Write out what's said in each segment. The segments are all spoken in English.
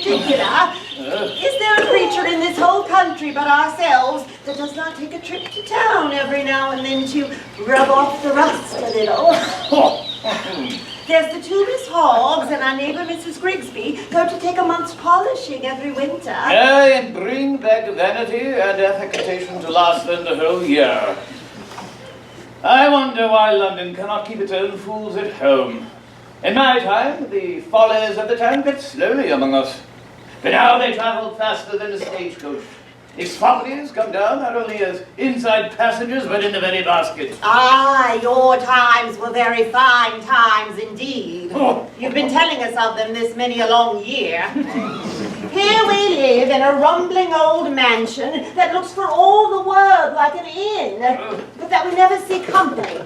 particular. Is there a creature in this whole country but ourselves that does not take a trip to town every now and then to rub off the rust a little? There's the two Miss Hoggs and our neighbour Mrs. Grigsby go to take a month's polishing every winter. And bring back vanity and affectation to last them the whole year. I wonder why London cannot keep its own fools at home. In my time, the follies of the town kept slowly among us. But now they travel faster than a stagecoach. Its follies come down not only as inside passengers, but in the very basket. Ah, your times were very fine times indeed. Oh. You've been telling us of them this many a long year. Here we live in a rumbling old mansion that looks for all the world like an inn, but that we never see company.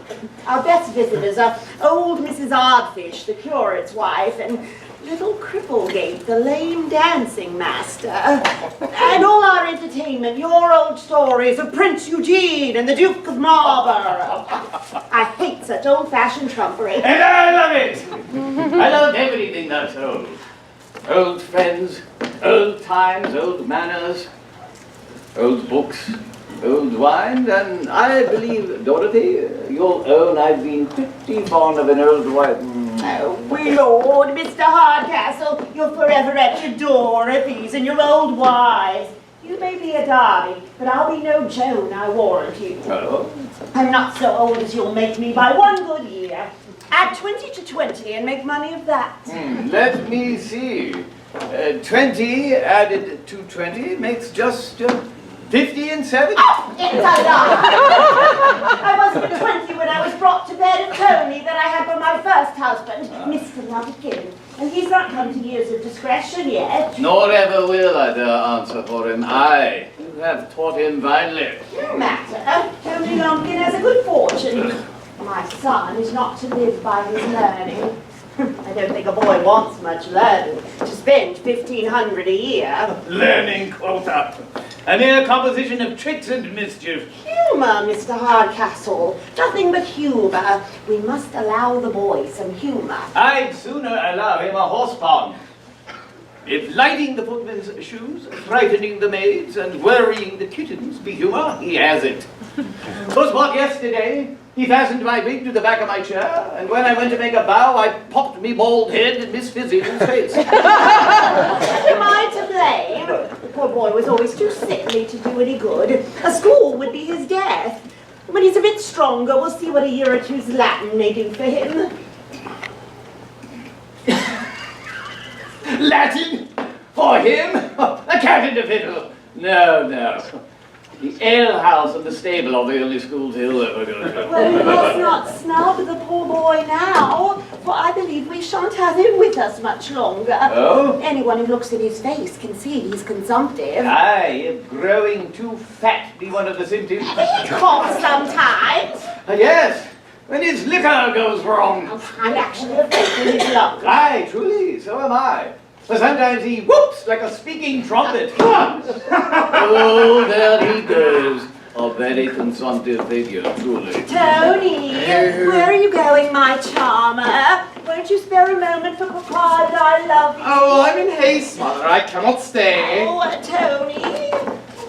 Our best visitors are old Mrs. Oddfish, the curate's wife, and little Cripplegate, the lame dancing master. And all our entertainment, your old stories of Prince Eugene and the Duke of Marlborough. I hate such old-fashioned trumpery. And I love it! I love everything that's old. Old friends, old times, old manners, old books, old wine, and I believe, Dorothy, you'll own I've been pretty fond of an old wine. Oh, Lord, Mr. Hardcastle, you're forever at your door at these and your old wives. You may be a Darby, but I'll be no Joan, I warrant you. Oh? I'm not so old as you'll make me by one good year. Add 20 to 20 and make money of that. Let me see. 20 added to 20 makes just 50 and 70. Oh, it's a lie! I wasn't 20 when I was brought to bed at Tony that I had by my first husband, Mr. Lovekin. And he's not come to years of discretion yet. Nor ever will I dare answer for him. I have taught him finely. No matter. Tony Lumpkin has a good fortune. My son is not to live by his learning. I don't think a boy wants much learning to spend 1,500 a year. Learning quota. A mere composition of tricks and mischief. Humour, Mr. Hardcastle. Nothing but humour. We must allow the boy some humour. I'd sooner allow him a horse pond. If lighting the footmen's shoes, frightening the maids, and worrying the kittens be humour, he has it. 'Twas what yesterday? He fastened my wig to the back of my chair, and when I went to make a bow, I popped me bald head in Miss Fizzing's face. Am I to blame? The poor boy was always too sickly to do any good. A school would be his death. When he's a bit stronger, we'll see what a year or two's Latin may do for him. Latin? For him? A cat and a fiddle. No, no. The alehouse and the stable are the only schools he'll ever go to. Well, we must not snub the poor boy now, for I believe we shan't have him with us much longer. Oh? Anyone who looks at his face can see he's consumptive. Aye, if growing too fat be one of the symptoms. He coughs sometimes. Yes, when his liquor goes wrong. I'm actually afraid for his lungs. Aye, truly, so am I. For sometimes he whoops like a speaking trumpet. Oh, there he goes. A very consumptive figure, truly. Tony, where are you going, my charmer? Won't you spare a moment for Papa and I love you? Oh, I'm in haste, Mother. I cannot stay. Oh, Tony,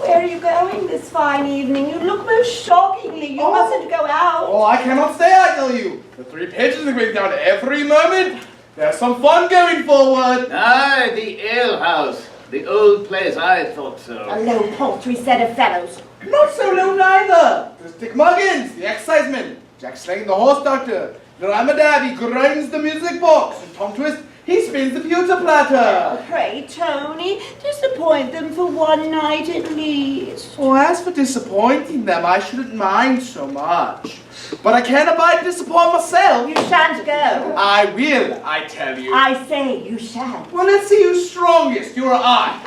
where are you going this fine evening? You look most shockingly. You mustn't go out. Oh, I cannot stay, I tell you. The three pigeons are going down every moment. There's some fun going forward. Aye, the alehouse. The old place, I thought so. A low, paltry set of fellows. Not so low neither. There's Dick Muggins, the exciseman. Jack Slane, the horse doctor. Ramadab, he grinds the music box. And Tom Twist, he spins the pewter platter. Pray, Tony, disappoint them for one night at least. Oh, as for disappointing them, I shouldn't mind so much. But I can't abide to disappoint myself. You shan't go. I will, I tell you. I say you shan't. Well, let's see who's strongest, you or I.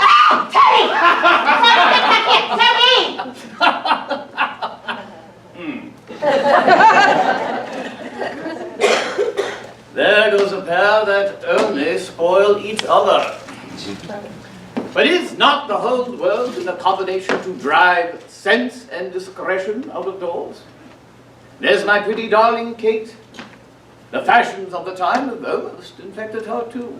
Tony! There goes a pair that only spoil each other. But is not the whole world in a combination to drive sense and discretion out of doors? There's my pretty darling Kate. The fashions of the time have almost infected her too.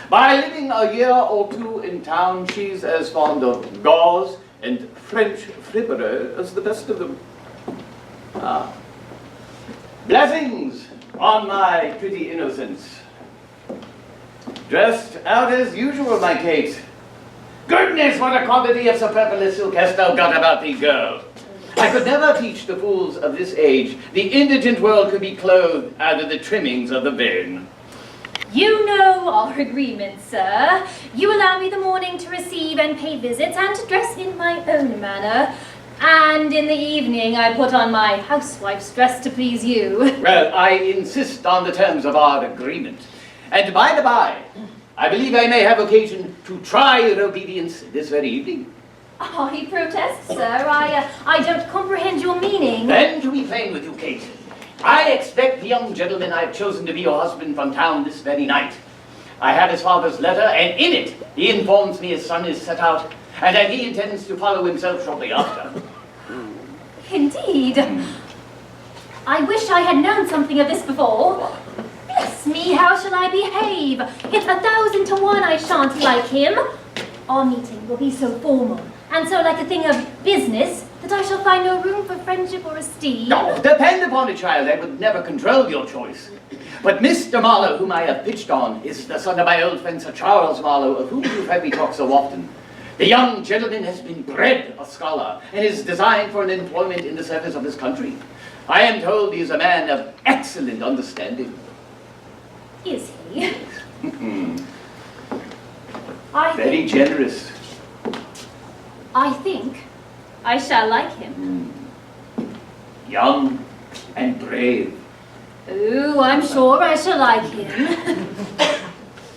By living a year or two in town, she's as fond of gauze and French frippery as the best of them. Ah. Blessings on my pretty innocence. Dressed out as usual, my Kate. Goodness, what a quantity of superfluous silk hast thou got about thee, girl. I could never teach the fools of this age. The indigent world could be clothed out of the trimmings of the vain. You know our agreement, sir. You allow me the morning to receive and pay visits and to dress in my own manner. And in the evening I put on my housewife's dress to please you. Well, I insist on the terms of our agreement. And by the by, I believe I may have occasion to try your obedience this very evening. I protest, sir. I don't comprehend your meaning. Then to be plain with you, Kate, I expect the young gentleman I've chosen to be your husband from town this very night. I have his father's letter, and in it he informs me his son is set out, and that he intends to follow himself shortly after. Indeed. I wish I had known something of this before. Bless me, how shall I behave? It's 1,000 to 1 I shan't like him. Our meeting will be so formal, and so like a thing of business, that I shall find no room for friendship or esteem. No, depend upon it, child, I would never control your choice. But Mr. Marlowe, whom I have pitched on, is the son of my old friend Sir Charles Marlowe, of whom you've heard me talk so often. The young gentleman has been bred a scholar, and is designed for an employment in the service of his country. I am told he is a man of excellent understanding. Is he? Very generous. I think I shall like him. Young and brave. Oh, I'm sure I shall like him.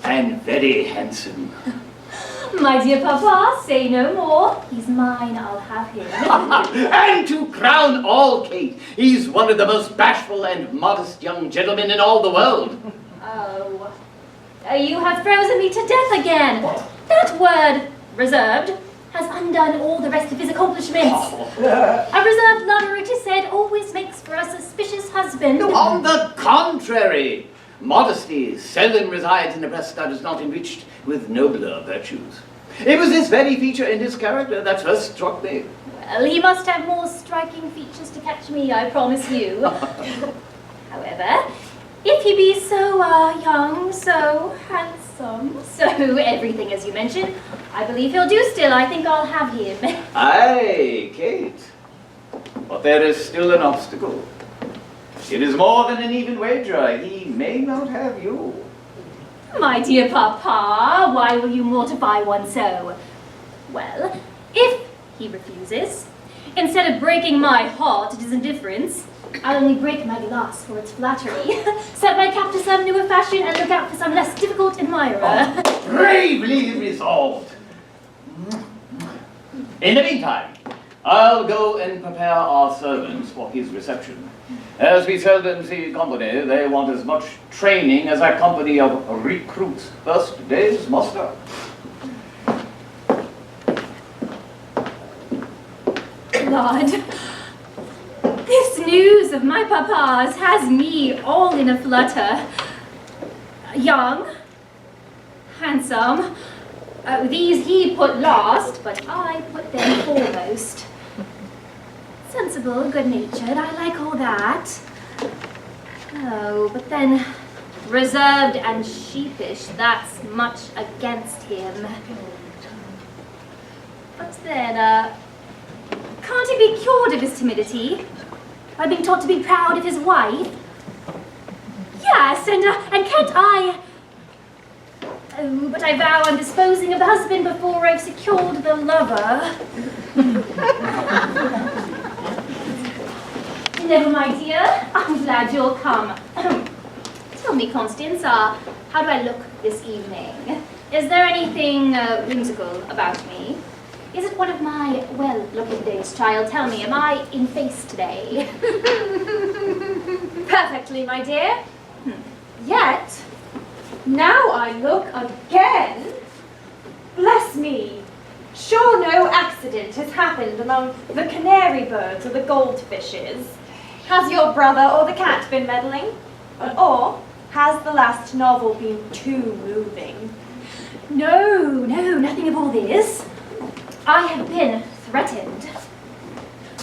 And very handsome. My dear papa, say no more. He's mine, I'll have him. And to crown all, Kate, he's one of the most bashful and modest young gentlemen in all the world. Oh, you have frozen me to death again. That word, reserved, has undone all the rest of his accomplishments. A reserved lover, it is said, always makes for a suspicious husband. No, on the contrary, modesty seldom resides in a breast that is not enriched with nobler virtues. It was this very feature in his character that first struck me. Well, he must have more striking features to catch me, I promise you. However, if he be so young, so handsome, so everything as you mentioned, I believe he'll do still. I think I'll have him. Aye, Kate. But there is still an obstacle. It is more than an even wager. He may not have you. My dear papa, why will you mortify one so? Well, if he refuses, instead of breaking my heart at his indifference, I'll only break my glass for its flattery, set my cap to some newer fashion, and look out for some less difficult admirer. Bravely resolved. In the meantime, I'll go and prepare our servants for his reception. As we seldom see company, they want as much training as a company of recruits first day's muster. God, this news of my papa's has me all in a flutter. Young, handsome, these he put last, but I put them foremost. Sensible, good-natured, I like all that. Oh, but then reserved and sheepish, that's much against him. But then, can't he be cured of his timidity by being taught to be proud of his wife? Yes, and can't I... Oh, but I vow I'm disposing of the husband before I've secured the lover. Never, my dear. I'm glad you'll come. Tell me, Constance, how do I look this evening? Is there anything whimsical about me? Is it one of my well-looking days, child? Tell me, am I in face today? Perfectly, my dear. Yet, now I look again. Bless me. Sure no accident has happened among the canary birds or the goldfishes. Has your brother or the cat been meddling? Or has the last novel been too moving? No, nothing of all this. I have been threatened.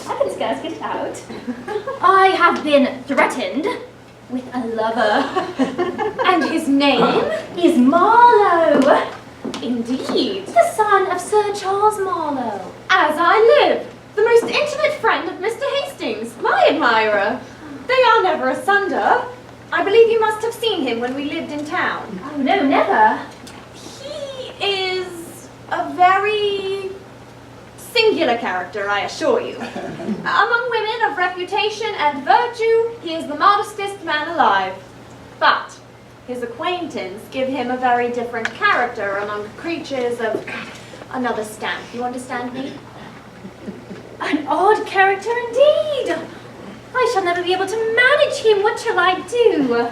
I can scarce get it out. I have been threatened with a lover. And his name? Is Marlowe. Indeed. The son of Sir Charles Marlowe. As I live, the most intimate friend of Mr. Hastings, my admirer. They are never asunder. I believe you must have seen him when we lived in town. Oh, no, never. He is a very singular character, I assure you. Among women of reputation and virtue, he is the modestest man alive. But his acquaintance give him a very different character among creatures of another stamp. You understand me? An odd character indeed. I shall never be able to manage him. What shall I do?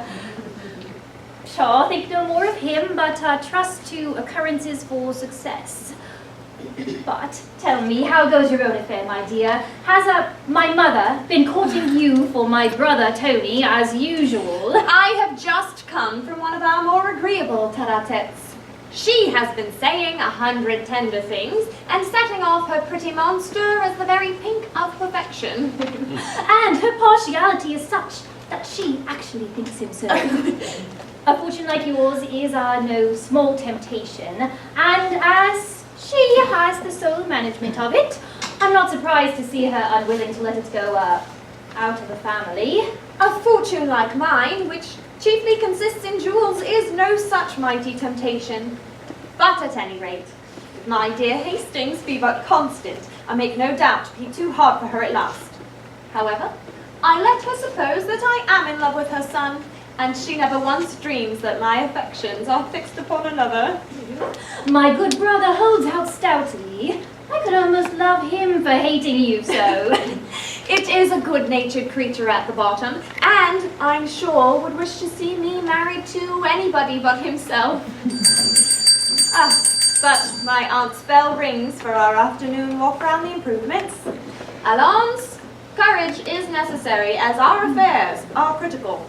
Pshaw, think no more of him, but trust to occurrences for success. But tell me, how goes your own affair, my dear? Has my mother been courting you for my brother Tony, as usual? I have just come from one of our more agreeable tete-a-tetes. She has been saying 100 tender things and setting off her pretty monster as the very pink of perfection. And her partiality is such that she actually thinks him so. A fortune like yours is no small temptation, and as she has the sole management of it, I'm not surprised to see her unwilling to let it go out of the family. A fortune like mine, which chiefly consists in jewels, is no such mighty temptation. But at any rate, if my dear Hastings be but constant, I make no doubt be too hard for her at last. However, I let her suppose that I am in love with her son, and she never once dreams that my affections are fixed upon another. My good brother holds out stoutly. I could almost love him for hating you so. It is a good-natured creature at the bottom, and I'm sure would wish to see me married to anybody but himself. But my aunt's bell rings for our afternoon walk round the improvements. Allons, courage is necessary, as our affairs are critical.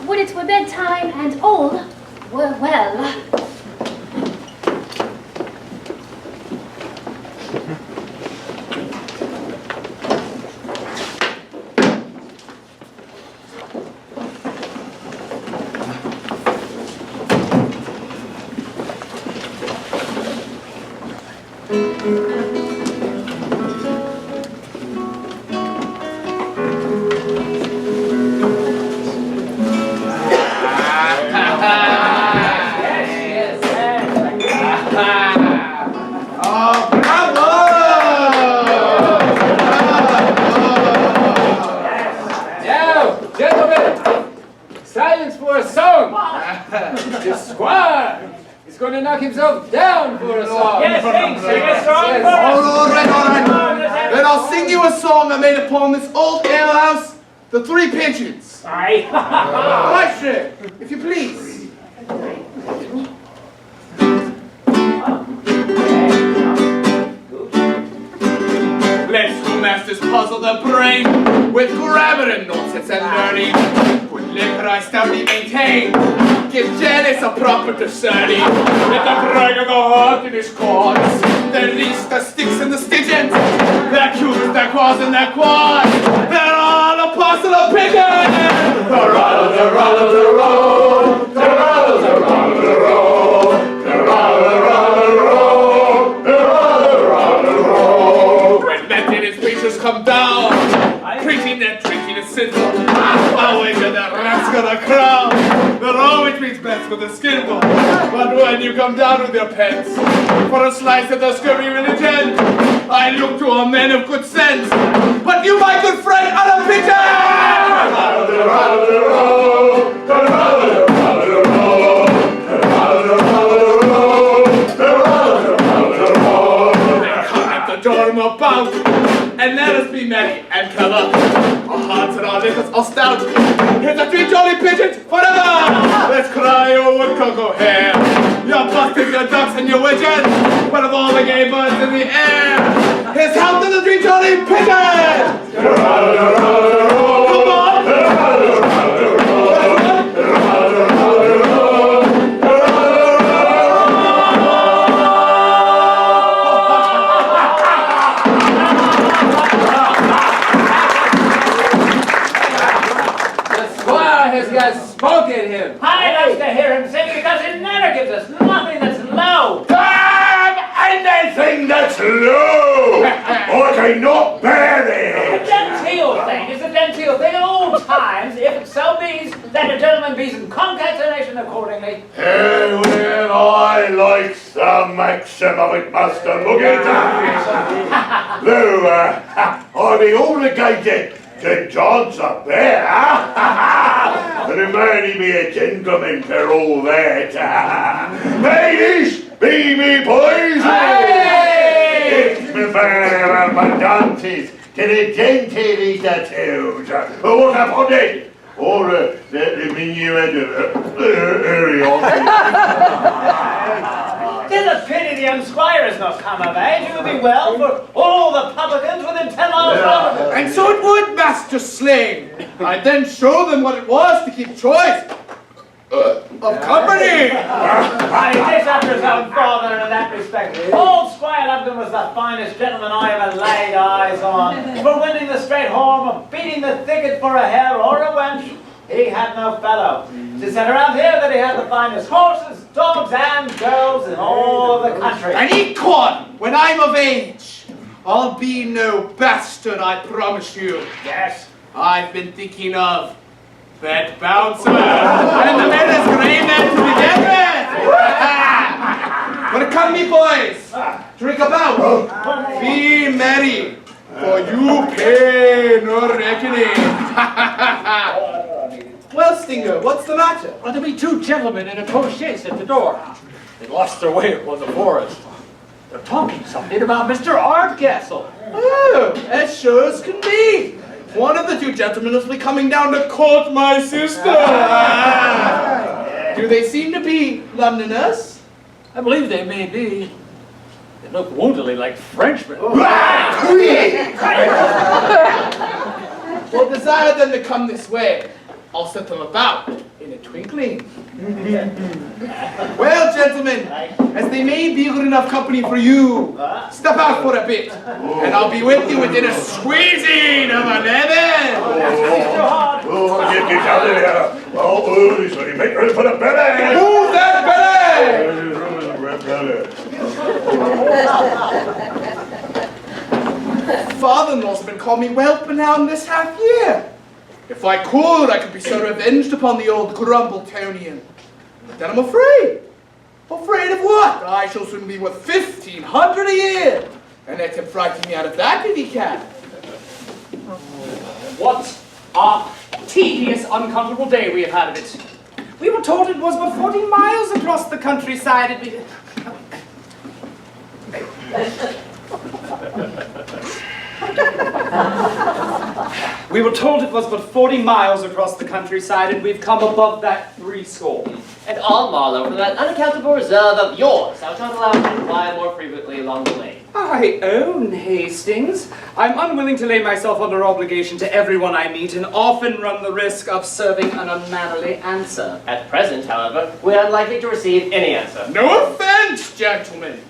Would it were bedtime and all were well. Himself down for a song. Yes, sing a song for us. All right. Then I'll sing you a song I made upon this old alehouse, The Three Pigeons. Aye. Maestro, if you please. Let's schoolmasters puzzle the brain with grammar and nonsense and learning. With liquor I stoutly maintain. Give Janice a proper discerning. Let the bragger go hard in his cause. The least, the sticks and the stitches. Their cues, their quads and their quads. They're all a parcel of pigeons. The rattle, the rattle, the roll. The rattle, the rattle, the roll. The rattle, the rattle, the roll. The rattle, the rattle, the roll. When men in his preachers come down, preaching that drinking is sinful. Always in the rascal the crowd. They're always means best with a skinful. But when you come down with your pens for a slice of the scurvy religion, I look to a man of good sense. But you, my good friend, are a pigeon! Then come at the dorm about, and let us be merry and clever. Our hearts and our liquors are stout. Here's the three jolly pigeons forever! Let's cry, oh woodcock O'Hare. You're busting your ducks and your widgeons, but of all the gay birds in the air, here's health to the three jolly pigeons! Come on! has got smoke in him. I love to hear him sing because it never gives us nothing that's low. Damn anything that's low! I cannot bear The it! genteel thing is the genteel thing at all times, if it so be's that a gentleman be's in concatenation accordingly. Well, I like the maxim of it, Master Muggy. Though, I be obligated to John's up there, and a man he be a gentleman for all that. Ladies, be me boys! It's me man of my dances to the genteel attitudes. What upon it? Or the minuet early on. Tis a pity the young squire has not come of age. It would be well for all the publicans within 10 miles round. And so it would, Master Sling. I'd then show them what it was to keep choice of company. I takes after his own father in that respect. Old Squire Lupton was the finest gentleman I ever laid eyes on. For winning the straight horn, or beating the thicket for a hare or a wench, he had no fellow. It's said around here that he had the finest horses, dogs, and girls in all the country. And Econ, when I'm of age, I'll be no bastard, I promise you. Yes. I've been thinking of that bouncer and the letters grave them to begin with. But come, me boys, drink about, be merry, for you pay no reckoning. Well, Stinger, what's the matter? Well, there be two gentlemen in a post-chaise at the door. They lost their way upon the forest. They're talking something about Mr. Ardcastle. Oh, as sure as can be. One of the two gentlemen must be coming down to court my sister. Do they seem to be Londoners? I believe they may be. They look woundily like Frenchmen. Well, desire them to come this way. I'll set them about in a twinkling. Well, gentlemen, as they may be good enough company for you, step out for a bit, and I'll be with you within a squeezing of 11. Oh, get out of here! Oh, he's ready. Make ready for the belly! Move that belly! Father-in-law's been calling me whelp now this half year. If I could be so revenged upon the old Grumbletonian. But then I'm afraid. Afraid of what? I shall soon be worth 1,500 a year. And let him frighten me out of that if he can. What a tedious, uncomfortable day we have had of it. We were told it was but 40 miles across the countryside. We were told it was but 40 miles across the countryside, and we've come above that 300. And all Marlowe, for that unaccountable reserve of yours, I'll try to allow you to inquire more frequently along the way. I own Hastings. I'm unwilling to lay myself under obligation to everyone I meet, and often run the risk of serving an unmannerly answer. At present, however, we are unlikely to receive any answer. No offense, gentlemen,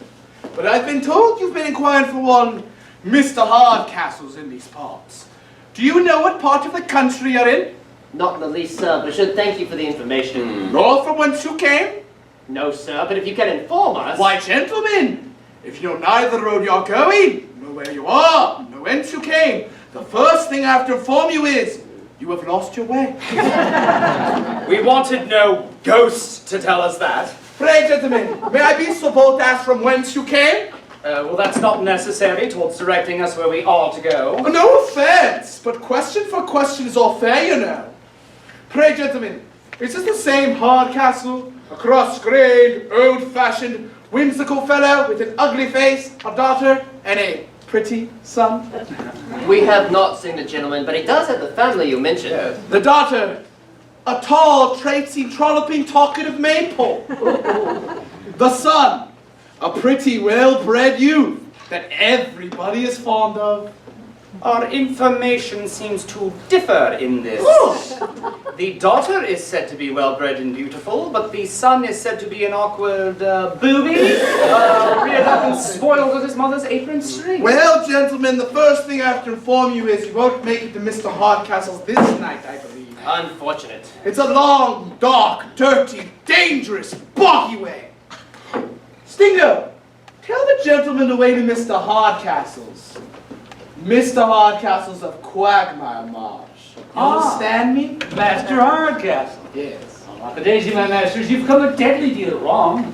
but I've been told you've been inquiring for one Mr. Hardcastle's in these parts. Do you know what part of the country you're in? Not in the least, sir, but I should thank you for the information. Nor from whence you came? No, sir, but if you can inform us... Why, gentlemen, if you know neither the road you're going, nor where you are, nor whence you came, the first thing I have to inform you is, you have lost your way. We wanted no ghost to tell us that. Pray, gentlemen, may I be so bold to ask from whence you came? Well, that's not necessary towards directing us where we are to go. No offense, but question for question is all fair, you know. Pray, gentlemen, is this the same Hardcastle? A cross-grained, old-fashioned, whimsical fellow with an ugly face, a daughter, and a pretty son? We have not seen the gentleman, but he does have the family you mentioned. The daughter, a tall, traipsing, trolloping, talkative maypole. The son, a pretty, well-bred youth that everybody is fond of. Our information seems to differ in this. The daughter is said to be well-bred and beautiful, but the son is said to be an awkward booby, reared up and spoiled with his mother's apron string. Well, gentlemen, the first thing I have to inform you is you won't make it to Mr. Hardcastle's this night, I believe. Unfortunate. It's a long, dark, dirty, dangerous, boggy way. Stingo, tell the gentleman the way to Mr. Hardcastle's. Mr. Hardcastle's of Quagmire Marsh. You understand me? Master Hardcastle. Yes. Lack a daisy, my masters, you've come a deadly deal wrong.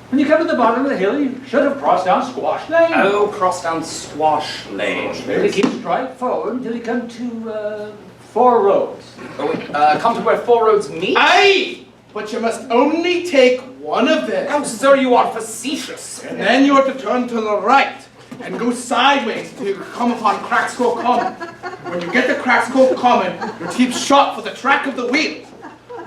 When you come to the bottom of the hill, you should have crossed down Squash Lane. Oh, cross down Squash Lane. You keep straight forward until you come to 4 roads. Oh, wait, come to where 4 roads meet? Aye! But you must only take one of them. Oh, sir, you are facetious. And then you are to turn to the right and go sideways until you come upon Crackskull Common. When you get to Crackskull Common, you keep shot for the track of the wheel.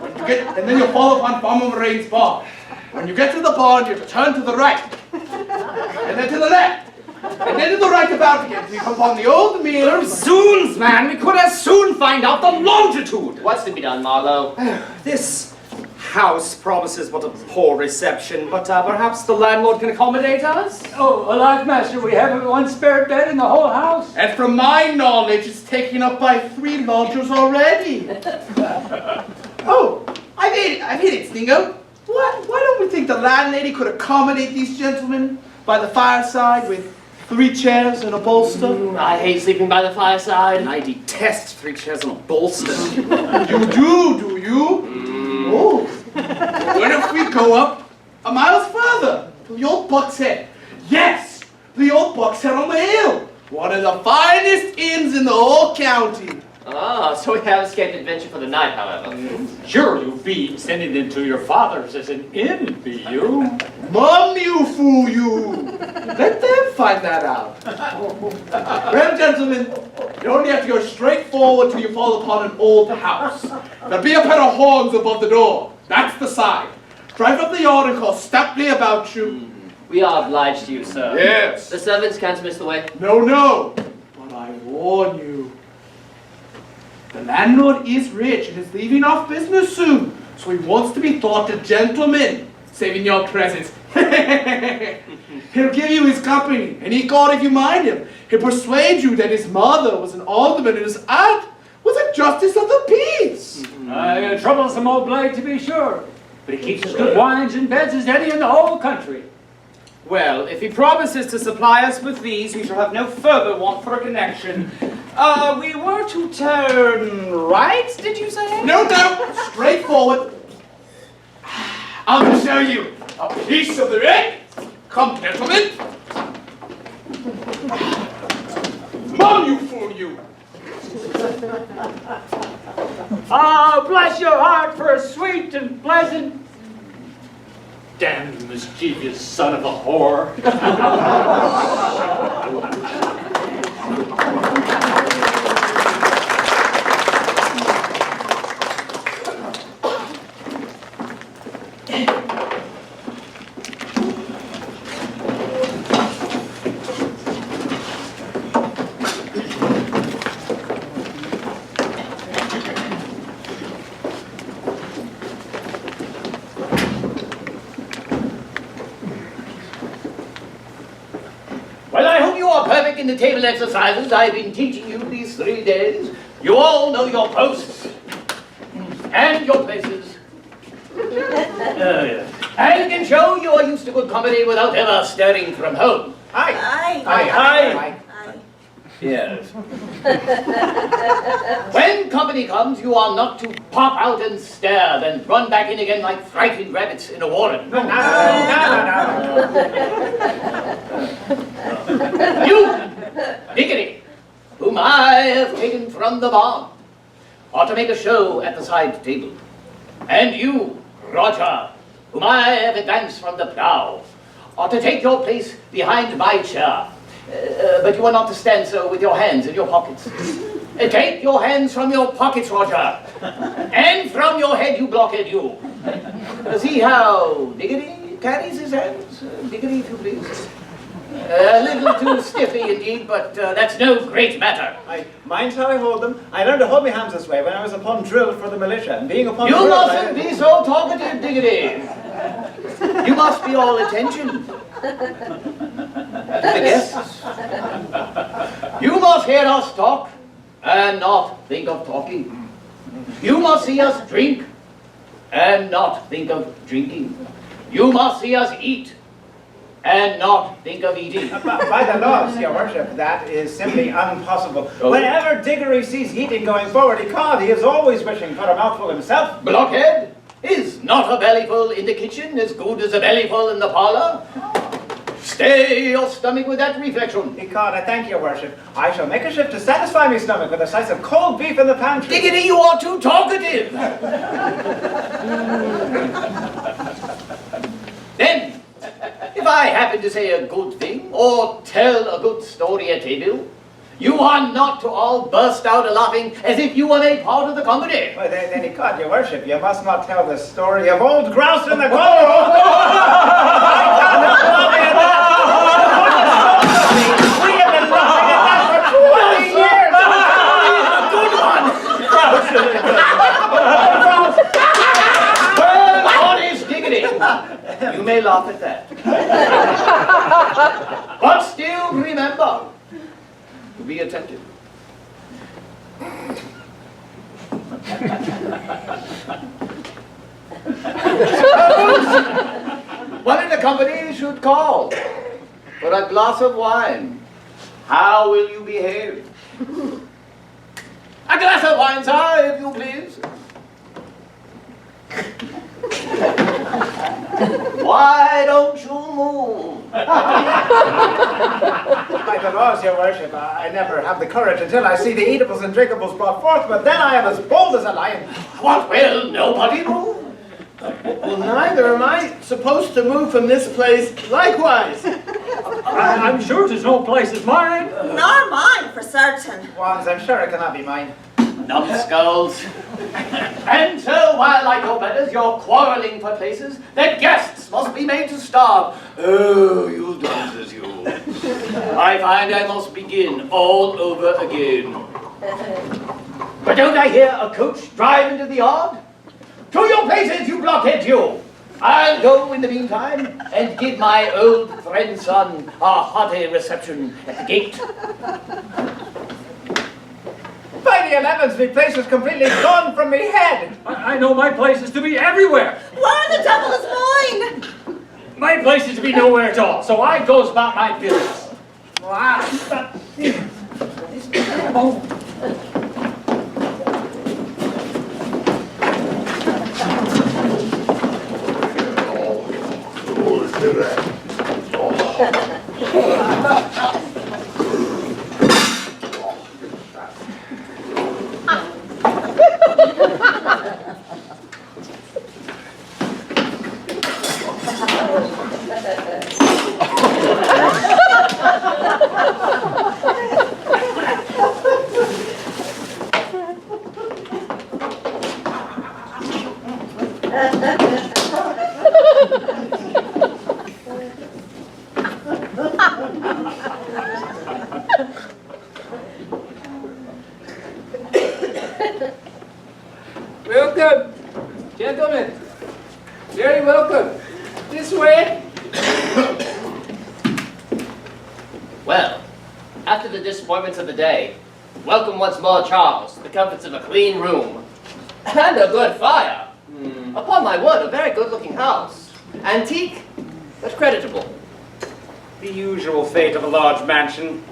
And then you'll fall upon Farmer Moraine's barn. When you get to the barn, you have to turn to the right. And then to the left. And then to the right about again until you come upon the old mill. Zoons, man, we could as soon find out the longitude. What's to be done, Marlowe? This house promises but a poor reception, but perhaps the landlord can accommodate us? Oh, alack, master, we have one spare bed in the whole house. And from my knowledge, it's taken up by 3 lodgers already. Oh, I've hit it, Stingo. Why don't we think the landlady could accommodate these gentlemen by the fireside with 3 chairs and a bolster? I hate sleeping by the fireside. And I detest 3 chairs and a bolster. You do you? Oh. What if we go up a mile further to the old Buck's Head? Yes, the old Buck's Head on the hill. One of the finest inns in the whole county. Ah, so we have escaped adventure for the night, however. Sure, you be sending them to your father's as an inn, be you? Mum, you fool, you! Let them find that out. Well, gentlemen, you only have to go straight forward till you fall upon an old house. There'll be a pair of horns above the door. That's the sign. Drive up the yard and call stoutly about you. We are obliged to you, sir. Yes. The servants can't miss the way. No. But I warn you. The landlord is rich and is leaving off business soon, so he wants to be thought a gentleman, saving your presence. He'll give you his company, and ecod if you mind him. He'll persuade you that his mother was an alderman and his aunt was a justice of the peace. A troublesome old blade, to be sure, but he keeps as good wines and beds as any in the whole country. Well, if he promises to supply us with these, we shall have no further want for a connection. We were to turn right, did you say? No, straight forward. I'm going to show you a piece of the egg. Come, gentlemen. Mum, you fool, you. Ah, bless your heart for a sweet and pleasant... Damned mischievous son of a whore. In the table exercises I've been teaching you these 3 days, you all know your posts and your places. And can show you are used to good company without ever stirring from home. Aye. Yes. When company comes, you are not to pop out and stare, then run back in again like frightened rabbits in a warren. No. You, Diggity, whom I have taken from the barn, are to make a show at the side table. And you, Roger, whom I have advanced from the plough, are to take your place behind my chair. But you are not to stand so with your hands in your pockets. Take your hands from your pockets, Roger, and from your head, you blockhead, you. See how Diggity carries his hands? Diggity, if you please. A little too stiffy indeed, but that's no great matter. I mind how I hold them. I learned to hold my hands this way when I was upon drill for the militia, and being upon drill... You mustn't be so talkative, Diggity. You must be all attention. The guests. You must hear us talk, and not think of talking. You must see us drink and not think of drinking. You must see us eat and not think of eating. By the laws, your worship, that is simply impossible. Oh. Whenever Diggory sees eating going forward, he is always wishing for a mouthful himself. Blockhead, is not a bellyful in the kitchen as good as a bellyful in the parlor? Stay your stomach with that reflection. Ecod, I thank your worship. I shall make a shift to satisfy my stomach with a slice of cold beef in the pantry. Diggity, you are too talkative. Then, if I happen to say a good thing or tell a good story at table, you are not to all burst out a laughing as if you were a part of the company. Well, then, ecod, your worship, you must not tell the story of old grouse in the corner. We have been laughing at that for 20 years. Well, honest diggity, you may laugh at that. But still remember, to be attentive. One in the company should call for a glass of wine. How will you behave? A glass of wine, sir, if you please. Why don't you move? By the laws, your worship, I never have the courage until I see the eatables and drinkables brought forth, but then I am as bold as a lion. What will nobody move? Well, neither am I supposed to move from this place likewise. I'm sure there's no place is mine. Nor mine, for certain. Wands, I'm sure it cannot be mine. Numbskulls. And so, while like your betters, you're quarreling for places, the guests must be made to starve. Oh, you dunces, you. I find I must begin all over again. But don't I hear a coach drive into the yard? To your places, you blockheads, you! I'll go in the meantime and give my old friend's son a hearty reception at the gate. By the 11th, my place is completely gone from me head. I know my place is to be everywhere. Where the devil is mine? My place is to be nowhere at all, so I goes about my business. Welcome, gentlemen. Very welcome. This way. Well, after the disappointments of the day, welcome once more, Charles, to the comforts of a clean room. And a good fire. Upon my word, a very good-looking house. Antique, but creditable. The usual fate of a large mansion.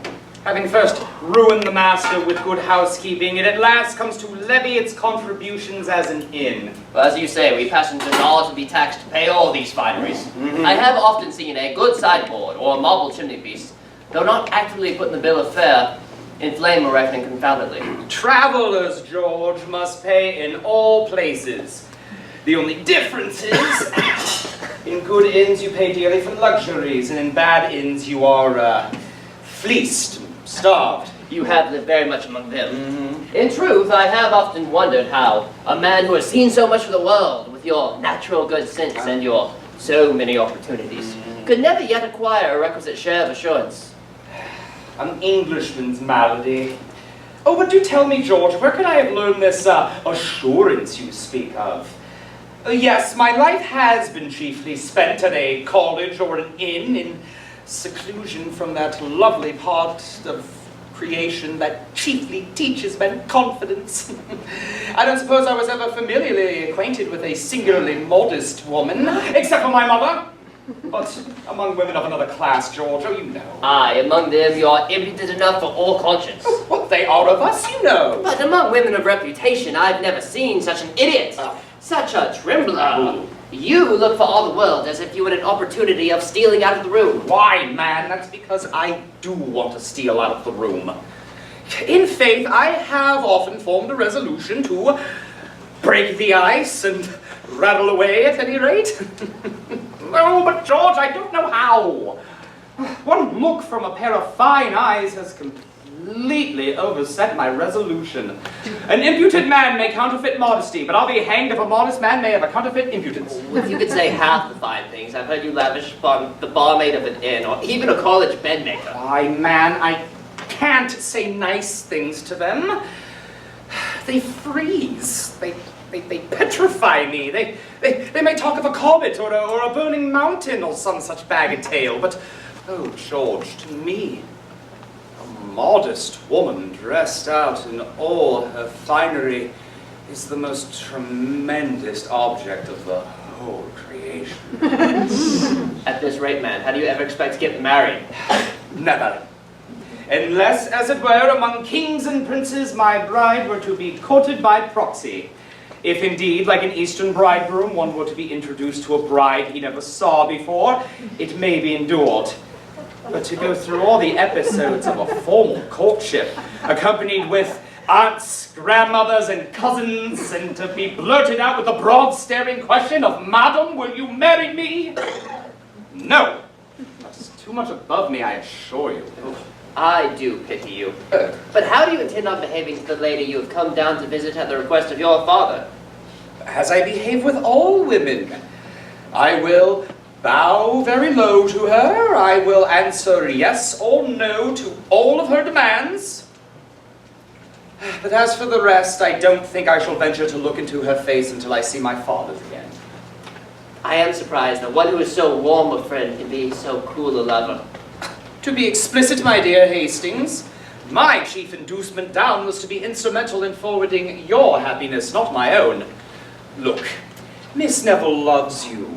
Having first ruined the master with good housekeeping, it at last comes to levy its contributions as an inn. Well, as you say, we passengers are to be taxed to pay all these fineries. I have often seen a good sideboard or a marble chimney-piece, though not actually put in the bill of fare, inflame a reckoning confoundedly. Travelers, George, must pay in all places. The only difference is, in good inns you pay dearly for luxuries, and in bad inns you are fleeced, starved. You have lived very much among them. In truth, I have often wondered how a man who has seen so much of the world, with your natural good sense and your so many opportunities, could never yet acquire a requisite share of assurance. An Englishman's malady. Oh, but do tell me, George, where could I have learned this assurance you speak of? Yes, my life has been chiefly spent at a college or an inn in seclusion from that lovely part of creation that chiefly teaches men confidence. I don't suppose I was ever familiarly acquainted with a singularly modest woman, except for my mother. But among women of another class, George, oh, you know. Aye, among them you are impudent enough for all conscience. What they are of us, you know. But among women of reputation, I've never seen such an idiot. Such a trembler. You look for all the world as if you had an opportunity of stealing out of the room. Why, man? That's because I do want to steal out of the room. In faith, I have often formed a resolution to break the ice and rattle away at any rate. No, but George, I don't know how. One look from a pair of fine eyes has completely overset my resolution. An impudent man may counterfeit modesty, but I'll be hanged if a modest man may have a counterfeit impudence. If you could say half the fine things I've heard you lavish upon the barmaid of an inn, or even a college bedmaker. Why, man, I can't say nice things to them. They freeze. They petrify me. They may talk of a comet or a burning mountain or some such bagatelle, but, oh, George, to me, a modest woman dressed out in all her finery is the most tremendous object of the whole creation. At this rate, man, how do you ever expect to get married? Never. Unless, as it were, among kings and princes, my bride were to be courted by proxy. If indeed, like an Eastern bridegroom, one were to be introduced to a bride he never saw before, it may be endured. But to go through all the episodes of a formal courtship, accompanied with aunts, grandmothers, and cousins, and to be blurted out with the broad staring question of, "Madam, will you marry me?" No. That's too much above me, I assure you. I do pity you. But how do you intend on behaving to the lady you have come down to visit at the request of your father? As I behave with all women. I will bow very low to her. I will answer yes or no to all of her demands. But as for the rest, I don't think I shall venture to look into her face until I see my father's again. I am surprised that one who is so warm a friend can be so cruel a lover. To be explicit, my dear Hastings, my chief inducement down was to be instrumental in forwarding your happiness, not my own. Look, Miss Neville loves you.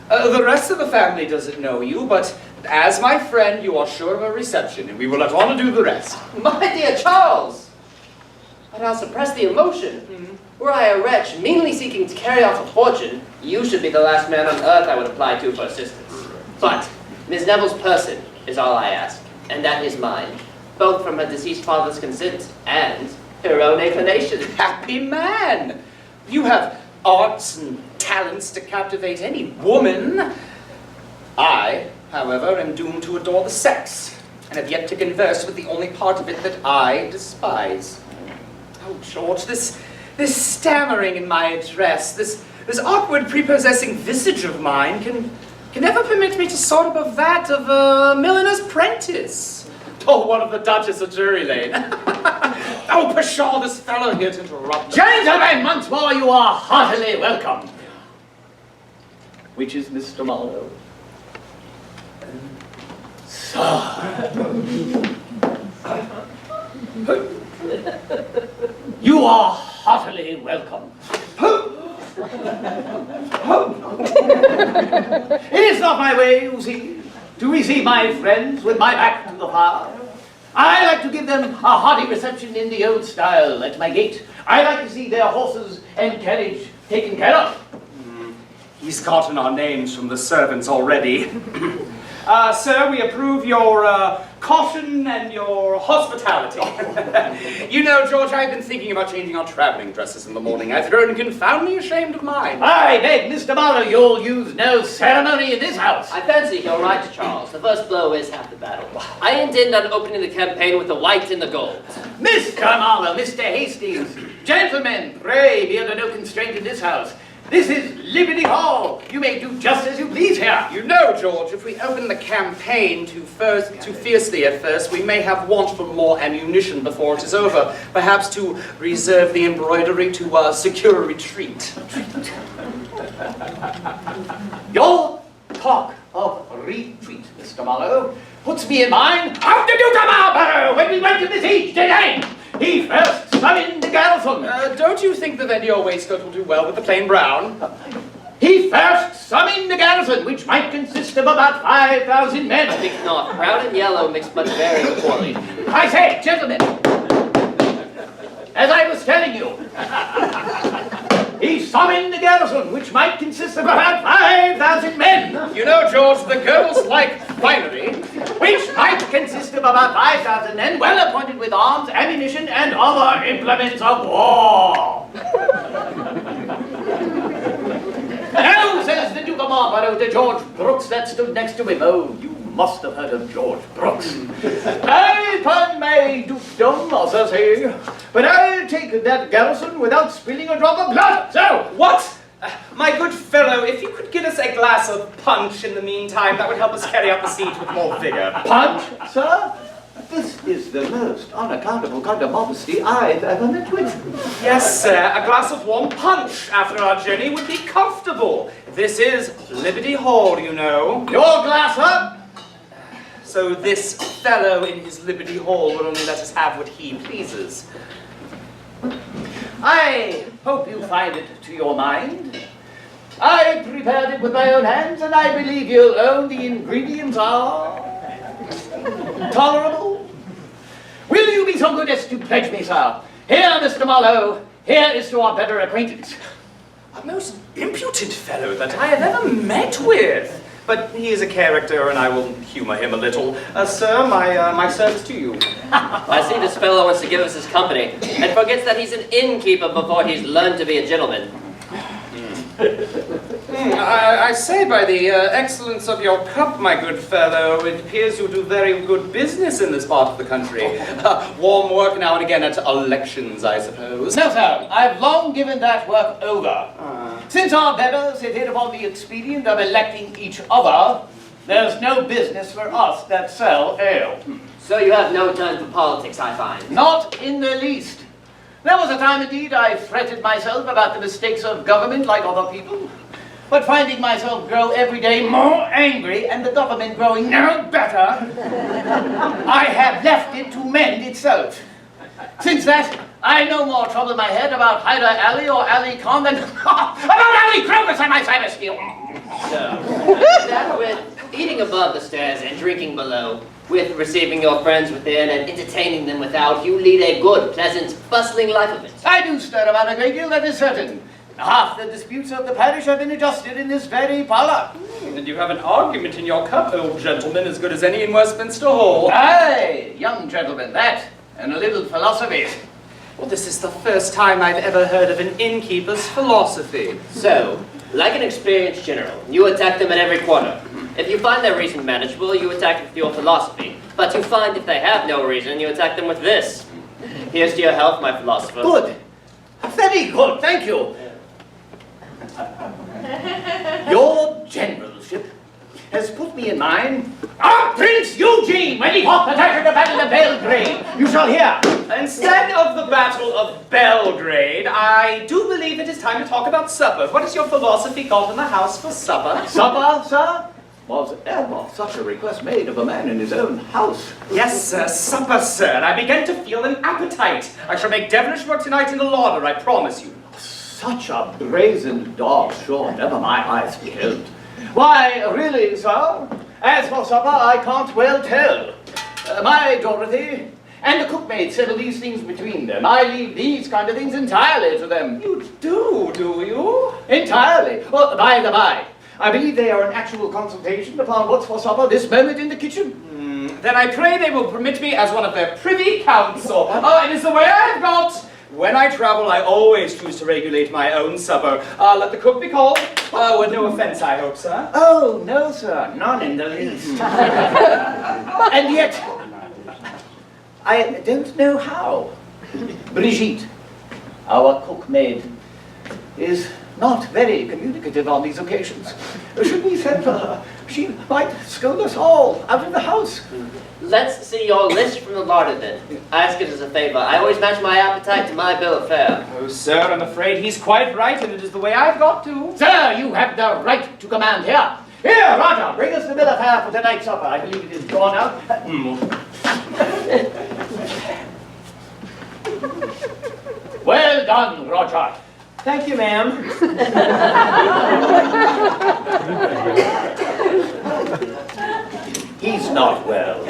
The rest of the family doesn't know you, but as my friend, you are sure of a reception, and we will let honor do the rest. My dear Charles! But I'll suppress the emotion. Were I a wretch meanly seeking to carry off a fortune, you should be the last man on earth I would apply to for assistance. But Miss Neville's person is all I ask, and that is mine, both from her deceased father's consent and her own inclination. Happy man! You have arts and talents to captivate any woman. I, however, am doomed to adore the sex, and have yet to converse with the only part of it that I despise. Oh, George, this stammering in my address, this awkward prepossessing visage of mine can never permit me to soar above that of a milliner's apprentice, or one of the Duchess of Drury Lane. Oh, pshaw, this fellow here to interrupt. Gentlemen, once more you are heartily welcome. Which is Mr. Marlowe? Sir. You are heartily welcome. It is not my way, you see, to receive my friends with my back to the fire. I like to give them a hearty reception in the old style at my gate. I like to see their horses and carriage taken care of. He's gotten our names from the servants already. Sir, we approve your caution and your hospitality. You know, George, I've been thinking about changing our traveling dresses in the morning. I've grown confoundingly ashamed of mine. I beg, Mr. Marlowe, you'll use no ceremony in this house. I fancy you're right, Charles. The first blow is half the battle. I intend on opening the campaign with the white and the gold. Mr. Marlowe, Mr. Hastings, gentlemen, pray be under no constraint in this house. This is Liberty Hall. You may do just as you please here. You know, George, if we open the campaign too fiercely at first, we may have want for more ammunition before it is over. Perhaps to reserve the embroidery to secure a retreat. Your talk of retreat, Mr. Marlowe, puts me in mind of the Duke of Marlborough when we went to besiege Delane. He first summoned the garrison. Don't you think the Vendior waistcoat will do well with the plain brown? He first summoned the garrison, which might consist of about 5,000 men. I think not. Brown and yellow mix but very poorly. I say, gentlemen, as I was telling you, he summoned the garrison, which might consist of about 5,000 men. You know, George, the girls like finery. Which might consist of about 5,000 men, well appointed with arms, ammunition, and other implements of war. Now, says the Duke of Marlborough to George Brooks that stood next to him. Oh, you must have heard of George Brooks. I, upon my dukedom, says he, but I'll take that garrison without spilling a drop of blood. So, What? My good fellow, if you could get us a glass of punch in the meantime, that would help us carry out the siege with more vigor. punch, sir? This is the most unaccountable kind of modesty I've ever met with. Yes, sir, a glass of warm punch after our journey would be comfortable. This is Liberty Hall, you know. Your glass up? So this fellow in his Liberty Hall will only let us have what he pleases. I hope you find it to your mind. I prepared it with my own hands, and I believe you'll own the ingredients are tolerable. Will you be so good as to pledge me, sir? Here, Mr. Marlowe, here is to our better acquaintance. A most impudent fellow that I have ever met with. But he is a character, and I will humor him a little. Sir, my service to you. I see this fellow wants to give us his company, and forgets that he's an innkeeper before he's learned to be a gentleman. I say by the excellence of your cup, my good fellow, it appears you do very good business in this part of the country. Warm work now and again at elections, I suppose. No, sir, I've long given that work over. Since our betters have hit upon the expedient of electing each other, there's no business for us that sell ale. So you have no time for politics, I find. Not in the least. There was a time, indeed, I fretted myself about the mistakes of government like other people. But finding myself grow every day more angry and the government growing no better, I have left it to mend itself. Since that, I no more trouble my head about Hyder Ali or Ali Khan than about Ali Crocus and my service here. So, that with eating above the stairs and drinking below, with receiving your friends within and entertaining them without, you lead a good, pleasant, bustling life of it. I do stir about a great deal, that is certain. Half the disputes of the parish have been adjusted in this very parlour. And you have an argument in your cup, old gentleman, as good as any in Westminster Hall. Aye, young gentleman, that, and a little philosophy. Well, this is the first time I've ever heard of an innkeeper's philosophy. So, like an experienced general, you attack them at every corner. If you find their reason manageable, you attack with your philosophy. But you find if they have no reason, you attack them with this. Here's to your health, my philosopher. Good. Very good, thank you. Your generalship has put me in mind of Prince Eugene when he fought the Battle of Belgrade. You shall hear. Instead of the Battle of Belgrade, I do believe it is time to talk about supper. What has your philosophy got in the house for supper? Supper, sir? Was ever such a request made of a man in his own house? Yes, sir, supper, sir. And I begin to feel an appetite. I shall make devilish work tonight in the larder, I promise you. Such a brazen dog, sure, never my eyes beheld. Why, really, sir, as for supper, I can't well tell. My Dorothy and the cookmaid settle these things between them. I leave these kind of things entirely to them. You do you? Entirely. Well, by the by, I believe they are in actual consultation upon what's for supper this moment in the kitchen. Then I pray they will permit me as one of their privy council. It is the way I've got. When I travel, I always choose to regulate my own supper. Let the cook be called. With no offense, I hope, sir. Oh, no, sir, none in the least. And yet, I don't know how. Brigitte, our cookmaid, is not very communicative on these occasions. Should we send for her? She might scold us all out of the house. Let's see your list from the larder then. I ask it as a favor. I always match my appetite to my bill of fare. Oh, sir, I'm afraid he's quite right, and it is the way I've got to. Sir, you have the right to command here. Here, Roger, bring us the bill of fare for tonight's supper. I believe it is drawn out. Well done, Roger. Thank you, ma'am. He's not well.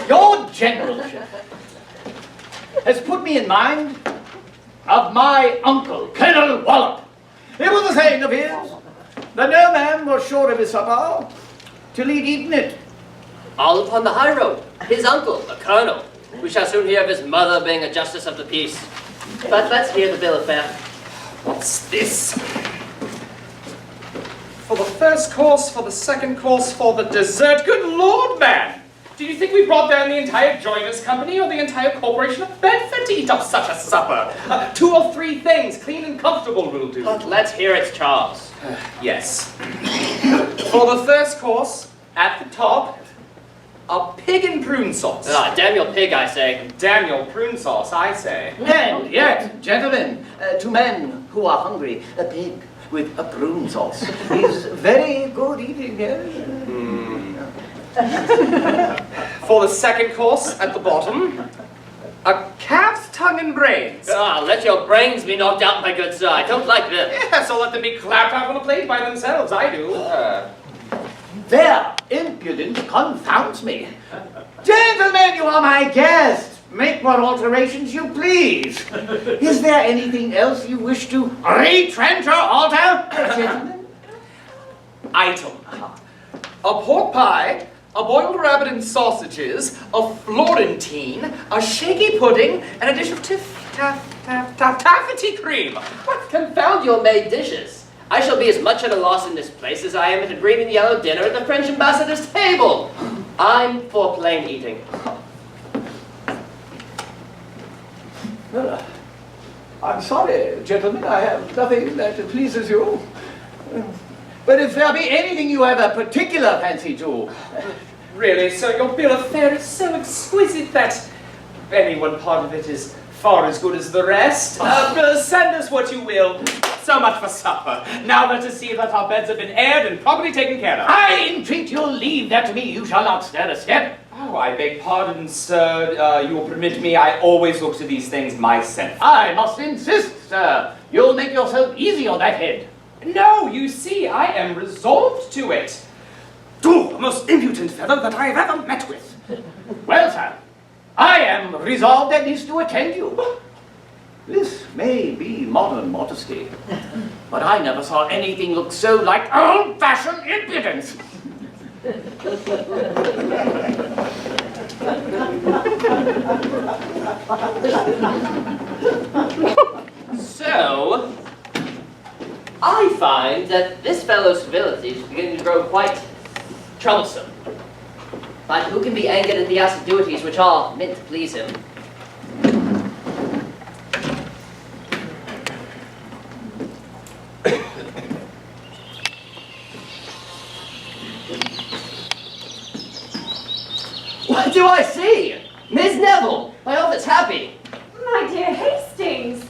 Your generalship has put me in mind of my uncle, Colonel Wallop. It was a saying of his that no man was sure of his supper till he'd eaten it. All upon the high road. His uncle, a colonel. We shall soon hear of his mother being a justice of the peace. But let's hear the bill of fare. What's this? For the first course, for the second course, for the dessert. Good Lord, man! Do you think we brought down the entire Joiners Company or the entire Corporation of Bedford to eat up such a supper? 2 or 3 things, clean and comfortable, will do. But let's hear it, Charles. Yes. For the first course, at the top, a pig and prune sauce. Ah, damn your pig, I say. Damn your prune sauce, I say. And yet, gentlemen, to men who are hungry, a pig with a prune sauce is very good eating. For the second course, at the bottom, a calf's tongue and brains. Ah, let your brains be knocked out, my good sir. I don't like this. Yeah, so let them be clapped out on a plate by themselves. I do. Their impudence confounds me. Gentlemen, you are my guests. Make what alterations you please. Is there anything else you wish to retrench or alter, gentlemen? Item. A pork pie, a boiled rabbit and sausages, a Florentine, a shaky pudding, and a dish of taffety cream. What? Confound your maid dishes. I shall be as much at a loss in this place as I am at a green and yellow dinner at the French ambassador's table. I'm for plain eating. I'm sorry, gentlemen, I have nothing that pleases you. But if there be anything you have a particular fancy to... Really, sir, your bill of fare is so exquisite that any one part of it is far as good as the rest. Send us what you will. So much for supper. Now let us see that our beds have been aired and properly taken care of. I entreat you'll leave that to me. You shall not stir a step. Oh, I beg pardon, sir. You will permit me. I always look to these things myself. I must insist, sir. You'll make yourself easy on that head. No, you see, I am resolved to it. Do the most impudent fellow that I have ever met with. Well, sir, I am resolved at least to attend you. This may be modern modesty, but I never saw anything look so like old-fashioned impudence. So, I find that this fellow's civility is beginning to grow quite troublesome. But who can be angered at the assiduities which are meant to please him? What do I see? Miss Neville, my office happy. My dear Hastings,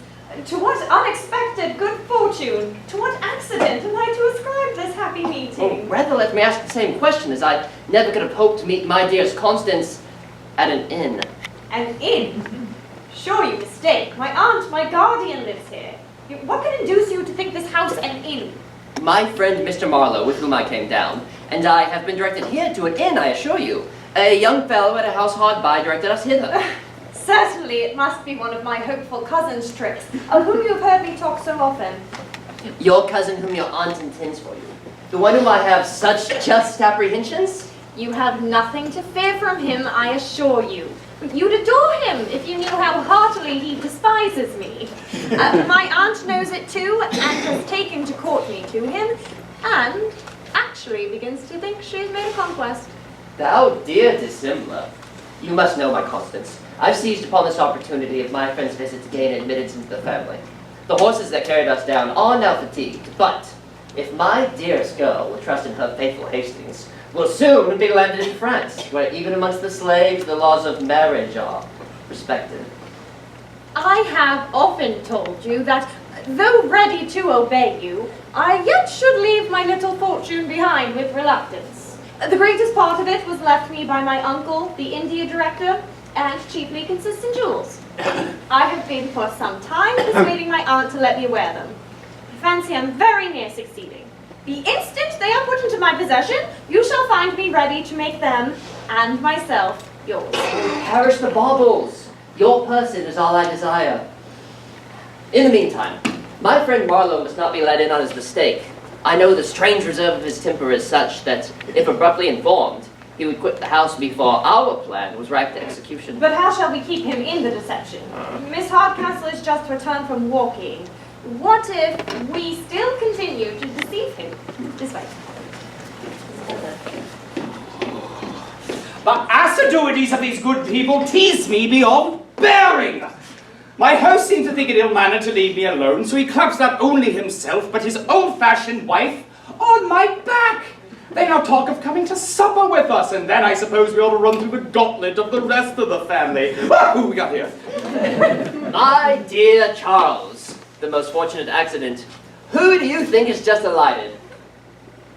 to what unexpected good fortune, to what accident am I to ascribe this happy meeting? Well, rather let me ask the same question, as I never could have hoped to meet my dearest Constance at an inn. An inn? Sure you mistake. My aunt, my guardian, lives here. What can induce you to think this house an inn? My friend Mr. Marlowe, with whom I came down, and I have been directed here to an inn, I assure you. A young fellow at a house hard by directed us hither. Certainly it must be one of my hopeful cousin's tricks, of whom you have heard me talk so often. Your cousin whom your aunt intends for you. The one whom I have such just apprehensions? You have nothing to fear from him, I assure you. You'd adore him if you knew how heartily he despises me. My aunt knows it too, and has taken to court me to him, and actually begins to think she has made a conquest. Thou dear dissembler. You must know, my Constance, I've seized upon this opportunity of my friend's visit to gain admittance into the family. The horses that carried us down are now fatigued, but if my dearest girl will trust in her faithful Hastings, we'll soon be landed in France, where even amongst the slaves the laws of marriage are respected. I have often told you that though ready to obey you, I yet should leave my little fortune behind with reluctance. The greatest part of it was left me by my uncle, the India director, and chiefly consists in jewels. I have been for some time persuading my aunt to let me wear them. I fancy I'm very near succeeding. The instant they are put into my possession, you shall find me ready to make them, and myself, yours. Perish the baubles! Your person is all I desire. In the meantime, my friend Marlowe must not be let in on his mistake. I know the strange reserve of his temper is such that, if abruptly informed, he would quit the house before our plan was ripe to execution. But how shall we keep him in the deception? Miss Hardcastle is just returned from walking. What if we still continue to deceive him? This way. The assiduities of these good people tease me beyond bearing. My host seemed to think it ill-mannered to leave me alone, so he claps not only himself, but his old-fashioned wife on my back. They now talk of coming to supper with us, and then I suppose we ought to run through the gauntlet of the rest of the family. Who we got here? My dear Charles, the most fortunate accident. Who do you think is just alighted?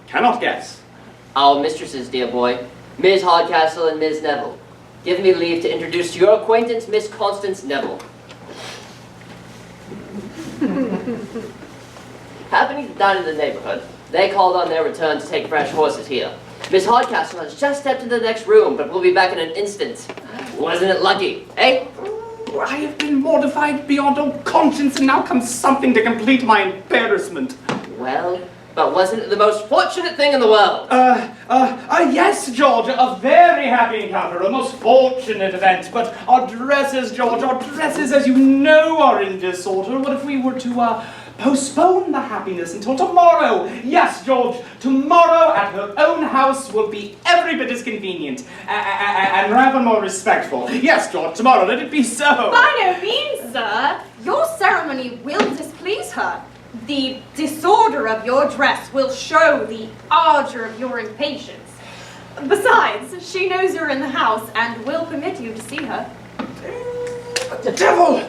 Cannot guess. Our mistresses, dear boy, Miss Hardcastle and Miss Neville. Give me leave to introduce to your acquaintance, Miss Constance Neville. Happening to dine in the neighborhood, they called on their return to take fresh horses here. Miss Hardcastle has just stepped into the next room, but will be back in an instant. Wasn't it lucky, eh? I have been mortified beyond all conscience, and now comes something to complete my embarrassment. Well, but wasn't it the most fortunate thing in the world? Yes, George, a very happy encounter, a most fortunate event. But our dresses, George, our dresses, as you know, are in disorder. What if we were to, postpone the happiness until tomorrow? Yes, George, tomorrow at her own house will be every bit as convenient, and rather more respectful. Yes, George, tomorrow, let it be so. By no means, sir. Your ceremony will displease her. The disorder of your dress will show the ardor of your impatience. Besides, she knows you're in the house and will permit you to see her. The devil!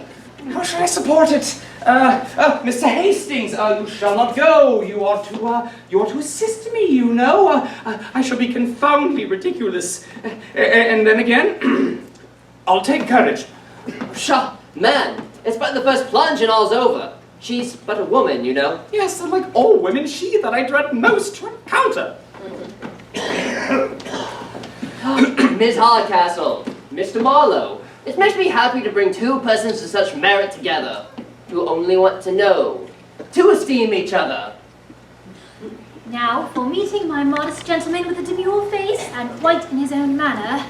How should I support it? Mr. Hastings, you shall not go. You are to assist me, you know. I shall be confoundedly ridiculous. And then again, I'll take courage. Pshaw, man, it's but the first plunge and all's over. She's but a woman, you know. Yes, and like all women, she that I dread most to encounter. Miss Hardcastle, Mr. Marlowe, it makes me happy to bring two persons of such merit together, who only want to know, to esteem each other. Now, for meeting my modest gentleman with a demure face and quite in his own manner,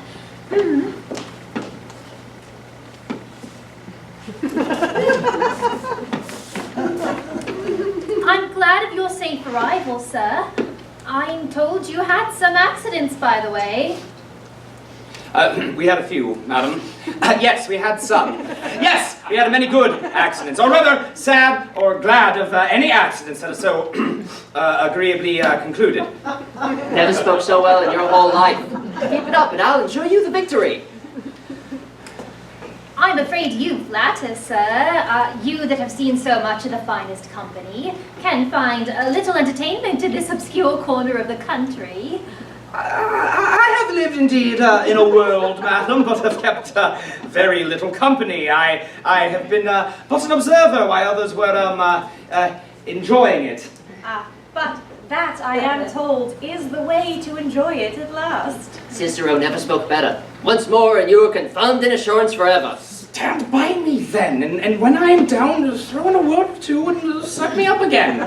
I'm glad of your safe arrival, sir. I'm told you had some accidents, by the way. We had a few, madam. Yes, we had some. Yes, we had many good accidents, or rather, sad or glad of any accidents that are so agreeably concluded. Never spoke so well in your whole life. Keep it up and I'll ensure you the victory. I'm afraid you flatter, sir. You that have seen so much of the finest company can find a little entertainment in this obscure corner of the country. I have lived indeed in a world, madam, but have kept very little company. I have been but an observer while others were enjoying it. But that, I am told, is the way to enjoy it at last. Cicero never spoke better. Once more, and you are confirmed in assurance forever. Stand by me then, and when I am down, just throw in a word or two and suck me up again.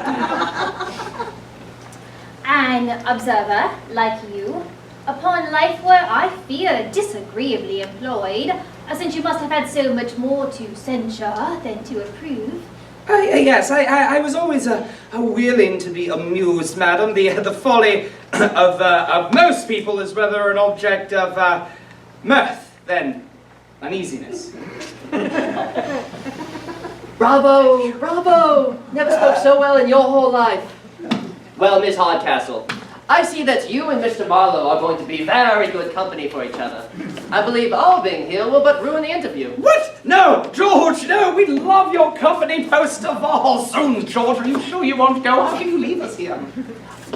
An observer, like you, upon life were, I fear, disagreeably employed, since you must have had so much more to censure than to approve. Yes, I was always willing to be amused, madam. The folly of most people is rather an object of mirth than uneasiness. Bravo, bravo! Never spoke so well in your whole life. Well, Miss Hardcastle, I see that you and Mr. Marlowe are going to be very good company for each other. I believe our being here will but ruin the interview. What? No, George, no, we'd love your company most of all. Soon, George, are you sure you won't go? How can you leave us here?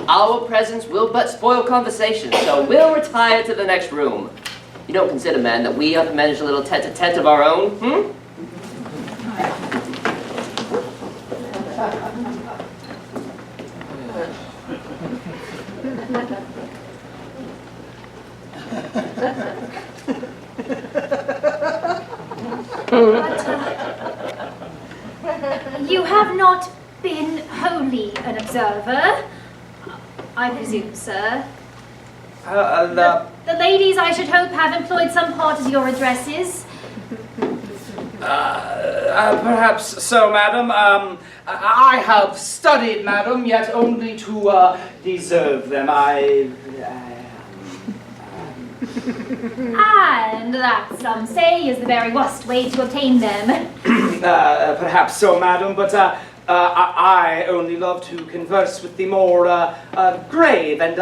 Our presence will but spoil conversation, so we'll retire to the next room. You don't consider, man, that we ought to manage a little tete-a-tete of our own, hmm? You have not been wholly an observer, I presume, sir. The ladies, I should hope, have employed some part of your addresses. Perhaps so, madam. I have studied, madam, yet only to deserve them. And that, some say, is the very worst way to obtain them. Perhaps so, madam, but I only love to converse with the more grave and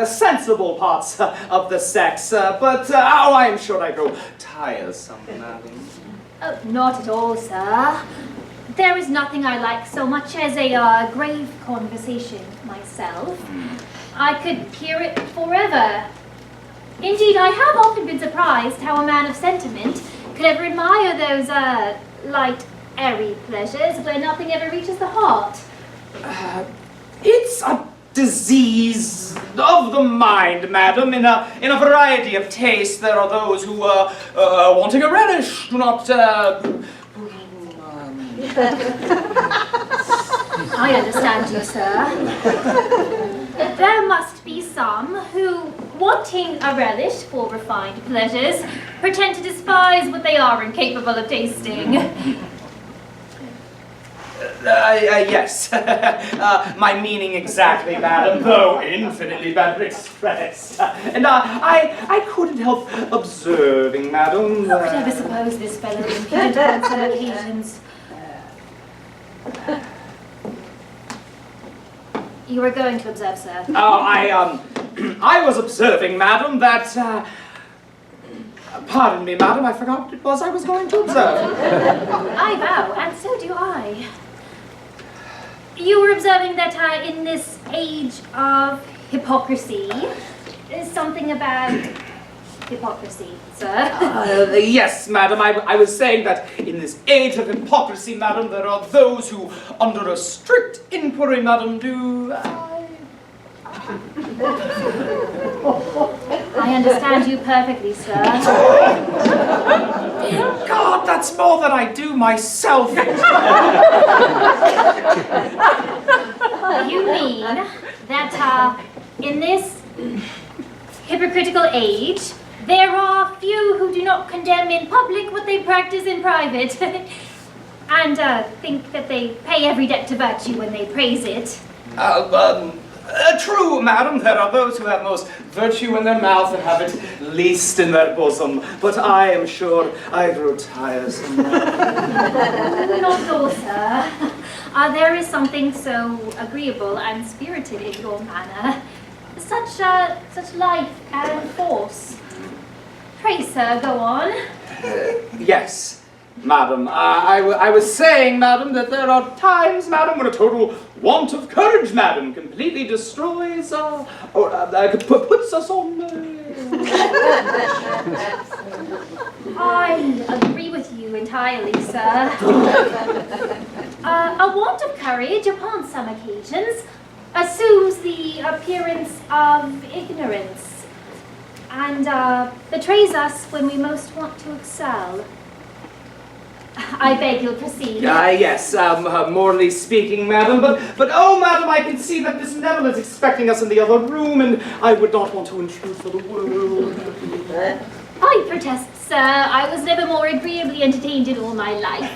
sensible parts of the sex. But I am sure I grow tiresome, madam. Oh, not at all, sir. There is nothing I like so much as a grave conversation myself. I could hear it forever. Indeed, I have often been surprised how a man of sentiment could ever admire those light, airy pleasures where nothing ever reaches the heart. It's a disease of the mind, madam. In a variety of tastes, there are those who, wanting a relish, do not, I understand you, sir. There must be some who, wanting a relish for refined pleasures, pretend to despise what they are incapable of tasting. Yes. My meaning exactly, madam, though infinitely better expressed. And I couldn't help observing, madam. Who could ever suppose this fellow impudent on some occasions? You were going to observe, sir. Oh, I was observing, madam, that, pardon me, madam, I forgot what it was I was going to observe. I vow, and so do I. You were observing that in this age of hypocrisy, is something about hypocrisy, sir. Yes, madam, I was saying that in this age of hypocrisy, madam, there are those who, under a strict inquiry, madam, do... I understand you perfectly, sir. God, that's more than I do myself. You mean that in this hypocritical age, there are few who do not condemn in public what they practice in private, and think that they pay every debt to virtue when they praise it. True, madam, there are those who have most virtue in their mouth and have it least in their bosom, but I am sure I grow tiresome. Not all, sir. There is something so agreeable and spirited in your manner, such life and force. Pray, sir, go on. Yes, madam. I was saying, madam, that there are times, madam, when a total want of courage, madam, completely destroys, puts us on... I agree with you entirely, sir. A want of courage, upon some occasions, assumes the appearance of ignorance, and betrays us when we most want to excel. I beg you'll proceed. Yes, morally speaking, madam, but oh, madam, I can see that Miss Neville is expecting us in the other room, and I would not want to intrude for the world. I protest, sir, I was never more agreeably entertained in all my life.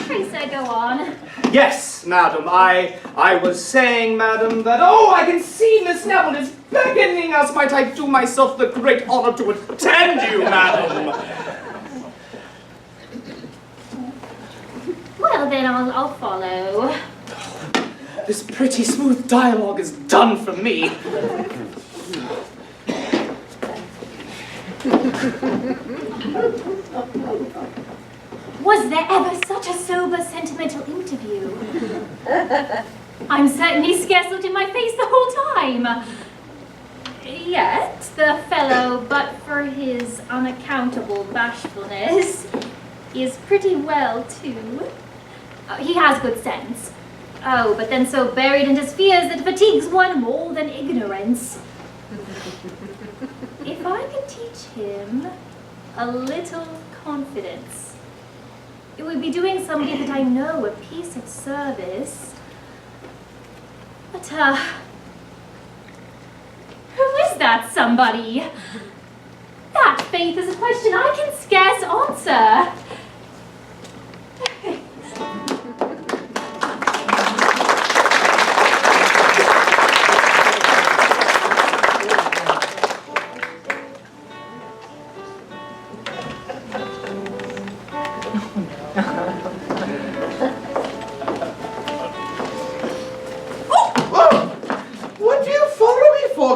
Pray, sir, go on. Yes, madam, I was saying, madam, that, oh, I can see Miss Neville is beckoning us. Might I do myself the great honor to attend you, madam? Well, then I'll follow. This pretty smooth dialogue is done for me. Was there ever such a sober, sentimental interview? I'm certain he scarce looked in my face the whole time. Yet, the fellow, but for his unaccountable bashfulness, is pretty well, too. He has good sense. Oh, but then so buried in his fears that fatigues one more than ignorance. If I could teach him a little confidence, it would be doing somebody that I know a piece of service. But, who is that somebody? That, faith, is a question I can scarce answer.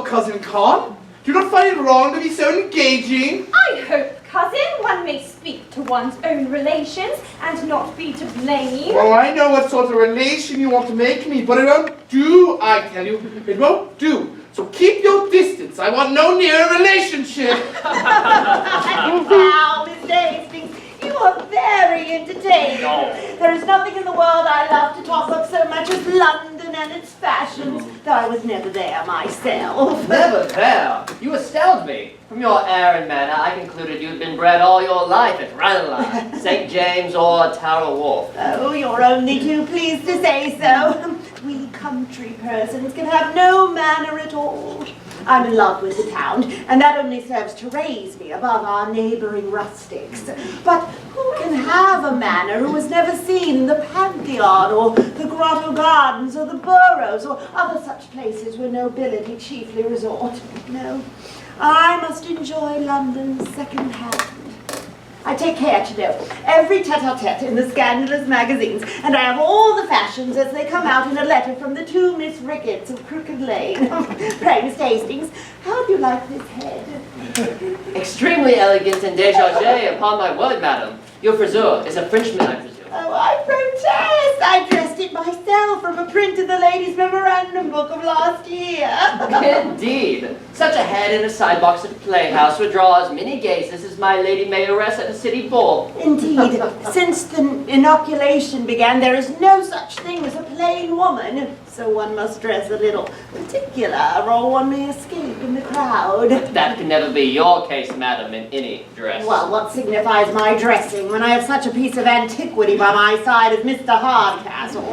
Cousin Con? Do you not find it wrong to be so engaging? I hope, cousin, one may speak to one's own relations and not be to blame. Well, I know what sort of relation you want to make me, but it won't do, I tell you. It won't do. So keep your distance. I want no near relationship. Now, Mr. Hastings, you are very entertaining. No. There is nothing in the world I love to talk of so much as London and its fashions, though I was never there myself. Never there. You astound me. From your air and manner, I concluded you'd been bred all your life at Ranelagh, St. James, or Tower Wharf. Oh, you're only too pleased to say so. We country persons can have no manner at all. I'm in love with the town, and that only serves to raise me above our neighbouring rustics. But who can have a manor who has never seen the Pantheon, or the Grotto Gardens, or the Burrows, or other such places where nobility chiefly resort? No, I must enjoy London second-hand. I take care to know every tete-a-tete in the scandalous magazines, and I have all the fashions as they come out in a letter from the two Miss Ricketts of Crooked Lane. Pray, Mr. Hastings, how do you like this head? Extremely elegant and dégagé, upon my word, madam. Your friseur is a Frenchman, I presume. Oh, I protest! I dressed it myself from a print in the ladies' memorandum book of last year. Indeed. Such a head in a side box at a playhouse would draw as many gazes as my lady mayoress at a city ball. Indeed. Since the inoculation began, there is no such thing as a plain woman. So one must dress a little particular, or one may escape in the crowd. That can never be your case, madam, in any dress. Well, what signifies my dressing when I have such a piece of antiquity by my side as Mr. Hardcastle?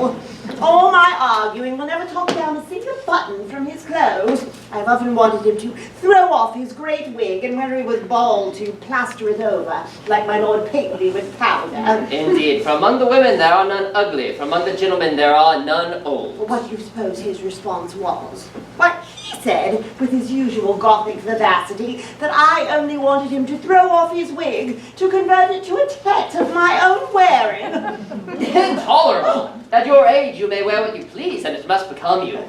All my arguing will never talk down a single button from his clothes. I've often wanted him to throw off his great wig, and when he was bald to plaster it over, like my Lord Pately with powder. Indeed, from among the women there are none ugly, from among the gentlemen there are none old. What do you suppose his response was? Why, he said, with his usual Gothic vivacity, that I only wanted him to throw off his wig to convert it to a tet of my own wearing. Intolerable! At your age you may wear what you please, and it must become you.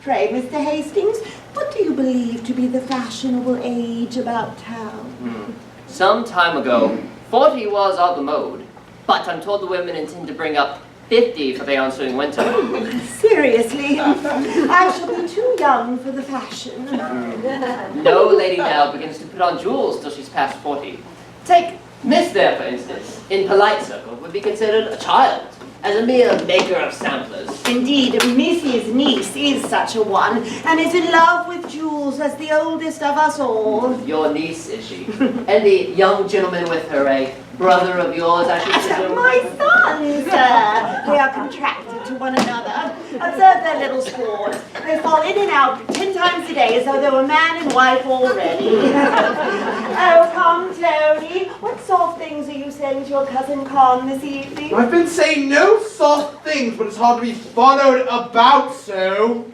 Pray, Mr. Hastings, what do you believe to be the fashionable age about town? Some time ago, 40 was of the mode, but I'm told the women intend to bring up 50 for the ensuing winter. Seriously, I shall be too young for the fashion. No lady now begins to put on jewels till she's past 40. Take Miss there, for instance. In polite circles would be considered a child, as a mere maker of samplers. Indeed, Mrs. Niece is such a one, and is in love with jewels as the oldest of us all. Your niece, is she? And the young gentleman with her, a brother of yours, I should presume? My son, sir. They are contracted to one another. Observe their little sports. They fall in and out 10 times a day as though they were man and wife already. Oh, come, Tony. What soft things are you saying to your cousin Con this evening? I've been saying no soft things, but it's hard to be followed about so.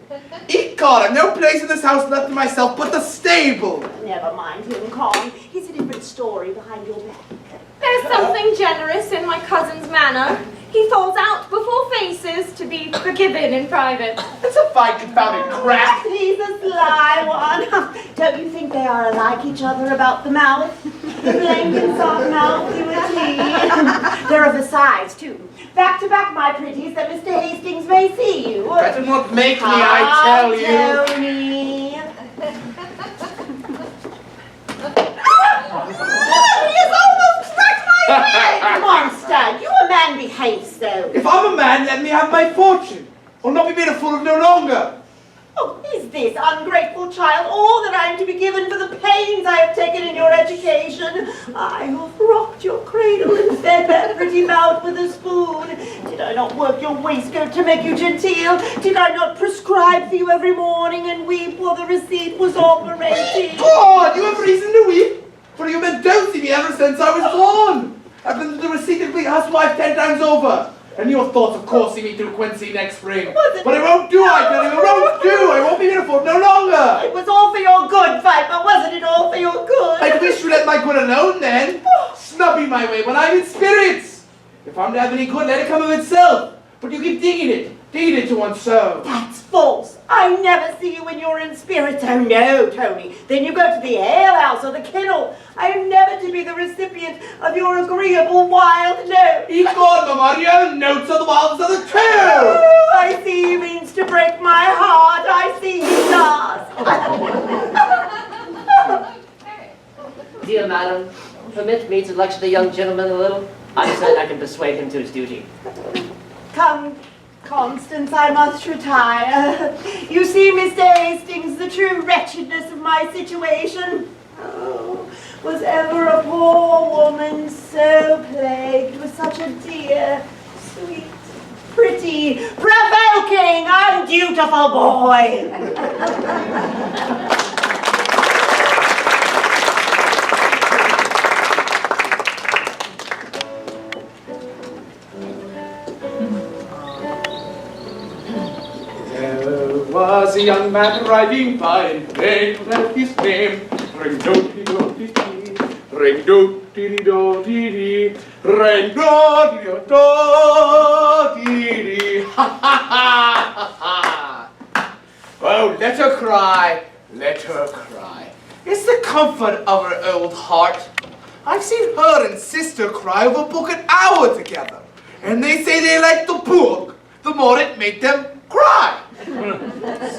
Ecod, I've no place in this house left to myself but the stable. Never mind him, Con. He's a different story behind your back. There's something generous in my cousin's manner. He falls out before all faces to be forgiven in private. That's a fine confounded crap. He's a sly one. Don't you think they are alike each other about the mouth? The blank and soft mouth you and me. They're of the size, too. Back to back, my pretties, that Mr. Hastings may see you. Better not make me, I tell you. Tony. Monster, you a man behave so. If I'm a man, let me have my fortune. I'll not be made a fool of no longer. Oh, is this ungrateful child all that I am to be given for the pains I have taken in your education? I have rocked your cradle and fed that pretty mouth with a spoon. Did I not work your waistcoat to make you genteel? Did I not prescribe for you every morning and weep while the receipt was operating? Go on, you have reason to weep, for you've been dosing me ever since I was born. I've been the receipt complete housewife 10 times over. And your thoughts of coursing me through Quincy next spring. But it won't do, I tell you, it won't do. I won't be beautiful no longer. It was all for your good, Viper, wasn't it all for your good? I wish you let my good alone then. Snubby my way when I'm in spirits. If I'm to have any good, let it come of itself. But you keep digging it to one's soul. That's false. I never see you when you're in spirits. Oh no, Tony. Then you go to the alehouse or the kennel. I am never to be the recipient of your agreeable wild notes. Egad, Mamma, your notes are the wilds of the tail. Oh, I see he means to break my heart. I see he does. Dear madam, permit me to lecture the young gentleman a little. I'm certain I can persuade him to his duty. Come, Constance, I must retire. You see, Mr. Hastings, the true wretchedness of my situation. Oh, was ever a poor woman so plagued with such a dear, sweet, pretty, provoking, undutiful boy? Was a young man riding by in vain, left his name. Ring-do-dee-do-dee-dee, ring-do-dee-dee-do-dee-dee, ring-do-dee-do-dee-dee. Ha-ha-ha-ha-ha. Oh, let her cry, let her cry. It's the comfort of her old heart. I've seen her and sister cry over a book an hour together. And they say they like the book, the more it made them cry.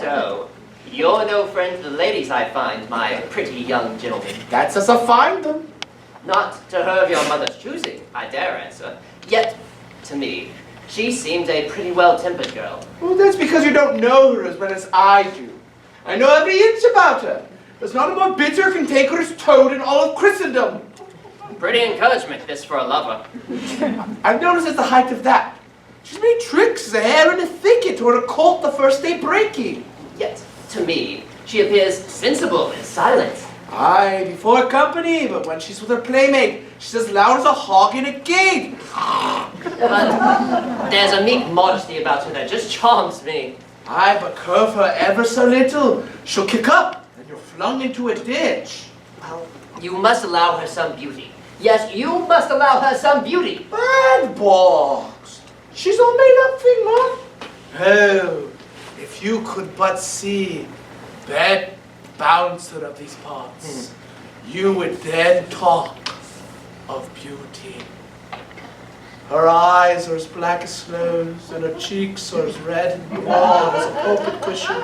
So, you're no friend to the ladies, I find, my pretty young gentleman. That's as I find them. Not to her of your mother's choosing, I dare answer. Yet, to me, she seems a pretty well-tempered girl. Well, that's because you don't know her as well as I do. I know every inch about her. There's not a more bitter cantankerous toad in all of Christendom. Pretty encouragement, this for a lover. I've noticed at the height of that. She's made tricks there in a thicket or a colt the first day breaking. Yet, to me, she appears sensible and silent. Aye, before company, but when she's with her playmate, she's as loud as a hog in a gate. But there's a meek modesty about her that just charms me. Aye, but curve her ever so little, she'll kick up, and you're flung into a ditch. Well, you must allow her some beauty. Yes, you must allow her some beauty. Bad box. She's all made up thing, man. Oh, if you could but see that bouncer of these parts, you would then talk of beauty. Her eyes are as black as sloes, and her cheeks are as red and warm as a pulpit cushion.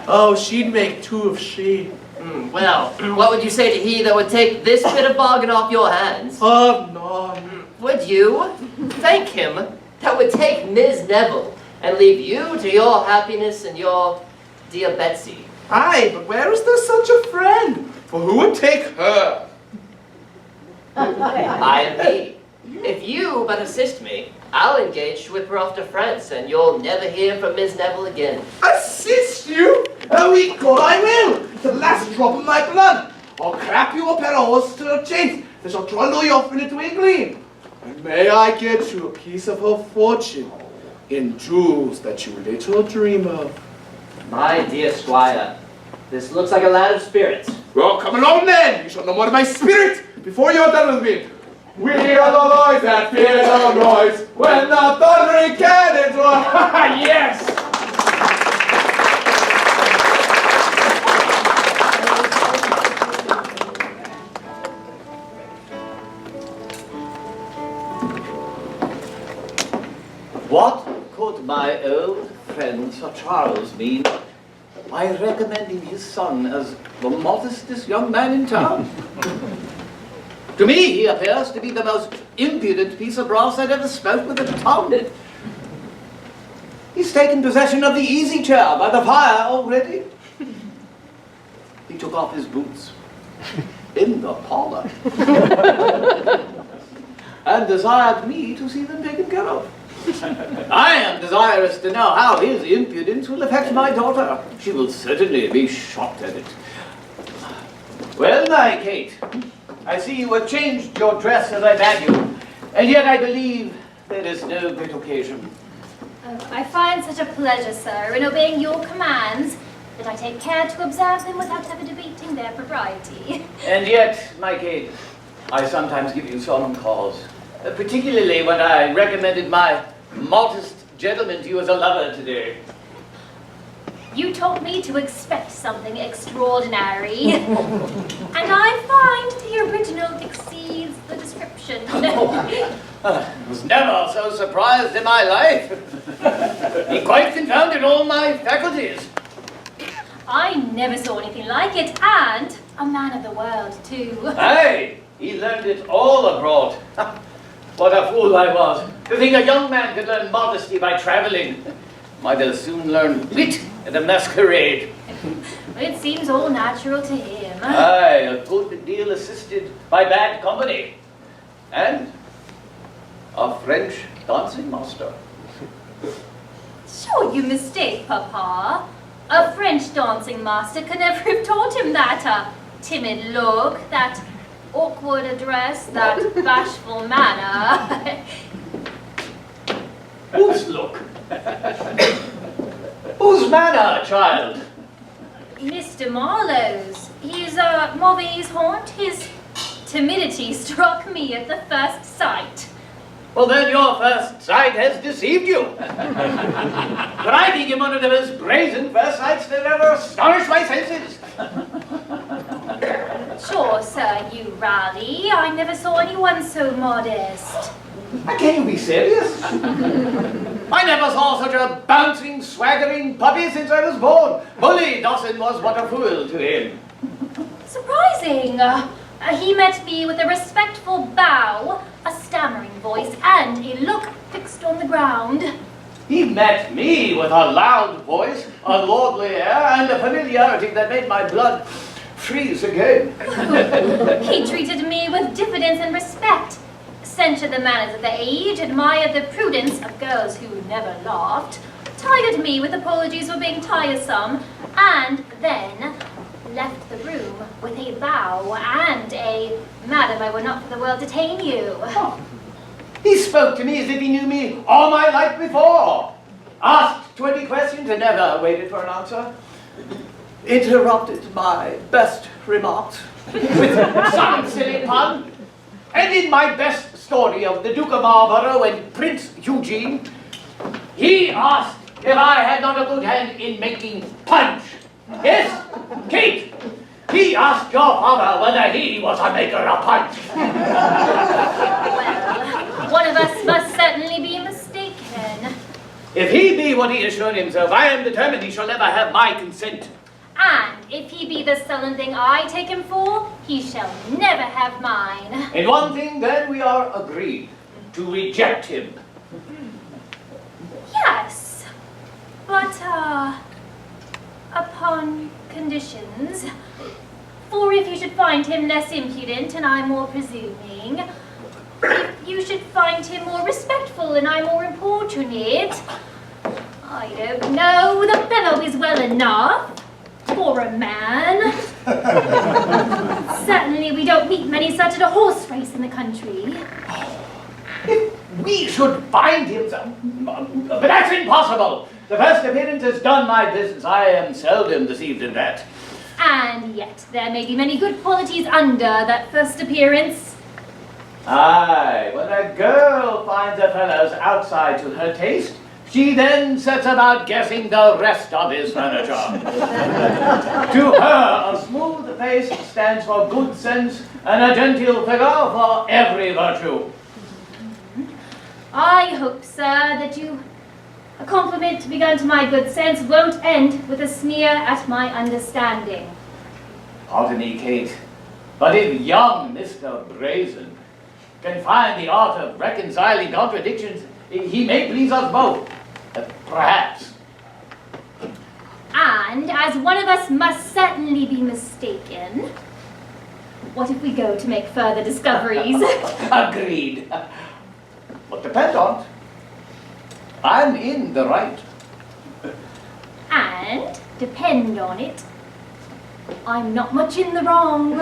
Oh, she'd make two of she. Well, what would you say to he that would take this bit of bargain off your hands? Oh, none. Would you thank him that would take Ms. Neville and leave you to your happiness and your dear Betsy? Aye, but where is there such a friend? For who would take her? I am he. If you but assist me, I'll engage to whip her off to France, and you'll never hear from Miss Neville again. Assist you? Oh, equal I will, to the last drop of my blood. I'll clap you up at a horse to the chains, that shall trundle you off in a twinkling. And may I get you a piece of her fortune, in jewels that you little dream of. My dear squire, this looks like a lad of spirits. Well, come along then, you shall know more of my spirit before you're done with me. We are the boys that fear no noise when the thundering cannon Ah, yes! What could my old friend Sir Charles mean by recommending his son as the modestest young man in town? To me, he appears to be the most impudent piece of brass I'd ever smelt with a tongue. He's taken possession of the easy chair by the fire already. He took off his boots in the parlor and desired me to see them taken care of. I am desirous to know how his impudence will affect my daughter. She will certainly be shocked at it. Well, my Kate, I see you have changed your dress as I bade you, and yet I believe there is no great occasion. Oh, I find such a pleasure, sir, in obeying your commands, that I take care to observe them without ever debating their propriety. And yet, my Kate, I sometimes give you solemn cause, particularly when I recommended my modest gentleman to you as a lover today. You taught me to expect something extraordinary, and I find the original exceeds the description. I was never so surprised in my life. He quite confounded all my faculties. I never saw anything like it, and a man of the world, too. Aye, he learned it all abroad. What a fool I was, to think a young man could learn modesty by travelling. Might as soon learn wit at a masquerade. It seems all natural to him. Aye, a good deal assisted by bad company. And a French dancing master. Sure you mistake, Papa. A French dancing master could never have taught him that timid look, that awkward address, that bashful manner. Whose look? Whose manner, child? Mr. Marlowe's. His mauvaise honte, his timidity struck me at the first sight. Well, then your first sight has deceived you. But I think him one of the most brazen first sights that ever astonished my senses. Sure, sir, you rally. I never saw anyone so modest. Can you be serious? I never saw such a bouncing, swaggering puppy since I was born. Bully Dawson was but a fool to him. Surprising. He met me with a respectful bow, a stammering voice, and a look fixed on the ground. He met me with a loud voice, a lordly air, and a familiarity that made my blood freeze again. He treated me with diffidence and respect, censured the manners of the age, admired the prudence of girls who never laughed, tired me with apologies for being tiresome, and then left the room with a bow and a "Madam, I would not for the world detain you." Oh. He spoke to me as if he knew me all my life before. Asked 20 questions and never waited for an answer. Interrupted my best remarks with some silly pun. And in my best story of the Duke of Marlborough and Prince Eugene, he asked if I had not a good hand in making punch. Yes, Kate, he asked your father whether he was a maker of punch. Well, one of us must certainly be mistaken. If he be what he has shown himself, I am determined he shall never have my consent. And if he be the sullen thing I take him for, he shall never have mine. In one thing, then, we are agreed, to reject him. Yes, but, upon conditions. For if you should find him less impudent and I more presuming, if you should find him more respectful and I more importunate, I don't know, the fellow is well enough for a man. Certainly we don't meet many such at a horse race in the country. If we should find him, but that's impossible. The first appearance has done my business. I am seldom deceived in that. And yet there may be many good qualities under that first appearance. Aye, when a girl finds a fellow's outside to her taste, She then sets about guessing the rest of his furniture. To her, a smooth face stands for good sense and a genteel figure for every virtue. I hope, sir, that a compliment begun to my good sense won't end with a sneer at my understanding. Pardon me, Kate, but if young Mr. Brazen can find the art of reconciling contradictions, he may please us both. Perhaps. And as one of us must certainly be mistaken, what if we go to make further discoveries? Agreed. But depend on it. I'm in the right. And, depend on it, I'm not much in the wrong.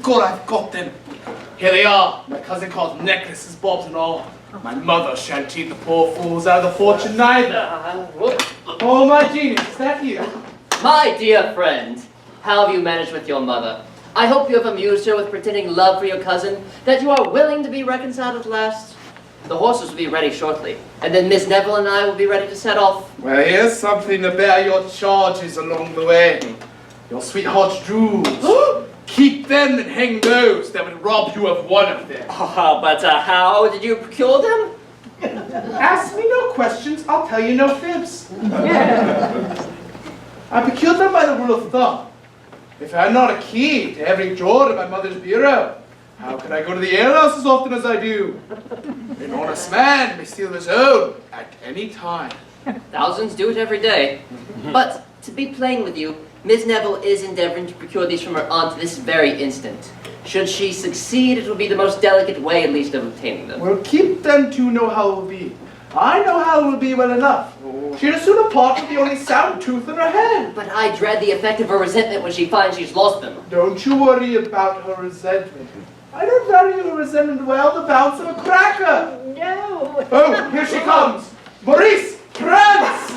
God, I've got them. Here they are. My cousin calls necklaces, bobs and all. My mother shan't cheat the poor fools out of the fortune neither. Oh, my genius, is that you? My dear friend, how have you managed with your mother? I hope you have amused her with pretending love for your cousin, that you are willing to be reconciled at last. The horses will be ready shortly, and then Miss Neville and I will be ready to set off. Well, here's something to bear your charges along the way. Your sweetheart's jewels. Keep them and hang those that would rob you of one of them. But how did you procure them? Ask me no questions, I'll tell you no fibs. I procured them by the rule of thumb. If I had not a key to every drawer of my mother's bureau, how could I go to the alehouse as often as I do? An honest man may steal his own at any time. Thousands do it every day. But to be plain with you, Miss Neville is endeavoring to procure these from her aunt this very instant. Should she succeed, it will be the most delicate way, at least, of obtaining them. Well, keep them to know how it will be. I know how it will be well enough. She'll soon part with the only sound tooth in her head. But I dread the effect of her resentment when she finds she's lost them. Don't you worry about her resentment. I don't value her resentment well the bounce of a cracker. No. Oh, here she comes. Maurice, prance!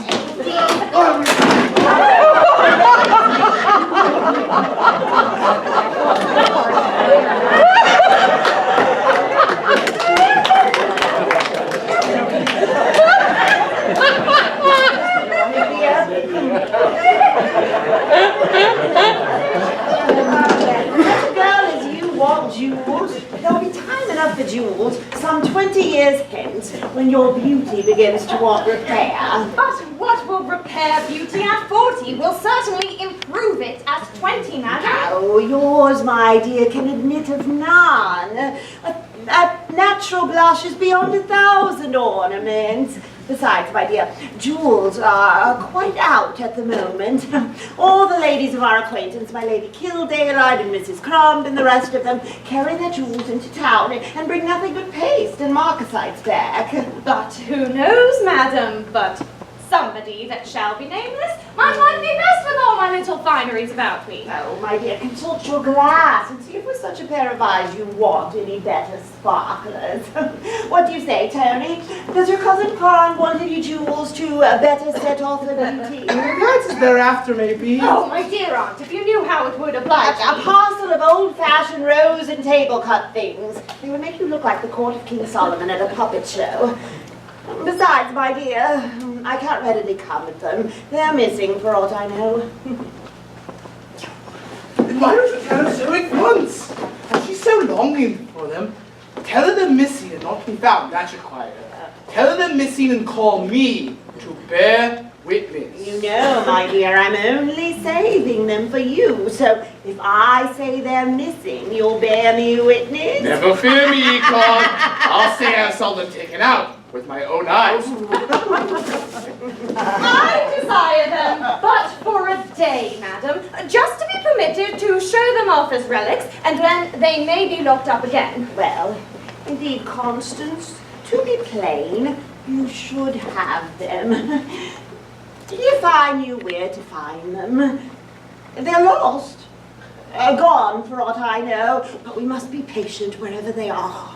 Jewels. There'll be time enough for jewels some 20 years hence when your beauty begins to want repair. But what will repair beauty at 40 will certainly improve it at 20, madam. Oh, yours, my dear, can admit of none. A natural blush is beyond 1,000 ornaments. Besides, my dear, jewels are quite out at the moment. All the ladies of our acquaintance, my Lady Kildare and Mrs. Crumb and the rest of them, carry their jewels into town and bring nothing but paste and marcasites back. But who knows, madam, but somebody that shall be nameless might like me best with all my little fineries about me. Oh, my dear, consult your glass and see if with such a pair of eyes you want any better sparklers. What do you say, Tony? Does your cousin Pond want any jewels to better set off her beauty? That's as thereafter may be. Oh, my dear aunt, if you knew how it would oblige A me. parcel of old-fashioned rose and table-cut things. They would make you look like the court of King Solomon at a puppet show. Besides, my dear, I can't readily come at them. They're missing, for aught I know. Why don't you tell her so at once? She's so longing for them. Tell her they're missing and not to be found. That should quiet her. Tell her they're missing and call me to bear witness. You know, my dear, I'm only saving them for you. So if I say they're missing, you'll bear me witness? Never fear me, Econ. I'll say I saw them taken out with my own eyes. I desire them, but for a day, madam, just to be permitted to show them off as relics, and then they may be locked up again. Well, indeed, Constance, to be plain, you should have them. If I knew where to find them. They're lost. Gone, for aught I know, but we must be patient wherever they are.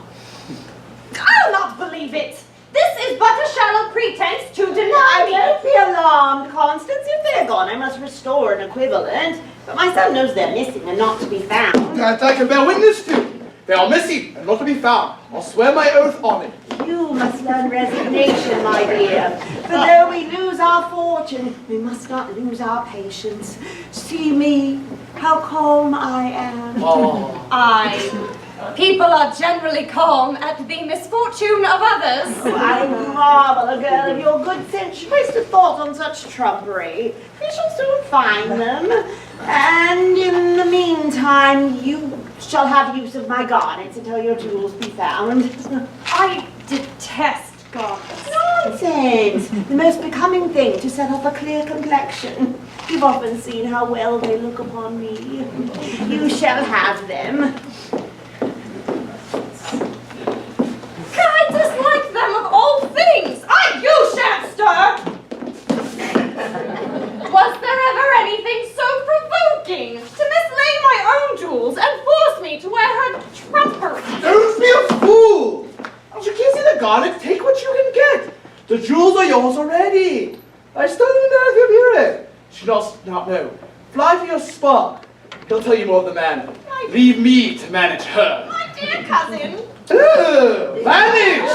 I'll not believe it! This is but a shallow pretense to deny me. Don't be alarmed, Constance. If they're gone, I must restore an equivalent. But my son knows they're missing and not to be found. That I can bear witness to. They are missing and not to be found. I'll swear my oath on it. You must learn resignation, my dear. For though we lose our fortune, we must not lose our patience. See me, how calm I am. Oh. Aye. People are generally calm at the misfortune of others. Oh, I marvel a girl of your good sense should waste a thought on such trumpery. We shall soon find them. And in the meantime, you shall have use of my garnets until your jewels be found. I detest garnets. Nonsense! The most becoming thing to set off a clear complexion. You've often seen how well they look upon me. You shall have them. I dislike them of all things. You shan't stir. Was there ever anything so provoking to mislay my own jewels and force me to wear her trumpery? Don't be a fool! If you can't see the garnet, take what you can get. The jewels are yours already. I still don't know if you'll hear it. She does not know. Fly to your spark. He'll tell you more of the man. Leave me to manage her. My dear cousin. Vanish!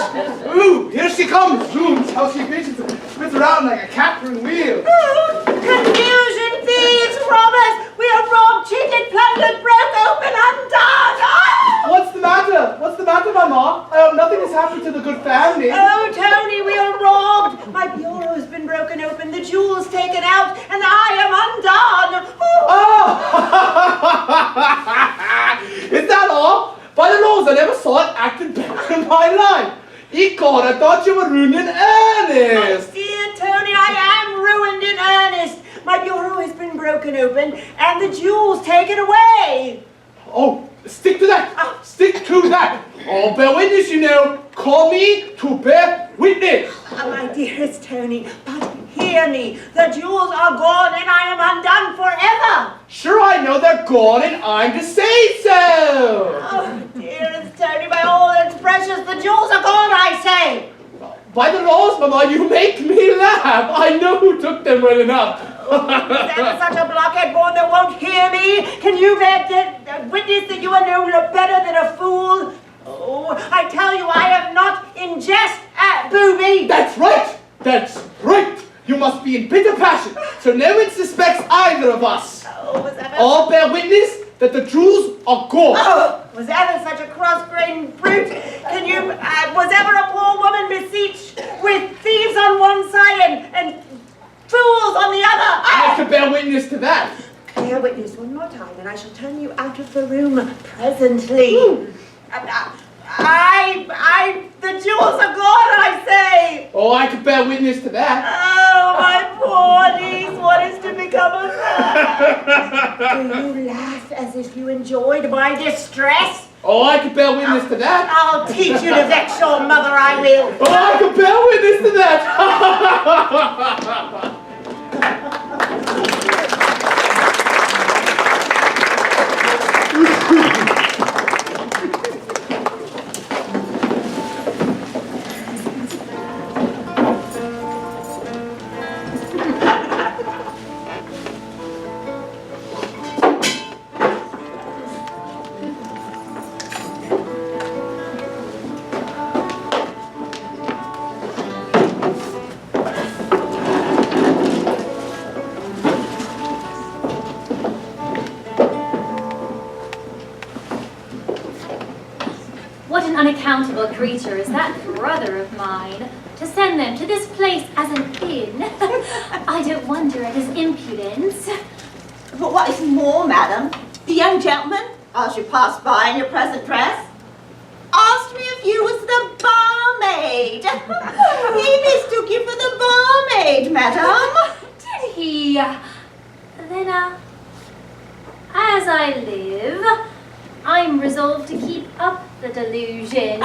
Ooh, here she comes. Zooms, how she pitches and spins around like a capturing wheel. Confusion, thieves, robbers! We are robbed, cheated, plundered, broke open, undone! Oh! What's the matter? What's the matter, Mama? Nothing has happened to the good family. Oh, Tony, we are robbed! My bureau has been broken open, the jewels taken out, and I am undone! Oh! Is that all? By the laws, I never saw it acted better in my life. Ecod, I thought you were ruined in earnest. Oh, dear Tony, I am ruined in earnest. My bureau has been broken open, and the jewels taken away. Oh, stick to that. Stick to that. I'll bear witness, you know. Call me to bear witness. Oh, my dearest Tony, but hear me. The jewels are gone, and I am undone forever. Sure, I know they're gone, and I'm to say so. Oh, dearest Tony, by all that's precious, the jewels are gone, I say. By the laws, Mama, you make me laugh. I know who took them well enough. Is there such a blockhead born that won't hear me? Can you bear witness that you are no better than a fool? Oh, I tell you, I am not in jest at booby. That's right. That's right. You must be in bitter passion, so no one suspects either of us. Oh, was ever... I'll bear witness that the jewels are gone. Oh, was ever such a cross-grained brute? Can you, was ever a poor woman beseeched with thieves on one side and fools on the other? I can bear witness to that. Bear witness one more time, and I shall turn you out of the room presently. The jewels are gone, I say! Oh, I can bear witness to that. Oh, my poor niece, what is to become of her? Do you laugh as if you enjoyed my distress? Oh, I can bear witness to that. I'll teach you to vex your mother, I will. Oh, I can bear witness to that. What an unaccountable creature is that brother of mine, to send them to this place as an inn. I don't wonder at his impudence. But what is more, madam, the young gentleman, as you passed by in your present dress, asked me if you was the barmaid. He mistook you for the barmaid, madam. Did he? Then, as as I live, I'm resolved to keep up the delusion.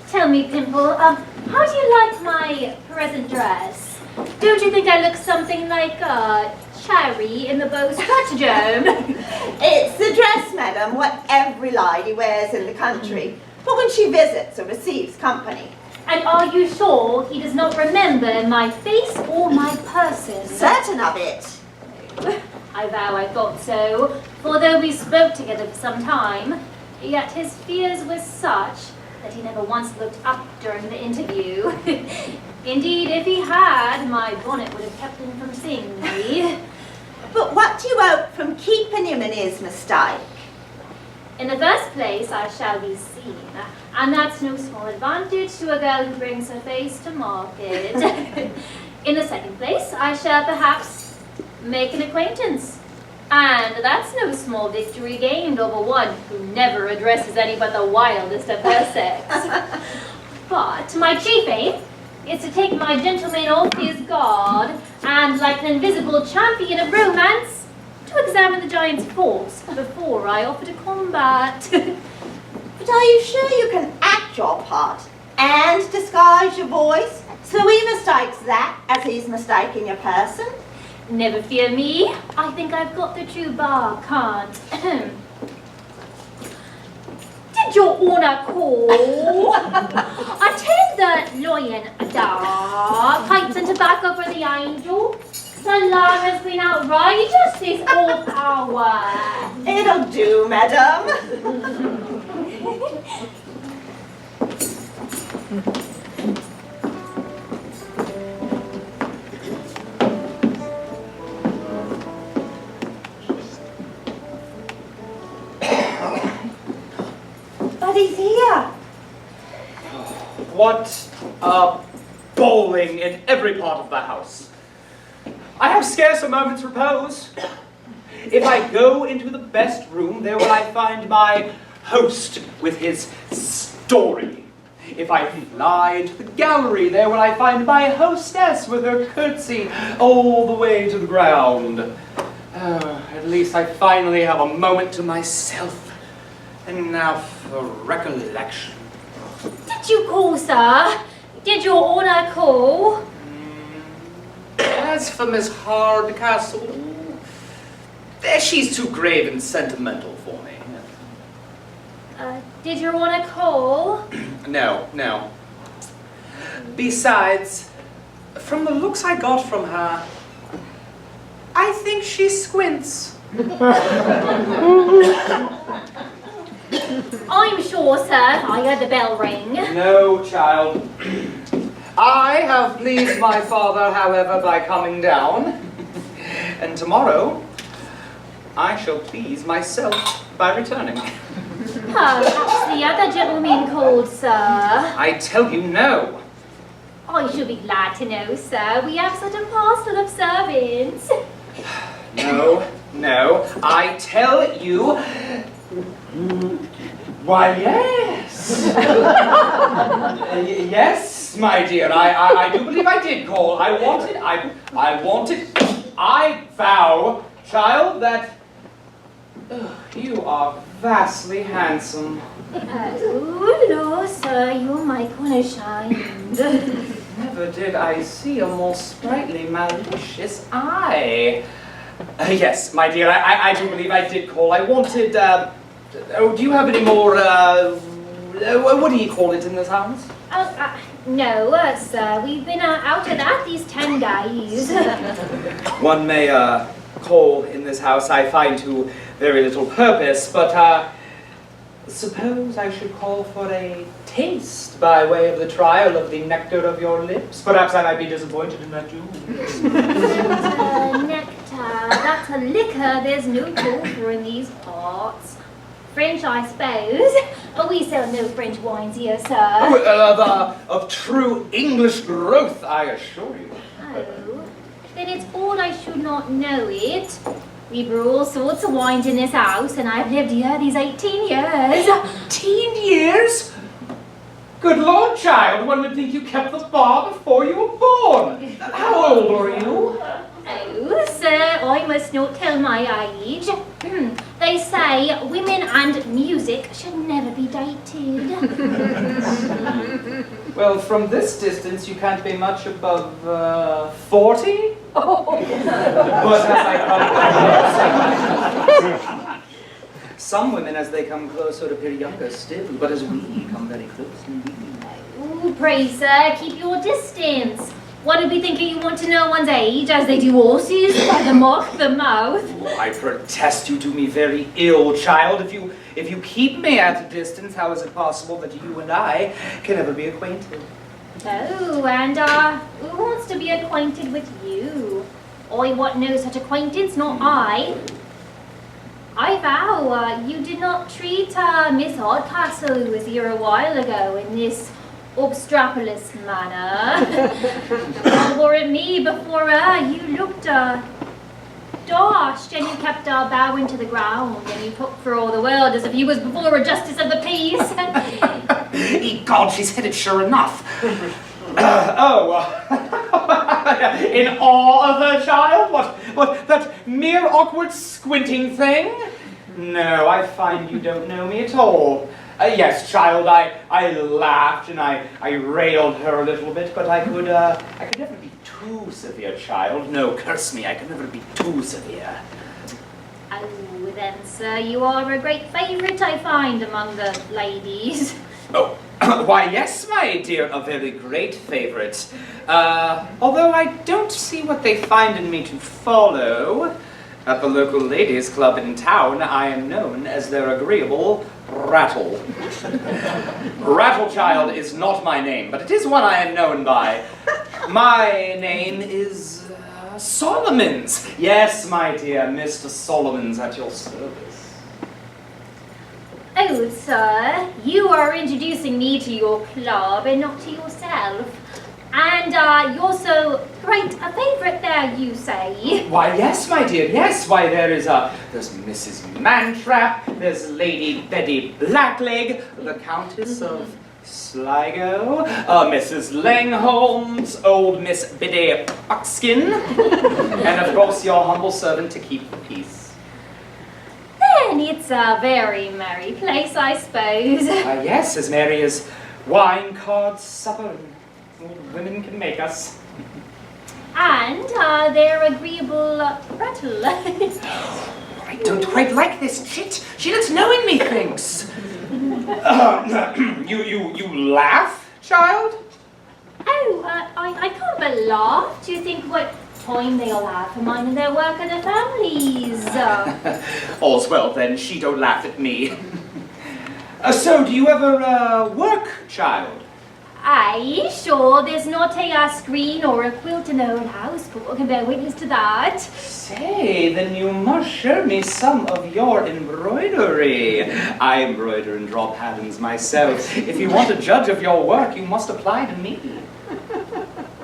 Tell me, Pimple, how do you like my present dress? Don't you think I look something like a cherry in the bow stratagem? It's the dress, madam, what every lady wears in the country, but when she visits or receives company. And are you sure he does not remember my face or my person? Certain of it. I vow I thought so, for though we spoke together for some time, yet his fears were such that he never once looked up during the interview. Indeed, if he had, my bonnet would have kept him from seeing me. But what do you hope from keeping him in his mistake? In the first place, I shall be seen, and that's no small advantage to a girl who brings her face to market. In the second place, I shall perhaps make an acquaintance, and that's no small victory gained over one who never addresses any but the wildest of her sex. But my chief aim is to take my gentleman off his guard, and like an invisible champion of romance, to examine the giant's force before I offer to combat. But are you sure you can act your part and disguise your voice so he mistakes that as he's mistaking your person? Never fear me. I think I've got the true bar, can't. Did your honour call? I take the lion da, pipes and tobacco for the angel. The lamb has been outrageous this whole hour. It'll do, madam. But he's here. What bowling in every part of the house. I have scarce a moment's repose. If I go into the best room, there will I find my host with his story. If I fly into the gallery, there will I find my hostess with her curtsy all the way to the ground. At least I finally have a moment to myself. And now for recollection. Did you call, sir? Did your honour call? As for Miss Hardcastle, she's too grave and sentimental for me. Did your honour call? No. Besides, from the looks I got from her, I think she squints. I'm sure, sir. I heard the bell ring. No, child. I have pleased my father, however, by coming down. And tomorrow, I shall please myself by returning. Perhaps the other gentleman called, sir. I tell you, no. I should be glad to know, sir. We have such a parcel of servants. No. I tell you... Why, yes. Yes, my dear. I do believe I did call. I vow, child, that you are vastly handsome. Oh, Lord, sir, you're my corner shine. Never did I see a more sprightly, malicious eye. Yes, my dear, I do believe I did call. I wanted, do you have any more, what do you call it in this house? No, sir, we've been out of that these 10 days. One may, call in this house, I find, to very little purpose, but, suppose I should call for a taste by way of the trial of the nectar of your lips? Perhaps I might be disappointed in that, too. Nectar, that's a liquor there's no call for in these parts. French, I suppose. We sell no French wines here, sir. Of true English growth, I assure you. Oh, then it's odd I should not know it. We brew all sorts of wines in this house, and I've lived here these 18 years. 18 years? Good Lord, child, one would think you kept the bar before you were born. How old are you? Oh, sir, I must not tell my age. They say women and music should never be dated. Well, from this distance, you can't be much above 40? But as I come some women, as they come closer, appear younger still, but as we come very close indeed. Oh, pray, sir, keep your distance. One would be thinking you want to know one's age, as they do horses, by the mark of the mouth. Oh, I protest you do me very ill, child. If you keep me at a distance, how is it possible that you and I can ever be acquainted? Oh, and who wants to be acquainted with you? I want no such acquaintance, not I. I vow you did not treat Miss Hardcastle, who was here a while ago, in this obstropolous manner. Or at me before you looked dashed, and you kept bowing to the ground, and you took for all the world as if you was before a justice of the peace. God, she's headed sure enough. In awe of her child? What, that mere awkward squinting thing? No, I find you don't know me at all. Yes, child, I laughed and I railed her a little bit, but I could never be too severe, child. No, curse me, I could never be too severe. Oh, then, sir, you are a great favourite, I find, among the ladies. Oh, why, yes, my dear, a very great favourite. Although I don't see what they find in me to follow. At the local ladies' club in town, I am known as their agreeable Rattle. Rattlechild is not my name, but it is one I am known by. My name is Solomons. Yes, my dear, Mr. Solomons at your service. Oh, sir, you are introducing me to your club and not to yourself. And you're so great a favourite there, you say? Why, yes, my dear, yes. Why, there's Mrs. Mantrap, there's Lady Betty Blackleg, the Countess of Sligo, Mrs. Langholms, old Miss Biddy Buckskin, and of course your humble servant to keep the peace. Then it's a very merry place, I suppose. Yes, as merry as wine, cards, supper, and women can make us. And their agreeable rattle. I don't quite like this chit. She lets knowing me thinks. You laugh, child? Oh, I can't but laugh. Do you think what time they'll have for minding their work and their families? All's well then, she don't laugh at me. So, do you ever work, child? Aye, sure, there's not a screen or a quilt in the old house, but I can bear witness to that. Say, then you must show me some of your embroidery. I embroider and draw patterns myself. If you want to judge of your work, you must apply to me.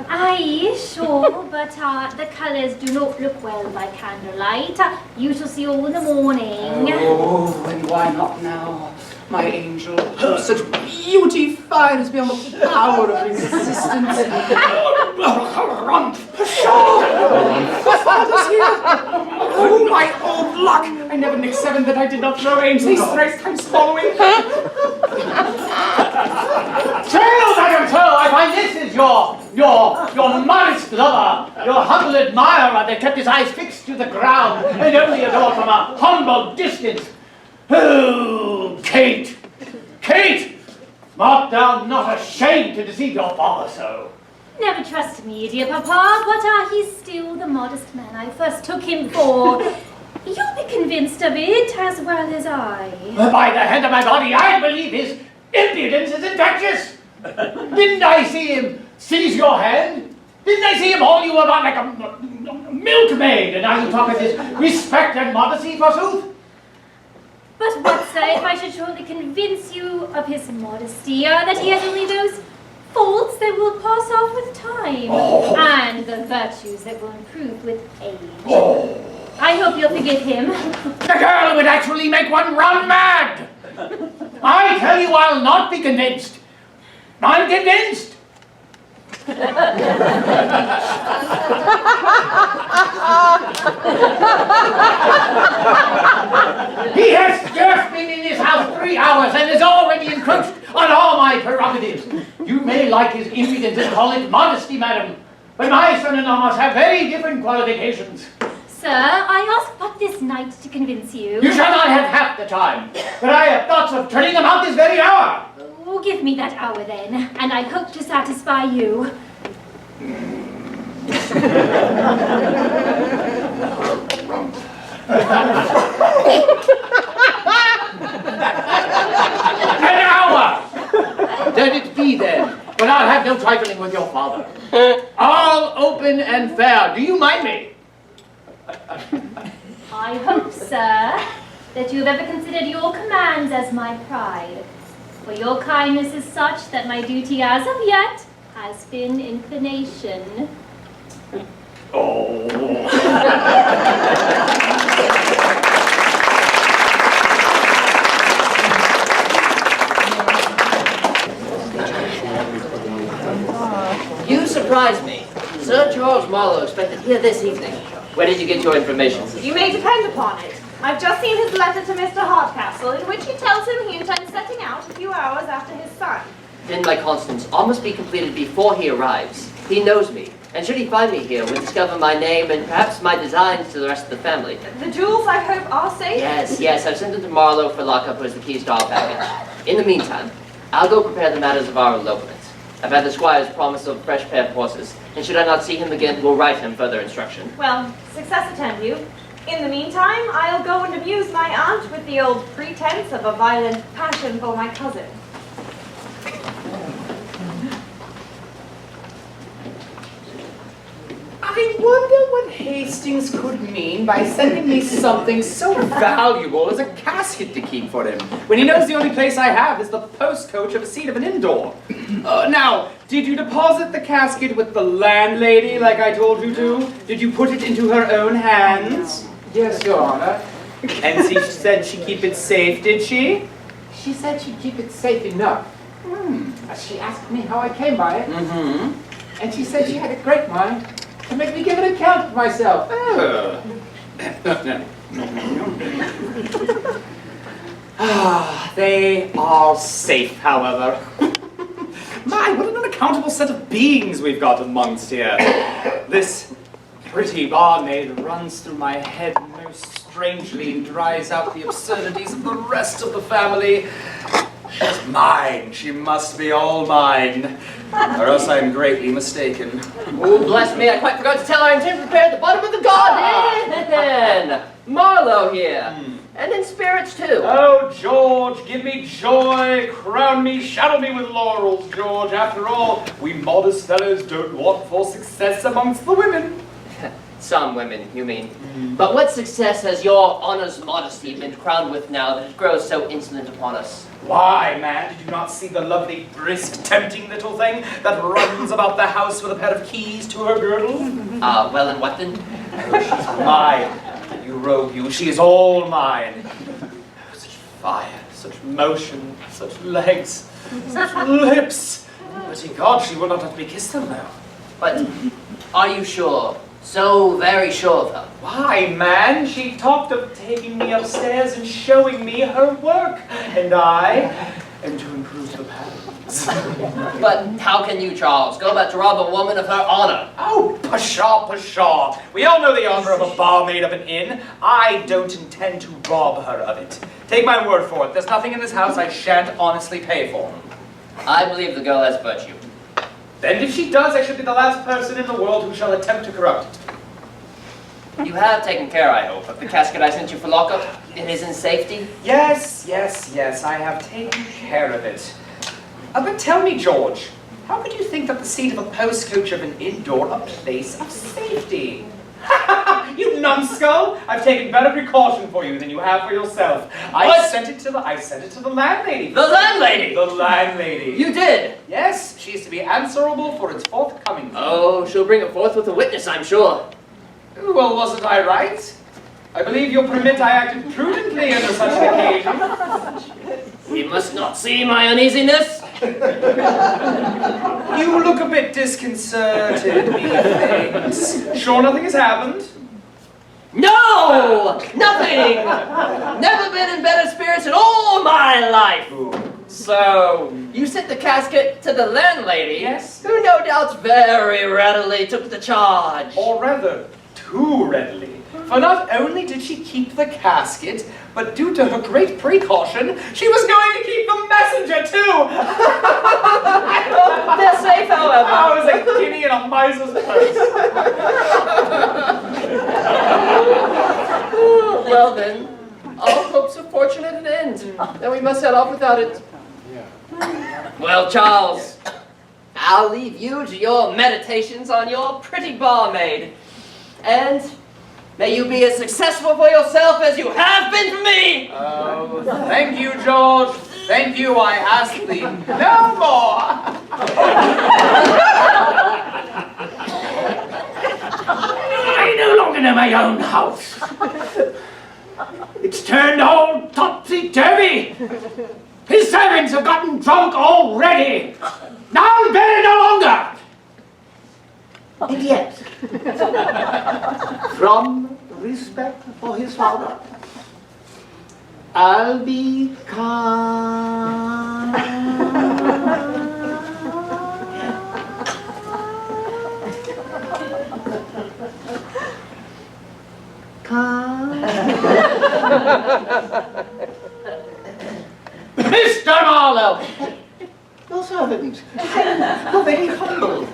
Aye, sure, but the colours do not look well by candlelight. You shall see all in the morning. Oh, and why not now? My angel, oh, such beauty fires beyond the power of resistance. What father's here? Oh, my old luck! I never nicked 7 that I did not throw Ainsley's thrice times following. Child, Madam Pearl, I find this is your modest lover, your humble admirer that kept his eyes fixed to the ground and only adored from a humble distance. Oh, Kate! Kate! Art thou not ashamed to deceive your father so? Never trust me, dear papa, but he's still the modest man I first took him for. You'll be convinced of it as well as I. By the hand of my body, I believe his impudence is infectious. Didn't I see him seize your hand? Didn't I see him haul you about like a milkmaid? And now you talk of his respect and modesty, forsooth? But what, sir, if I should surely convince you of his modesty, that he has only those faults that will pass off with time, and the virtues that will improve with age. I hope you'll forgive him. The girl would actually make one run mad! I tell you, I'll not be convinced. I'm convinced. He has scarce been in this house 3 hours and is already encroached on all my prerogatives. You may like his impudence and call it modesty, madam, but my son-in-law must have very different qualifications. Sir, I ask but this night to convince you. You shall not have half the time, but I have thoughts of turning him out this very hour. Oh, give me that hour then, and I hope to satisfy you. An hour! Let it be then, but I'll have no trifling with your father. All open and fair. Do you mind me? I hope, sir, that you have ever considered your commands as my pride. For your kindness is such that my duty as of yet has been inclination. Oh. You surprised me. Sir Charles Marlowe expected here this evening. Where did you get your information? You may depend upon it. I've just seen his letter to Mr. Hardcastle, in which he tells him he intends setting out a few hours after his son. Then, my Constance, all must be completed before he arrives. He knows me, and should he find me here, will discover my name and perhaps my designs to the rest of the family. The jewels, I hope, are safe? Yes, I've sent them to Marlowe for lockup as the keys to our package. In the meantime, I'll go prepare the matters of our elopement. I've had the squire's promise of a fresh pair of horses, and should I not see him again, we'll write him further instruction. Well, success attend you. In the meantime, I'll go and amuse my aunt with the old pretense of a violent passion for my cousin. I wonder what Hastings could mean by sending me something so valuable as a casket to keep for him, when he knows the only place I have is the post coach of a seat of an inn-door. Now, did you deposit the casket with the landlady like I told you to? Did you put it into her own hands? Yes, Your Honor. And she said she'd keep it safe, did she? She said she'd keep it safe enough. She asked me how I came by it. And she said she had a great mind to make me give an account of myself. Oh. They are safe, however. My, what an unaccountable set of beings we've got amongst here. This pretty barmaid runs through my head most strangely and dries out the absurdities of the rest of the family. She's mine. She must be all mine. Or else I'm greatly mistaken. Oh, bless me, I quite forgot to tell her I intend to prepare at the bottom of the garden. Marlowe here. And in spirits too. Oh, George, give me joy, crown me, shadow me with laurels, George. After all, we modest fellows don't want for success amongst the women. Some women, you mean. But what success has your honor's modesty been crowned with now that it grows so insolent upon us? Why, man, did you not see the lovely, brisk, tempting little thing that runs about the house with a pair of keys to her girdle? Well, and what then? Oh, she's mine. You rogue, you. She is all mine. Such fire, such motion, such legs, such lips. But in God, she will not let me kiss them now. But are you sure? So very sure of her? Why, man? She talked of taking me upstairs and showing me her work. And I am to improve the patterns. But how can you, Charles, go about to rob a woman of her honor? Oh, pshaw, pshaw. We all know the honor of a barmaid of an inn. I don't intend to rob her of it. Take my word for it. There's nothing in this house I shan't honestly pay for. I believe the girl has virtue. Then if she does, I shall be the last person in the world who shall attempt to corrupt it. You have taken care, I hope, of the casket I sent you for lockup? It is in safety? Yes, I have taken care of it. But tell me, George, how could you think that the seat of a post coach of an inn-door a place of safety? You numbskull! I've taken better precaution for you than you have for yourself. I sent it to the landlady. The landlady? The landlady. You did? Yes, she is to be answerable for its forthcoming. Oh, she'll bring it forth with a witness, I'm sure. Well, wasn't I right? I believe you'll permit I acted prudently under such an occasion. You must not see my uneasiness. You look a bit disconcerted, methinks. Sure nothing has happened? No! Nothing! Never been in better spirits in all my life! So, you sent the casket to the landlady, Yes. who no doubt very readily took the charge. Or rather, too readily. For not only did she keep the casket, but due to her great precaution, she was going to keep the messenger too! They're safe, however. I was a guinea in a miser's purse. Well then, all hopes of fortune at an end. Then we must head off without it. Well, Charles, I'll leave you to your meditations on your pretty barmaid. And may you be as successful for yourself as you have been for me! Oh, thank you, George. Thank you, I ask thee no more. I no longer know my own house. It's turned all topsy-turvy. His servants have gotten drunk already. Now I'm better no longer. And yet, from respect for his father, I'll be calm. Mr. Marlowe! Your servant. You're very humble.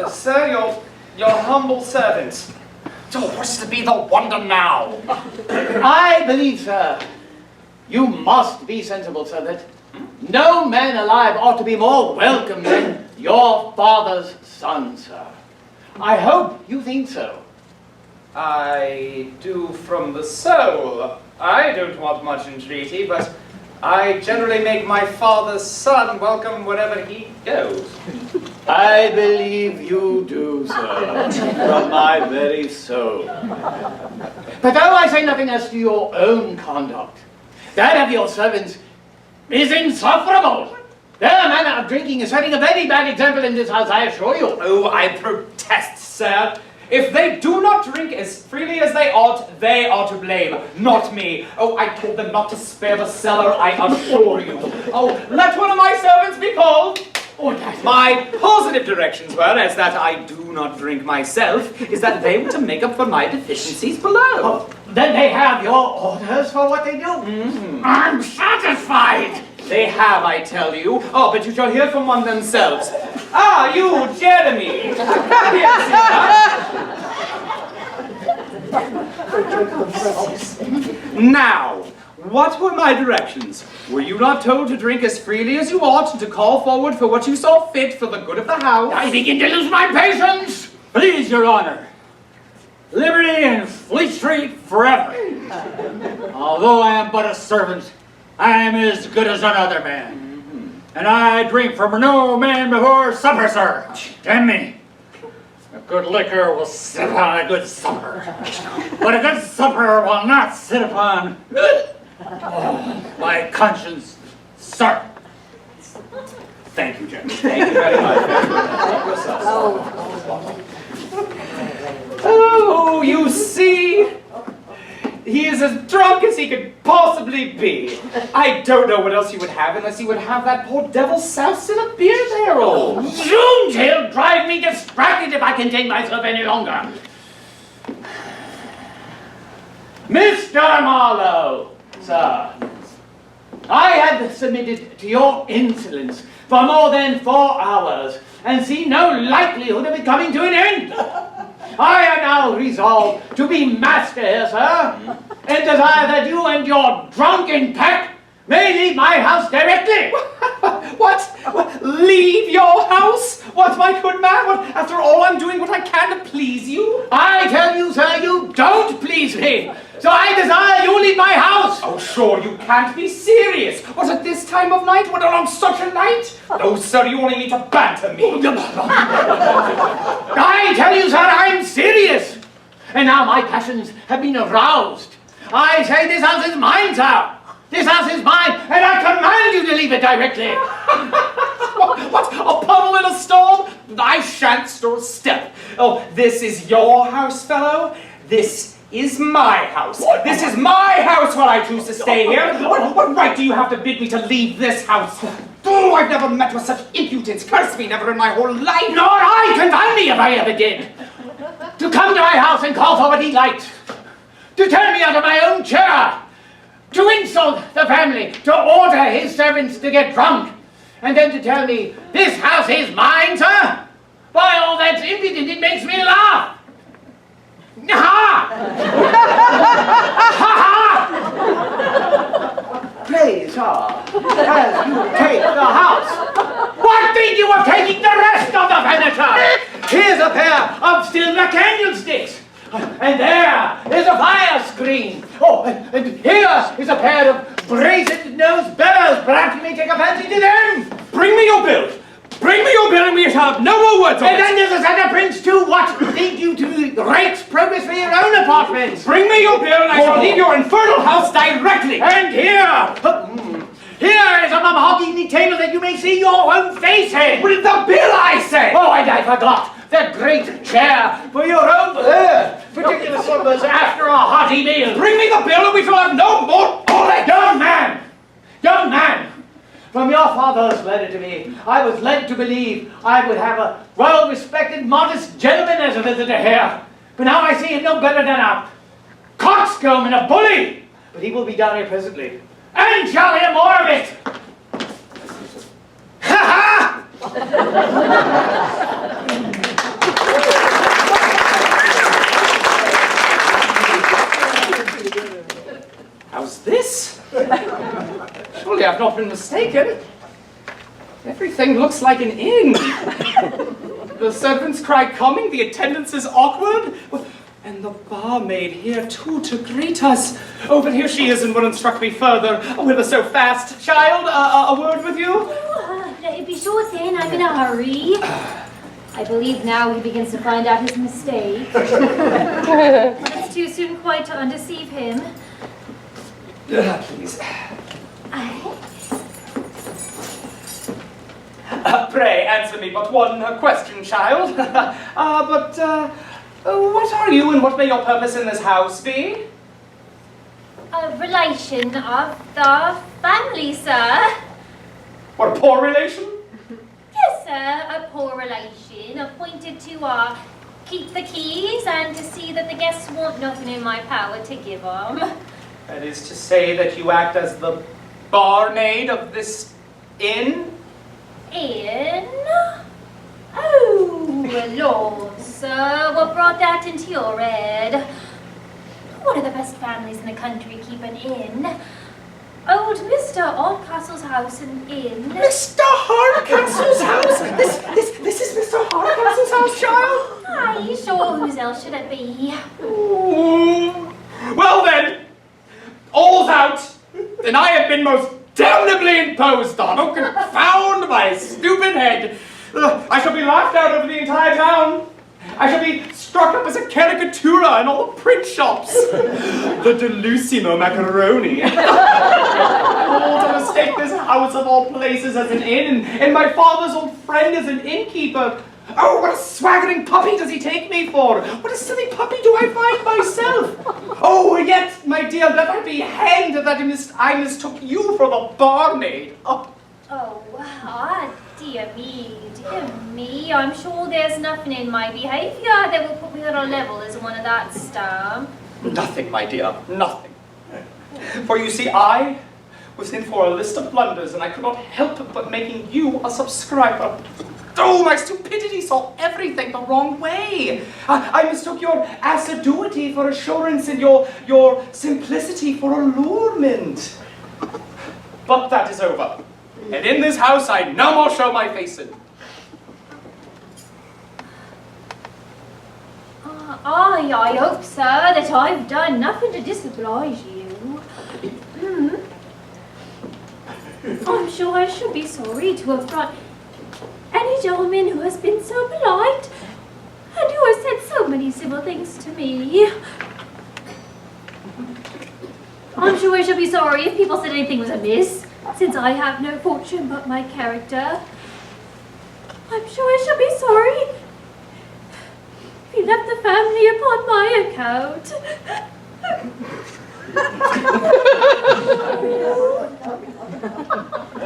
Sir, your humble servant. Oh, what's to be the wonder now? I believe, sir, you must be sensible, sir, that no man alive ought to be more welcome than your father's son, sir. I hope you think so. I do from the soul. I don't want much entreaty, but I generally make my father's son welcome wherever he goes. I believe you do, sir, from my very soul. But though I say nothing as to your own conduct, that of your servants is insufferable. Their manner of drinking is setting a very bad example in this house, I assure you. Oh, I protest, sir. If they do not drink as freely as they are to blame, not me. Oh, I told them not to spare the cellar, I assure you. Oh, let one of my servants be called. My positive directions were, as that I do not drink myself, is that they were to make up for my deficiencies below. Oh, then they have your orders for what they do. I'm satisfied. They have, I tell you. Oh, but you shall hear from one themselves. Ah, you, Jeremy. Now, what were my directions? Were you not told to drink as freely as you ought and to call forward for what you saw fit for the good of the house? I begin to lose my patience. Please, Your Honor. Liberty and Fleet Street forever. Although I am but a servant, I am as good as another man. And I drink from no man before supper, sir. Damn me. A good liquor will sit upon a good supper. But a good supper will not sit upon my conscience, sir. Thank you, Jim. Thank you very much. Oh, you see? He is as drunk as he could possibly be. I don't know what else he would have unless he would have that poor devil soused in a beer barrel. Zoom, he'll drive me distracted if I contain myself any longer. Mr. Marlowe, sir, I have submitted to your insolence for more than 4 hours and see no likelihood of it coming to an end. I am now resolved to be master here, sir, and desire that you and your drunken pack may leave my house directly. What? Leave your house? What, my good man? What, after all, I'm doing what I can to please you? I tell you, sir, you don't please me. So I desire you leave my house. Oh, sure, you can't be serious. What, at this time of night? What, on such a night? Oh, sir, you only need to banter me. I tell you, sir, I'm serious. And now my passions have been aroused. I say this house is mine, sir. This house is mine, and I command you to leave it directly. What? A puddle in a storm? I shan't stir a step. Oh, this is your house, fellow? This is my house. This is my house where I choose to stay here. What right do you have to bid me to leave this house? Oh, I've never met with such impudence. Curse me, never in my whole life. Nor I, confound me if I ever did. To come to my house and call for what he liked. To turn me out of my own chair. To insult the family. To order his servants to get drunk. And then to tell me, this house is mine, sir? Why, all that's impudent, it makes me laugh. Ha! Ha ha! Pray, sir, as you take the house, what think you of taking the rest of the furniture? Here's a pair of silver candlesticks. And there is a fire screen. Oh, and here is a pair of brazen-nosed bells. Perhaps you may take a fancy to them. Bring me your bill. Bring me your bill and we shall have no more words on And it. then there's a set of prints too. What lead you to rates progress for your own apartments? Bring me your bill and I shall leave your infernal house directly. And here is a mahogany table that you may see your own face in. With the bill, I say. Oh, and I forgot. That great chair for your own particular slumbers after a hearty meal. Bring me the bill and we shall have no more on it. Young man, from your father's letter to me, I was led to believe I would have a well-respected, modest gentleman as a visitor here. But now I see him no better than a coxcomb and a bully. But he will be down here presently, and shall hear more of it. Ha ha! How's this? Surely I've not been mistaken. Everything looks like an inn. The servants cry coming, the attendance is awkward, and the barmaid here too to greet us. Oh, but here she is and wouldn't instruct me further. Whither so fast? Child, a word with you? Oh, be sure then, I'm in a hurry. I believe now he begins to find out his mistake. But it's too soon quite to undeceive him. Please. Pray answer me but one question, child. What are you and what may your purpose in this house be? A relation of the family, sir. What, a poor relation? Yes, sir, a poor relation appointed to keep the keys and to see that the guests want nothing in my power to give them. That is to say that you act as the barmaid of this inn? Inn? Oh, Lord, sir, what brought that into your head? One of the best families in the country keep an inn. Old Mr. Oldcastle's house and inn. Mr. Hardcastle's house? This is Mr. Hardcastle's house, child? Aye, sure, whose else should it be? Ooh. Well then, all's out. Then I have been most damnably imposed on. Oh, confound my stupid head. I shall be laughed out over the entire town. I shall be struck up as a caricatura in all the print shops. The Delussimo macaroni. Oh, to mistake this house of all places as an inn, and my father's old friend as an innkeeper. Oh, what a swaggering puppy does he take me for? What a silly puppy do I find myself? Oh, yet, my dear, let I be hanged that I mistook you for the barmaid. Oh, dear me, I'm sure there's nothing in my behaviour that will put me on a level as one of that stamp. nothing, my dear, nothing. For you see, I was in for a list of blunders, and I could not help but making you a subscriber. Oh, my stupidity saw everything the wrong way. I mistook your assiduity for assurance and your simplicity for allurement. But that is over. And in this house I no more show my face in. I hope, sir, that I've done nothing to disoblige you. I'm sure I should be sorry to affront any gentleman who has been so polite and who has said so many civil things to me. I'm sure she'll be sorry if people said anything was amiss, since I have no fortune but my character. I'm sure she'll be sorry if you left the family upon my account.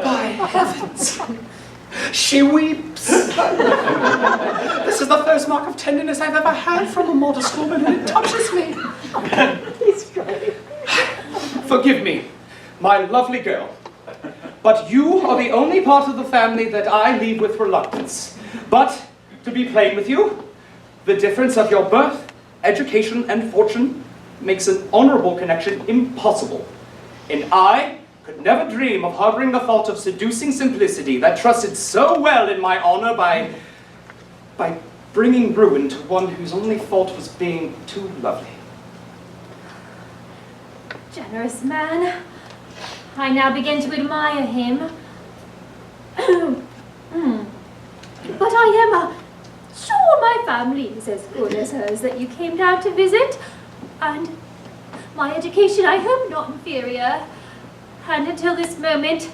By heavens! She weeps. This is the first mark of tenderness I've ever had from a modest woman, and it touches me. Forgive me, my lovely girl, but you are the only part of the family that I leave with reluctance. But, to be plain with you, the difference of your birth, education, and fortune makes an honorable connection impossible. And I could never dream of harboring the thought of seducing simplicity that trusted so well in my honor by bringing ruin to one whose only fault was being too lovely. Generous man. I now begin to admire him. But I am sure my family is as good as hers that you came down to visit. And my education, I hope, not inferior. And until this moment,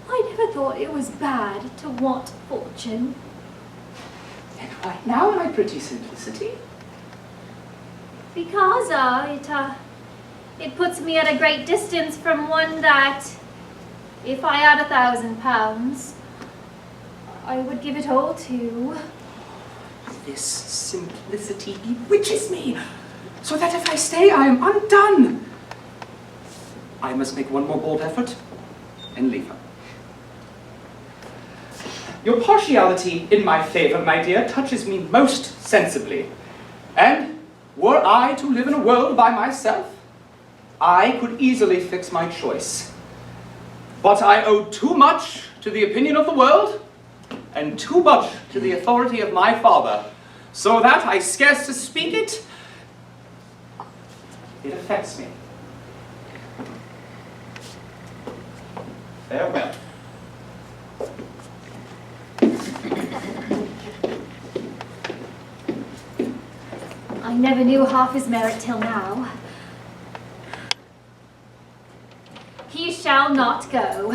I never thought it was bad to want fortune. And why now, my pretty simplicity? Because it puts me at a great distance from one that, if I had £1,000, I would give it all to. This simplicity bewitches me, so that if I stay, I am undone. I must make one more bold effort and leave her. Your partiality in my favor, my dear, touches me most sensibly. And were I to live in a world by myself, I could easily fix my choice. But I owe too much to the opinion of the world, and too much to the authority of my father, so that I scarce to speak it, it affects me. Farewell. I never knew half his merit till now. He shall not go.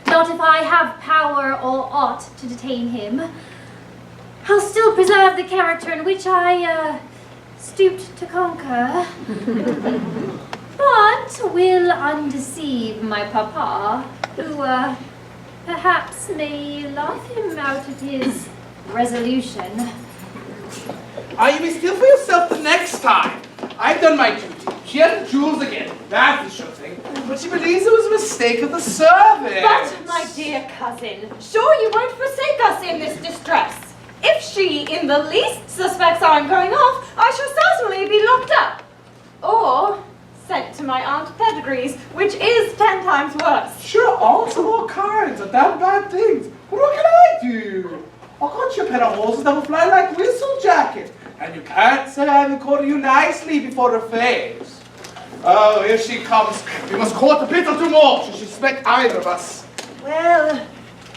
Not if I have power or aught to detain him. I'll still preserve the character in which I stooped to conquer. But will undeceive my papa, who perhaps may laugh him out of his resolution. You may steal for yourself the next time. I've done my duty. She has the jewels again, that's the sure thing. But she believes it was a mistake of the servant. But, my dear cousin, sure you won't forsake us in this distress. If she in the least suspects I'm going off, I shall certainly be locked up. Or sent to my Aunt Pedigree's, which is 10 times worse. Sure, aunts of all kinds are damn bad things. But what can I do? I got you a pair of horses that will fly like whistle jackets. And you can't say I haven't caught you nicely before her face. Oh, here she comes. We must court a bit or two more. She suspect either of us. Well,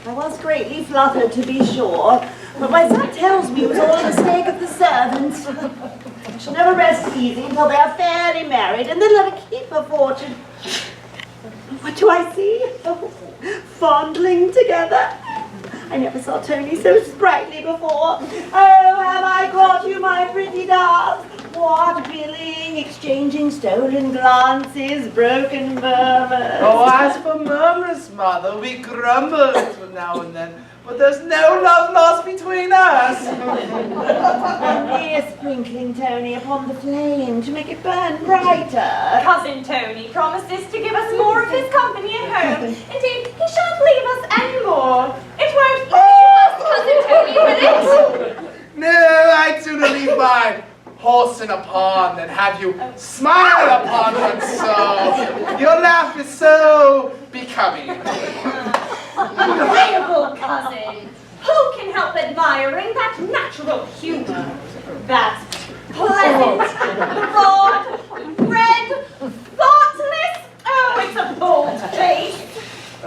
I was greatly fluttered, to be sure, but my son tells me it was all a mistake of the servants. I shall never rest easy until they are fairly married, and then let her keep her fortune. What do I see? Oh, fondling together. I never saw Tony so sprightly before. Oh, have I caught you, my pretty dove? What billing, exchanging stolen glances, broken murmurs. Oh, as for murmurs, mother, we grumble a little now and then, but there's no love lost between us. And here sprinkling Tony upon the flame to make it burn brighter. Cousin Tony promises to give us more of his company at home. Indeed, he shan't leave us any more. It won't leave us, Cousin Tony, will it? No, I'd sooner leave my horse in a pond than have you smile upon one so. Your laugh is so becoming. Agreeable cousin. Who can help admiring that natural humor? That pleasant, broad, red, thoughtless, oh, it's a bold face.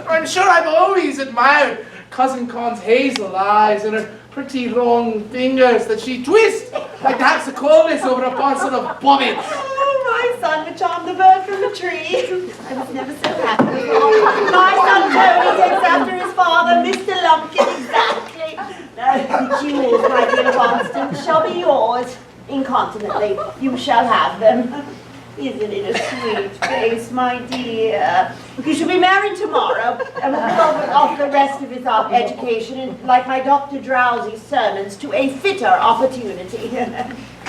I'm sure I've always admired Cousin Con's hazel eyes and her pretty long fingers that she twists like the hexacolis over a parcel of bobbins. Oh, my son would charm the bird from the tree. I was never so happy before. My son Tony takes after his father, Mr. Lumpkin, exactly. The jewels, my dear Boston, shall be yours. Incontinently, you shall have them. Isn't it a sweet face, my dear? You shall be married tomorrow, and we'll go off the rest of his education, and, like my Dr. Drowsy's sermons, to a fitter opportunity.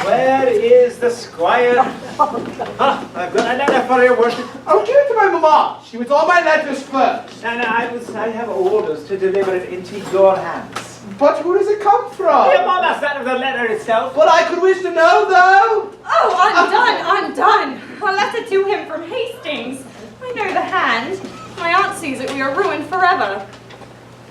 Where is the squire? I've got a letter for your worship. I'll give it to my mamma. She was all my letters first. And I have orders to deliver it into your hands. But who does it come from? Your mother sent of the letter itself. But I could wish to know, though. Oh, I'm done. A letter to him from Hastings. I know the hand. My aunt sees it, we are ruined forever.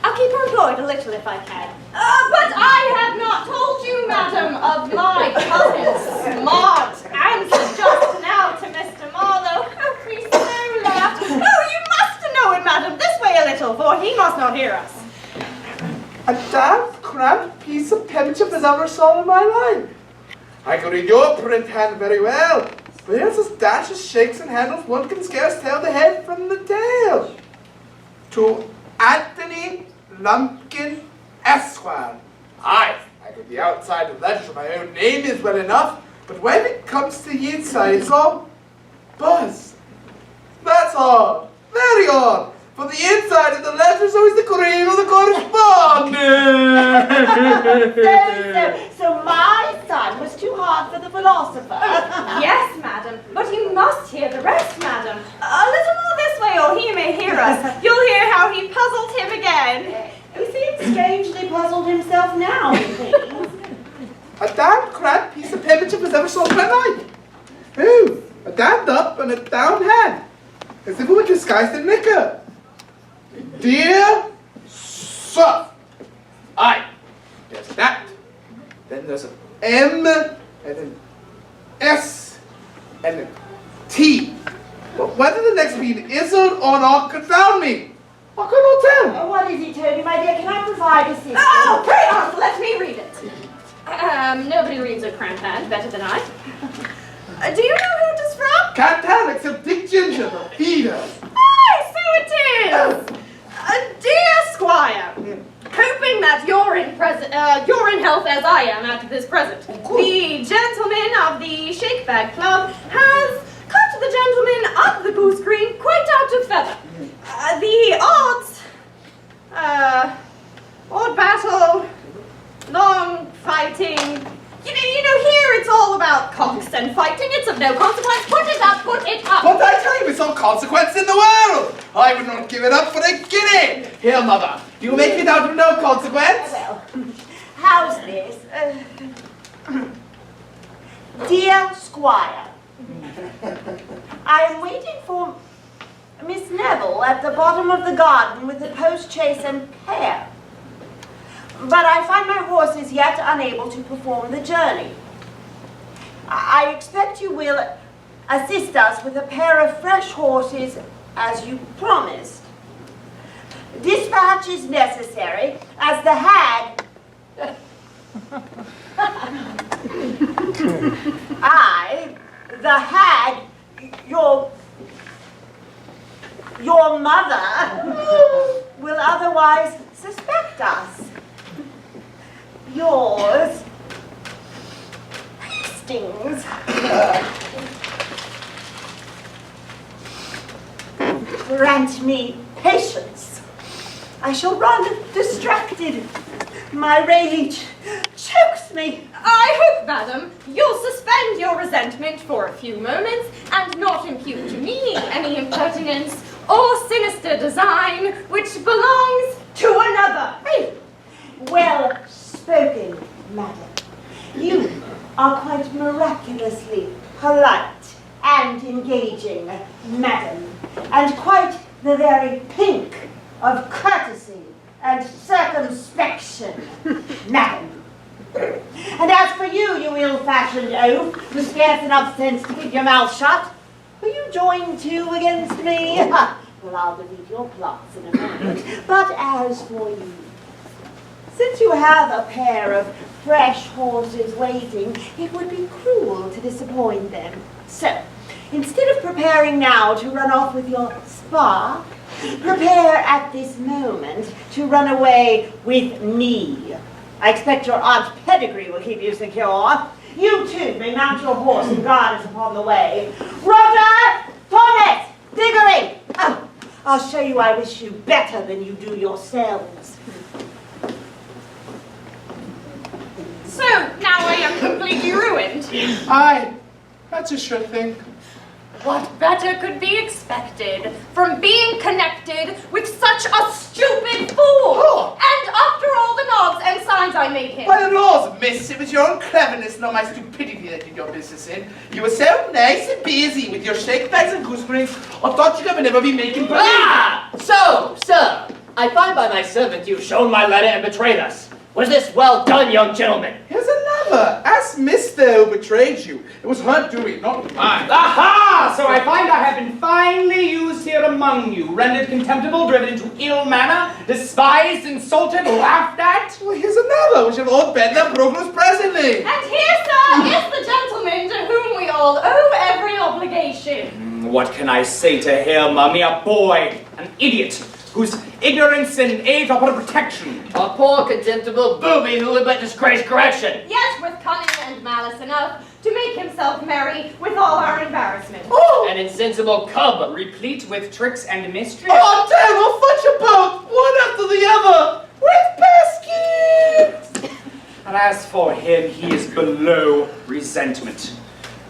I'll keep her employed a little if I can. But I have not told you, madam, of my cousin's smart answer just now to Mr. Marlowe. Oh, we so laughed. Oh, you must know it, madam. This way a little, for he must not hear us. A damn cramped piece of penmanship as ever saw in my life. I could read your print hand very well, but here's such dashes, shakes, and handles one can scarce tell the head from the tail. To Anthony Lumpkin, Esquire. Aye, I could the outside of the letter, my own name is well enough, but when it comes to the inside, it's all buzz. That's odd, very odd. For the inside of the letter is always the cream of the correspondence. So my son was too hard for the philosopher. Yes, madam, but you must hear the rest, madam. A little more this way, or he may hear us. You'll hear how he puzzled him again. He seems strangely puzzled himself now, please. A damn cramped piece of penmanship as ever saw in my life. Who? A damned up and a down hand. As if it were disguised in liquor. Dear Sir. Aye. There's that. Then there's an M and an S and a T. But whether the next being is or not confound me. I cannot tell. What is it, Tony, my dear? Can I provide assistance? Oh, pray on, let me read it. Nobody reads a cramped hand better than I. Do you know who it is from? Can't tell except Dick Ginger, the feeder. Aye, so it is. Dear Squire, hoping that you're in health as I am at this present, the gentleman of the Shake Bag Club has cut the gentleman of the goose green quite out of feather. The odd battle, long fighting. You know, here it's all about cocks and fighting. It's of no consequence. Put it up, put it up. But I tell you, it's all consequence in the world. I would not give it up for a guinea. Here, mother, you make it out of no consequence. Well, how's this? Dear Squire, I am waiting for Miss Neville at the bottom of the garden with the post-chaise and pair. But I find my horse is yet unable to perform the journey. I expect you will assist us with a pair of fresh horses as you promised. Dispatch is necessary as the hag... the hag, your mother, will otherwise suspect us. Yours, Hastings. Grant me patience. I shall run distracted. My rage chokes me. I hope, madam, you'll suspend your resentment for a few moments and not impute to me any impertinence or sinister design which belongs to another. Hey, well spoken, madam. You are quite miraculously polite and engaging, madam, and quite the very pink of courtesy and circumspection, madam. And as for you, you ill-fashioned oaf, with scarce enough sense to keep your mouth shut, will you join too against me? Well, I'll delete your plots in a moment. But as for you, since you have a pair of fresh horses waiting, it would be cruel to disappoint them. So, Instead of preparing now to run off with your spark, prepare at this moment to run away with me. I expect your aunt's pedigree will keep you secure. You too may mount your horse and guard us upon the way. Roger! Tornet! Diggory! Oh, I'll show you I wish you better than you do yourselves. So, now I am completely ruined. Aye, that's a sure thing. What better could be expected from being connected with such a stupid fool? Oh. And after all the nods and signs I made him. By the laws, miss, it was your own cleverness, not my stupidity that did your business in. You were so nice and busy with your shake bags and gooseberries, I thought you'd never be making believe. Ah! So, sir, I find by my servant you've shown my letter and betrayed us. Was this well done, young gentleman? Here's another. Ask Mister who betrayed you. It was her doing, not mine. Aha! So I find I have been finely used here among you, rendered contemptible, driven into ill manner, despised, insulted, laughed at. Well, here's another. We shall all bend our progress presently. And here, sir, is the gentleman to whom we all owe every obligation. What can I say to him? A mere boy, an idiot, whose ignorance and age are but a protection. A poor, contemptible booby who would but disgrace correction. Yet with cunning and malice enough to make himself merry with all our embarrassment. Oh! An insensible cub. Replete with tricks and mystery. Oh, damn, I'll fetch a boat, one after the other, with baskets! And as for him, he is below resentment.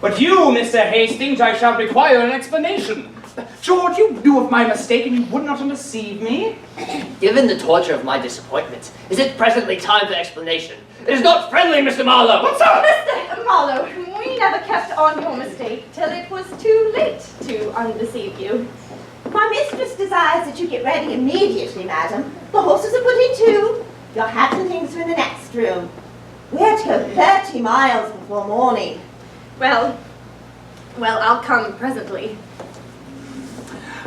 But you, Mr. Hastings, I shall require an explanation. George, you knew of my mistake and you would not undeceive me. Given the torture of my disappointment, is it presently time for explanation? It is not friendly, Mr. Marlowe! What's up? Mr. Marlowe, we never kept on your mistake till it was too late to undeceive you. My mistress desires that you get ready immediately, madam. The horses are put in too. Your hat and things are in the next room. We're to go 30 miles before morning. Well, I'll come presently.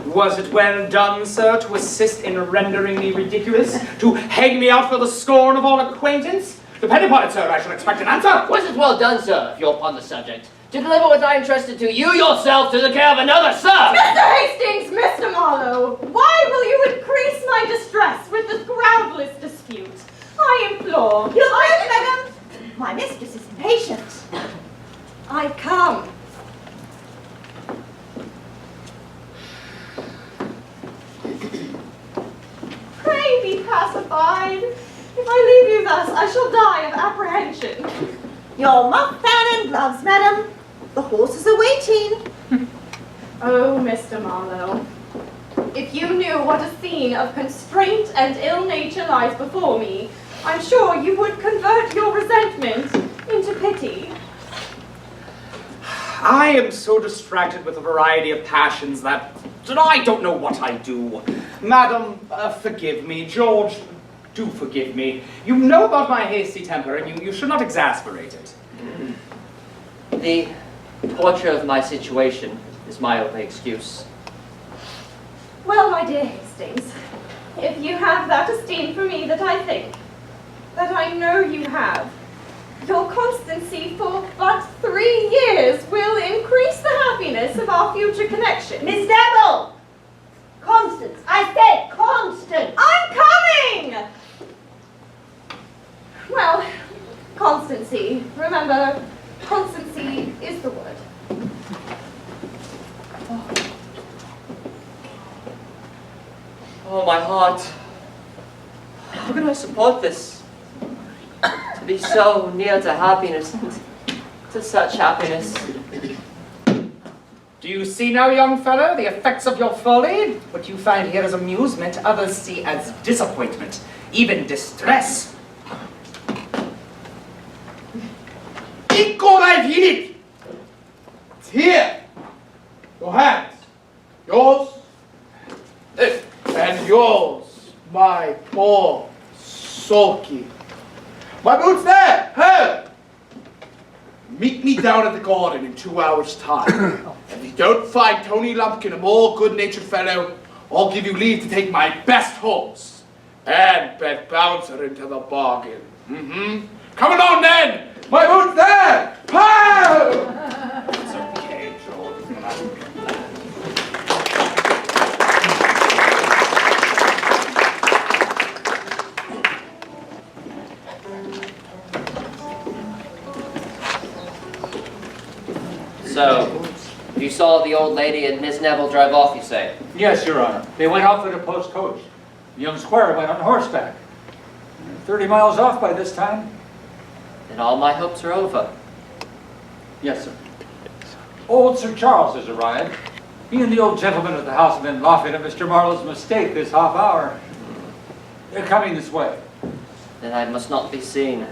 Was it well done, sir, to assist in rendering me ridiculous? To hang me out for the scorn of all acquaintance? Depend upon it, sir, I shall expect an answer. Was it well done, sir, if you're upon the subject? To deliver what I entrusted to you yourself to the care of another, sir! Mr. Hastings, Mr. Marlowe, why will you increase my distress with this groundless dispute? I implore. You'll wait, madam. My mistress is impatient. I come. Pray be pacified. If I leave you thus, I shall die of apprehension. Your muff fan and gloves, madam. The horses are waiting. Oh, Mr. Marlowe, if you knew what a scene of constraint and ill nature lies before me, I'm sure you would convert your resentment into pity. I am so distracted with a variety of passions that I don't know what I do. Madam, forgive me. George, do forgive me. You know about my hasty temper, and you should not exasperate it. The torture of my situation is my only excuse. Well, my dear Hastings, if you have that esteem for me that I think, that I know you have, your constancy for but 3 years will increase the happiness of our future connection. Miss Devil! Constance! I said Constance! I'm coming! Well, constancy. Remember, constancy is the word. Oh, my heart. How can I support this? To be so near to happiness, and to such happiness. Do you see now, young fellow, the effects of your folly? What you find here as amusement, others see as disappointment, even distress. God, I've hit it! It's here. Your hands. Yours. And yours, my poor sulky. My boots there! Hey! Meet me down at the garden in 2 hours' time. If you don't find Tony Lumpkin a more good-natured fellow, I'll give you leave to take my best horse. And bet Bouncer into the bargain. Come along then! My boots there! Pow! It's okay, George. So, you saw the old lady and Miss Neville drive off, you say? Yes, Your Honor. They went out for the post coach. The young squire went on horseback. 30 miles off by this time. Then all my hopes are over. Yes, sir. Old Sir Charles has arrived. He and the old gentleman at the house have been laughing at Mr. Marlowe's mistake this half hour. They're coming this way. Then I must not be seen.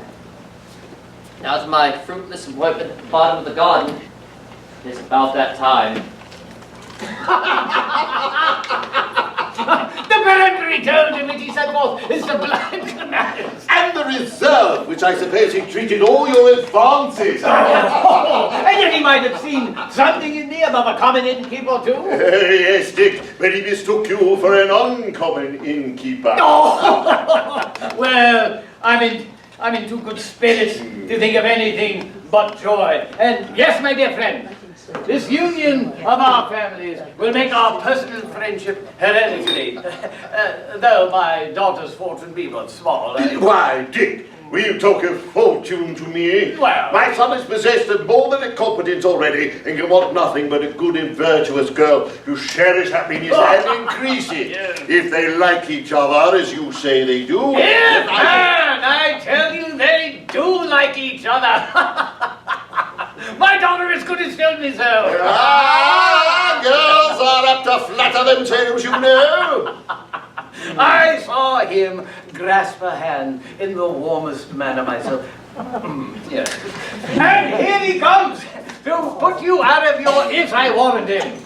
Now to my fruitless work at the bottom of the garden. It is about that time. The peremptory tone in which he set forth is sublime commands. And the reserve, which I suppose he treated all your advances. And yet he might have seen something in me above a common innkeeper too. Yes, Dick, but he mistook you for an uncommon innkeeper. Well, I'm in too good spirits to think of anything but joy. And yes, my dear friend, this union of our families will make our personal friendship hereditary, though my daughter's fortune be but small. Why, Dick, will you talk of fortune to me? Well, my son is possessed of more than a competence already and can want nothing but a good and virtuous girl to share his happiness and increase it. If they like each other, as you say they do. Yes, man, I tell you, they do like each other. My daughter is good as told me so. Girls are apt to flatter themselves, you know. I saw him grasp her hand in the warmest manner myself. Yes. And here he comes to put you out of your if I warrant him.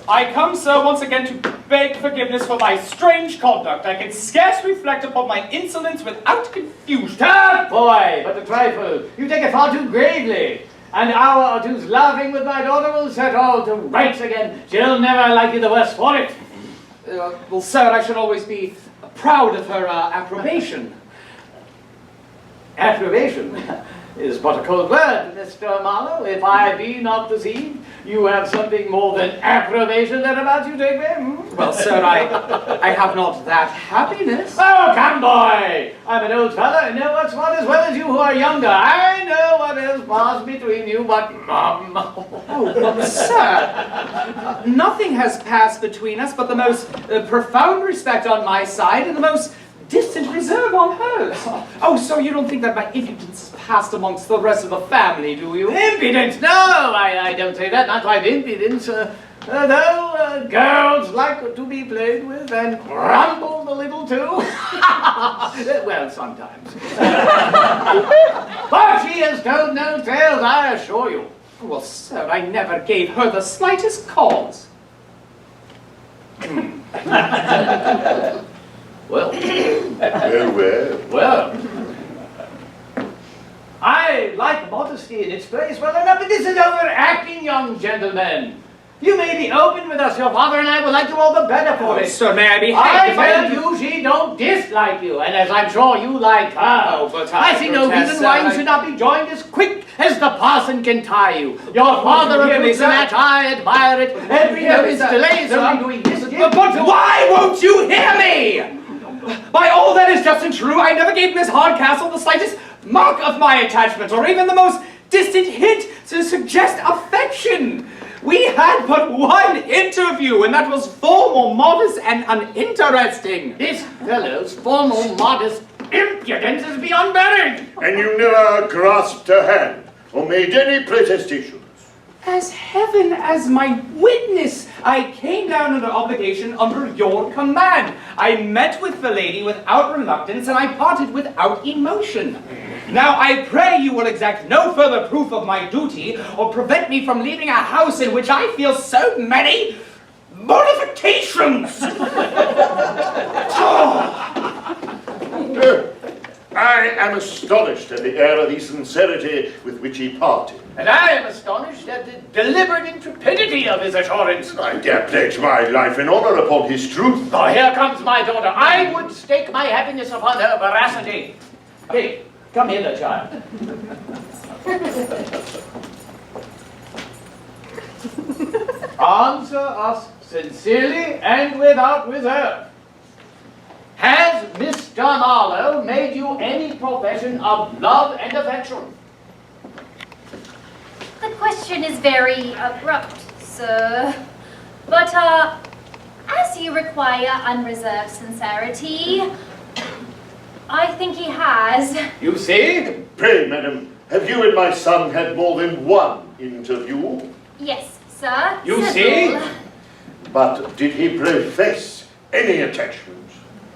I come, sir, once again to beg forgiveness for my strange conduct. I can scarce reflect upon my insolence without confusion. Tut, boy, but a trifle. You take it far too gravely. An hour or two's laughing with my daughter will set all to rights again. She'll never like you the worse for it. Well, sir, I should always be proud of her approbation. Approbation is but a cold word, Mr. Marlowe. If I be not deceived, you have something more than approbation thereabouts, you take me? Well, sir, I have not that happiness. Oh, come, boy! I'm an old fellow and know what's what as well as you who are younger. I know what has passed between you, but... Oh, but sir, nothing has passed between us but the most profound respect on my side and the most distant reserve on hers. Oh, so you don't think that my impudence is passed amongst the rest of the family, do you? Impudence? No, I don't say that. Not quite impudence. Though girls like to be played with and grumbled a little too. Well, sometimes. But she has told no tales, I assure you. Well, sir, I never gave her the slightest cause. Well. Well. I like modesty in its place well enough, but this is overacting, young gentlemen. You may be open with us. Your father and I will like you all the better for it. Sir, may I be I tell you, she don't dislike you, and as I'm sure you like her. Oh, but I see no reason why you should not be joined as quick as the parson can tie you. Your father approves the match. I admire it. Every moment's delay is only doing this. But why won't you hear me? By all that is just and true, I never gave Miss Hardcastle the slightest mark of my attachment, or even the most distant hint to suggest affection. We had but one interview, and that was formal, modest, and uninteresting. This fellow's formal, modest impudence is beyond bearing. And you never grasped her hand or made any protestations. As heaven as my witness, I came down under obligation under your command. I met with the lady without reluctance, and I parted without emotion. Now I pray you will exact no further proof of my duty, or prevent me from leaving a house in which I feel so many mortifications. I am astonished at the air of the sincerity with which he parted. And I am astonished at the deliberate intrepidity of his assurance. I dare pledge my life and honor upon his truth. Oh, here comes my daughter. I would stake my happiness upon her veracity. Hey, come hither, child. Answer us sincerely and without reserve. Has Mr. Marlowe made you any profession of love and affection? The question is very abrupt, sir. But, as you require unreserved sincerity, I think he has. You see? Pray, madam, have you and my son had more than one interview? Yes, sir. You several. see? But did he profess any attachment?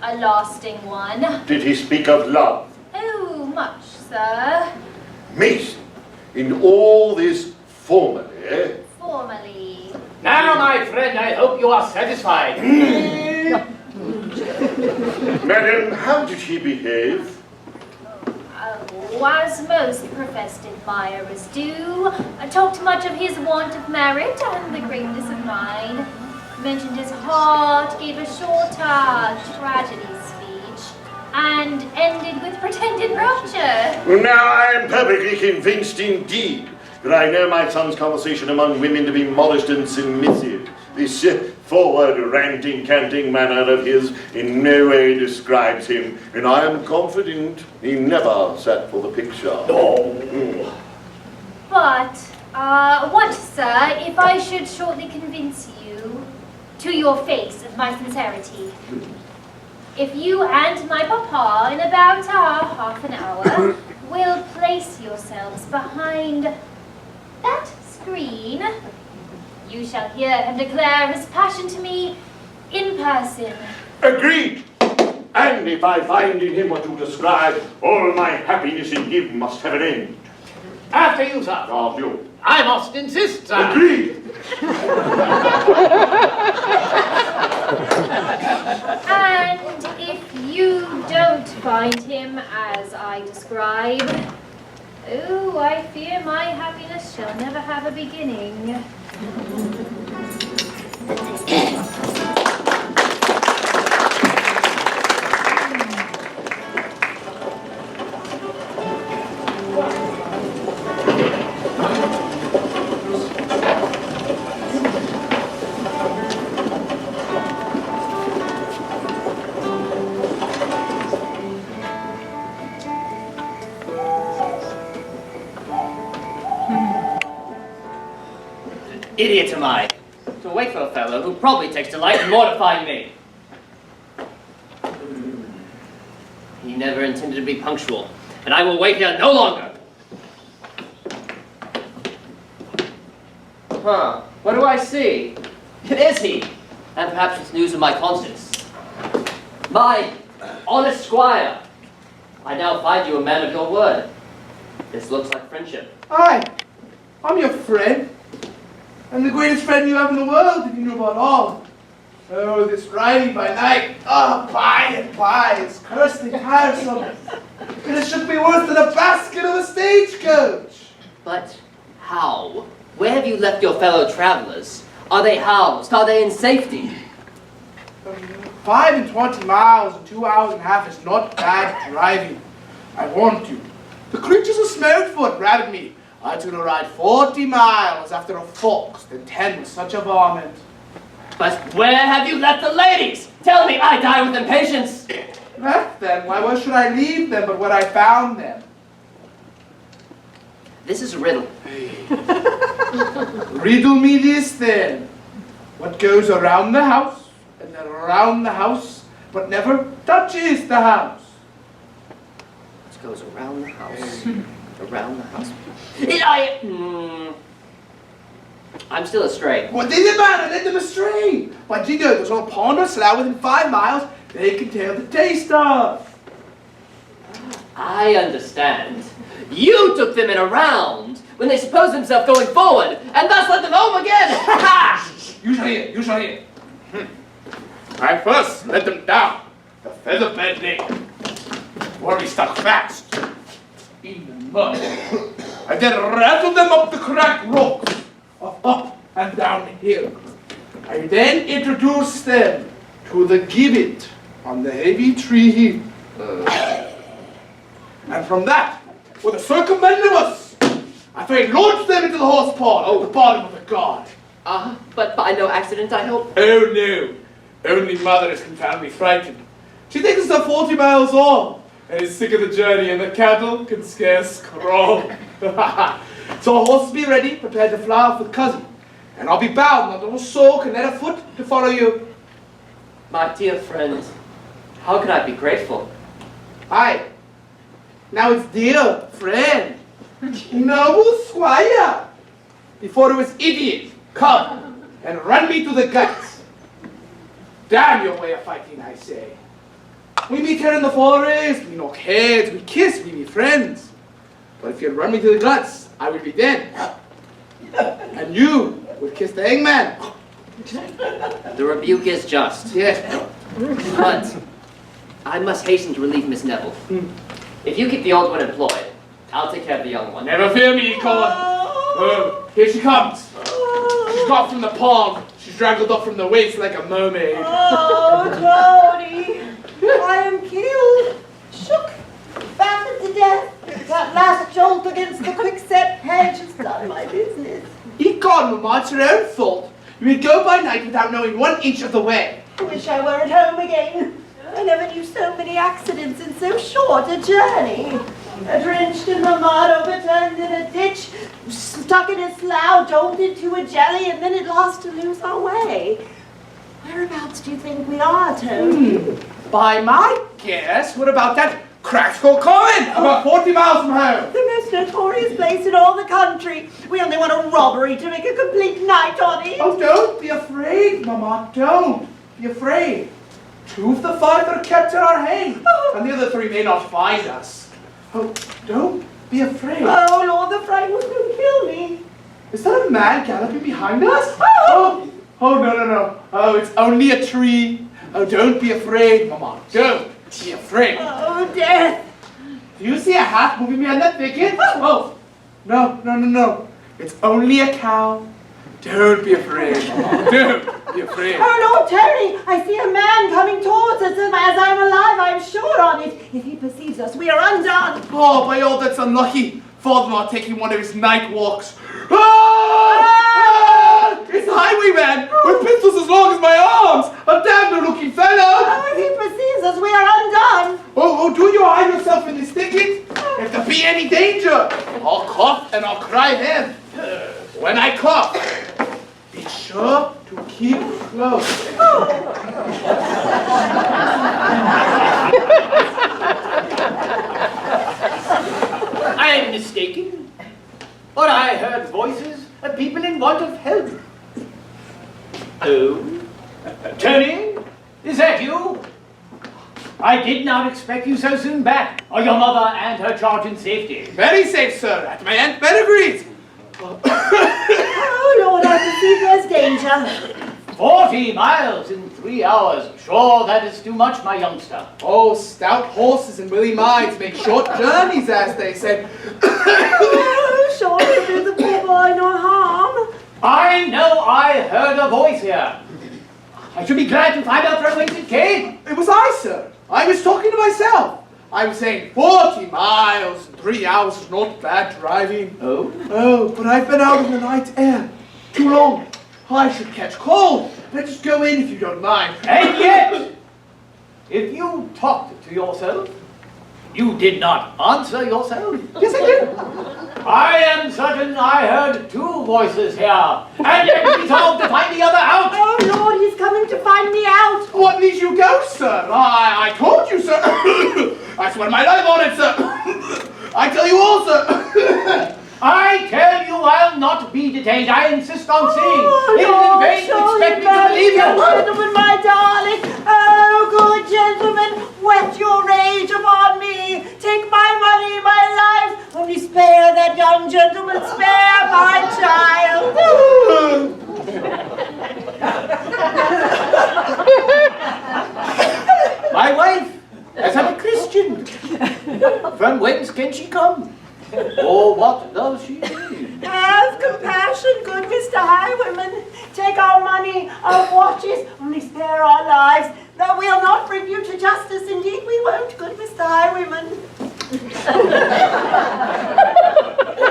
A lasting one. Did he speak of love? Oh, much, sir. Mason, in all this formally, Formally. Now, my friend, I hope you are satisfied. madam, how did he behave? As most professed admirers do, talked much of his want of merit and the greatness of mine. Mentioned his heart, gave a short tragedy speech, and ended with pretended rapture. Now I am perfectly convinced indeed that I know my son's conversation among women to be modest and submissive. This forward, ranting, canting manner of his in no way describes him, and I am confident he never sat for the picture. But, what, sir, if I should shortly convince you to your face of my sincerity? If you and my papa, in about half an hour, will place yourselves behind that screen, you shall hear him declare his passion to me in person. Agreed! And if I find in him what you describe, all my happiness in him must have an end. After you, sir. After you. I must insist, sir. Agreed! And if you don't find him as I describe, oh, I fear my happiness shall never have a beginning. Idiot am I, to wait for a fellow who probably takes delight in mortifying me. He never intended to be punctual, and I will wait here no longer. Huh, what do I see? It is he, and perhaps it's news of my conscience. My honest squire, I now find you a man of your word. This looks like friendship. Aye, I'm your friend. I'm the greatest friend you have in the world, if you knew about all. Oh, this riding by night. Oh, by and by, it's cursed and tiresome. And it should be worse than a basket of a stagecoach. But how? Where have you left your fellow travelers? Are they housed? Are they in safety? 5 and 20 miles in 2 hours and a half is not bad driving. I warned you. The creatures of Smeltfoot grabbed me. I was going to ride 40 miles after a fox than 10 with such a varmint. But where have you left the ladies? Tell me, I die with impatience. Left them? Why, where should I leave them but where I found them? This is a riddle. Riddle me this then. What goes around the house and then around the house but never touches the house? What goes around the house, around the house. I'm still astray. What did it matter? Let them astray. By jingo, there's a pond or slough within 5 miles they can tell the taste of. I understand. You took them in a round when they supposed themselves going forward, and thus led them home again. You shall hear, you shall hear. I first led them down the feather bed lane, where we stuck fast in the mud. I then rattled them up the cracked rocks, up and down the hill. I then introduced them to the gibbet on the heavy tree hill. And from that, with a circumambulus, I fain launched them into the horse pond at the bottom of the guard. But by no accident, I hope. Oh no, only mother is confoundedly frightened. She thinks it's 40 miles off, and is sick of the journey, and the cattle can scarce crawl. So our horses be ready, prepared to fly off with cousin, and I'll be bound not a soul can let a foot to follow you. My dear friend, how can I be grateful? Aye, now it's dear friend, noble squire. Before it was idiot, come and run me to the guts. Damn your way of fighting, I say. We meet here in the forest, we knock heads, we kiss, we be friends. But if you run me to the guts, I would be dead. And you would kiss the hangman. The rebuke is just. Yes. But I must hasten to relieve Miss Neville. If you keep the old one employed, I'll take care of the young one. Never fear me, Colin. Here she comes. She's got from the palm. She's draggled up from the waist like a mermaid. Oh, Tony, I am killed, shook, battered to death. That last jolt against the quickset hedge has done my business. Econ, Mama, it's your own fault. You would go by night without knowing 1 inch of the way. I wish I were at home again. I never knew so many accidents in so short a journey. Drenched in the mud, overturned in a ditch, stuck in a slough, jolted to a jelly, and then at last to lose our way. Whereabouts do you think we are, Tony? By my guess, what about that Crackskull Common? About 40 miles from home. The most notorious place in all the country. We only want a robbery to make a complete night on it. Oh, don't be afraid, Mama. Don't be afraid. 2 of the 5 that are kept are hanged, and the other 3 may not find us. Oh, don't be afraid. Oh, Lord, the fright was going to kill me. Is that a man galloping behind us? Oh, no. Oh, it's only a tree. Oh, don't be afraid, Mama. Don't be afraid. Oh, death. Do you see a hat moving behind that thicket? Oh, no. It's only a cow. Don't be afraid, Mama. Don't be afraid. Oh, Lord, Tony, I see a man coming towards us, and as I'm alive, I'm sure on it. If he perceives us, we are undone. Oh, by all that's unlucky. Father-in-law taking one of his night walks. Ah! It's the highwayman with pistols as long as my arms. A damn good-looking fellow. Oh, if he perceives us, we are undone. Oh, do you hide yourself in this thicket? If there be any danger, I'll cough and I'll cry then. When I cough, be sure to keep close. I am mistaken, or I heard voices of people in want of help. Oh, Tony, is that you? I did not expect you so soon back. Are your mother and her charge in safety? Very safe, sir, at my Aunt Peregrine's. Oh, Lord, I perceive there's danger. 40 miles in 3 hours. Sure, that is too much, my youngster. Oh, stout horses and willy minds make short journeys, as they say. Oh, sure to do the poor boy no harm. I know I heard a voice here. I should be glad to find out from whence it came. It was I, sir. I was talking to myself. I was saying 40 miles in 3 hours is not bad driving. Oh, but I've been out in the night air too long. I should catch cold. Let's just go in if you don't mind. And yet, if you talked to yourself, you did not answer yourself. Yes, I did. I am certain I heard 2 voices here, and yet resolved to find the other out. Oh, Lord, he's coming to find me out. What needs you go, sir? I told you, sir. I swear my life on it, sir. I tell you all, sir. I tell you I'll not be detained. I insist on seeing. Oh, It is Lord, in vain to expect me to mercy, believe you. gentlemen, my darling. Oh, good gentlemen, whet your rage upon me. Take my money, my life. Only spare that young gentleman. Spare my child. My wife, as I'm a Christian. From whence can she come? Or what does she need? Have compassion, good Mr. Highwayman. Take our money, our watches, only spare our lives. No, we'll not bring you to justice. Indeed, we won't, good Mr. Highwayman.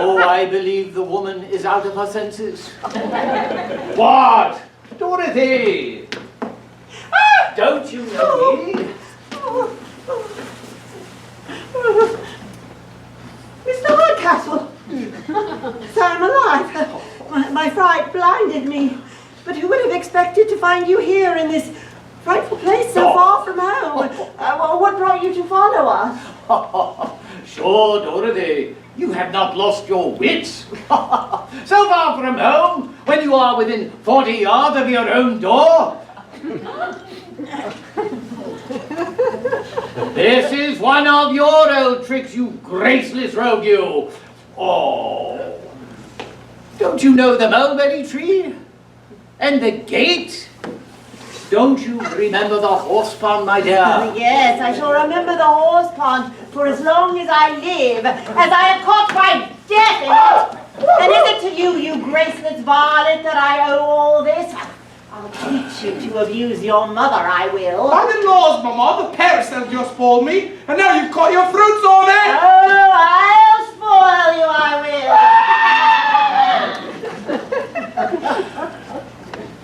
Oh, I believe the woman is out of her senses. What? Dorothy! Don't you know me? Mr. Hardcastle! So I'm alive. My fright blinded me. But who would have expected to find you here in this frightful place so far from home? What brought you to follow us? Sure, Dorothy. You have not lost your wits. So far from home, when you are within 40 yards of your own door. This is one of your old tricks, you graceless rogue, you. Oh. Don't you know the mulberry tree? And the gate? Don't you remember the horse pond, my dear? Yes, I shall remember the horse pond for as long as I live, as I have caught my death in it. And is it to you, you graceless varlet, that I owe all this? I'll teach you to abuse your mother, I will. By the laws, Mama, the parasol just spoiled me, and now you've caught your fruits on it! Oh, I'll spoil you, I will.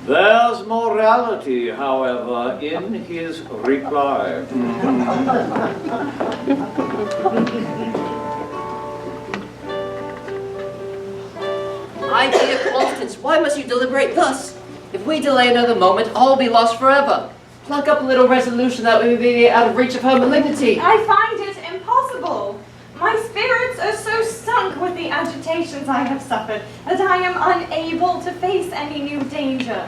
There's morality, however, in his reply. My dear Constance, why must you deliberate thus? If we delay another moment, all will be lost forever. Pluck up a little resolution that we may be out of reach of her malignity. I find it impossible. My spirits are so sunk with the agitations I have suffered that I am unable to face any new danger.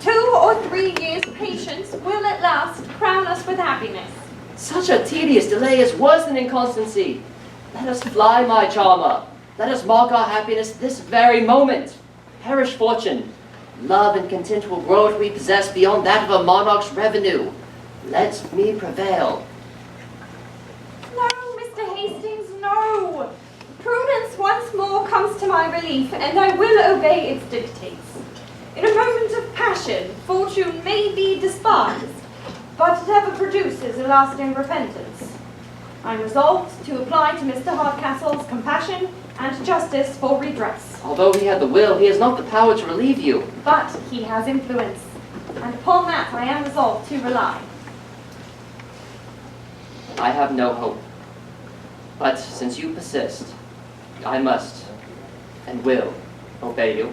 2 or 3 years' patience will at last crown us with happiness. Such a tedious delay is worse than inconstancy. Let us fly, my charmer. Let us mark our happiness this very moment. Perish fortune. Love and content will grow what we possess beyond that of a monarch's revenue. Let me prevail. No, Mr. Hastings, no. Prudence once more comes to my relief, and I will obey its dictates. In a moment of passion, fortune may be despised, but it ever produces a lasting repentance. I'm resolved to apply to Mr. Hardcastle's compassion and justice for redress. Although he had the will, he has not the power to relieve you. But he has influence, and upon that I am resolved to rely. I have no hope. But since you persist, I must and will obey you.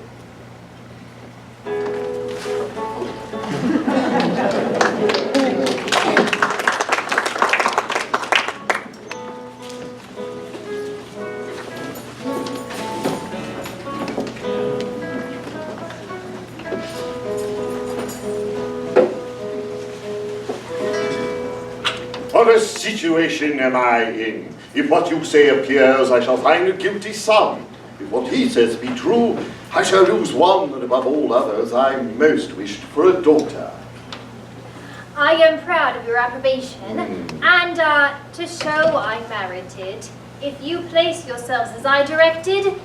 What a situation am I in? If what you say appears, I shall find a guilty son. If what he says be true, I shall lose one that above all others I most wished for a daughter. I am proud of your approbation, and to show I merited, if you place yourselves as I directed,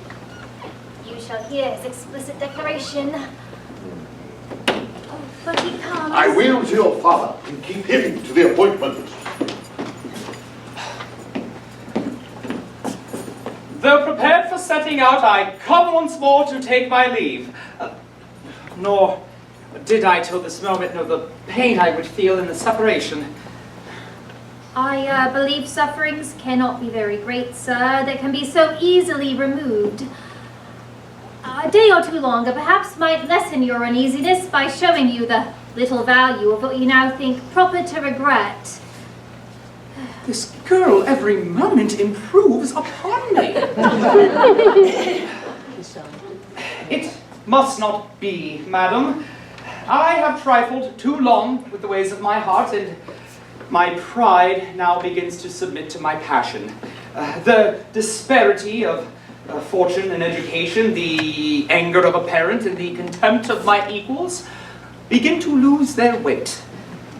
you shall hear his explicit declaration. Oh, but he comes. I will to your father and keep him to the appointment. Though prepared for setting out, I come once more to take my leave. Nor did I till this moment know the pain I would feel in the separation. I believe sufferings cannot be very great, sir, that can be so easily removed. A day or two longer perhaps might lessen your uneasiness by showing you the little value of what you now think proper to regret. This girl every moment improves upon me. It must not be, madam. I have trifled too long with the ways of my heart, and my pride now begins to submit to my passion. The disparity of fortune and education, the anger of a parent, and the contempt of my equals begin to lose their weight,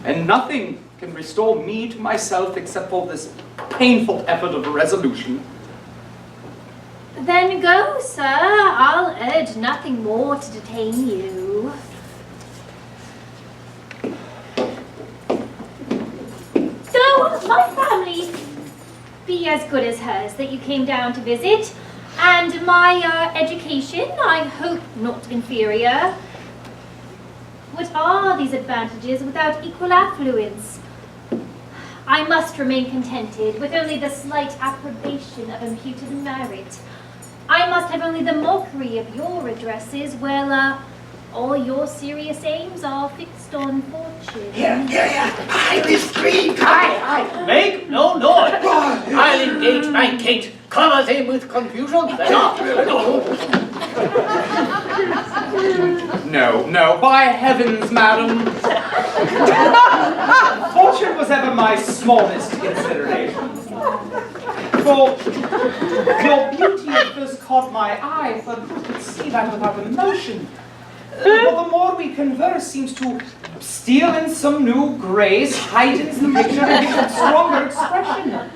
and nothing can restore me to myself except for this painful effort of resolution. Then go, sir. I'll urge nothing more to detain you. Though my family be as good as hers that you came down to visit, and my education, I hope not inferior. What are these advantages without equal affluence? I must remain contented with only the slight approbation of imputed merit. I must have only the mockery of your addresses, while all your serious aims are fixed on fortune. I will scream. Make no noise. I'll engage my Kate. Cover them with confusion. No, by heavens, madam. Fortune was ever my smallest consideration. For your beauty at first caught my eye, for who could see that without emotion? But the more we converse seems to steal in some new grace, heightens the picture, and gives it stronger expression.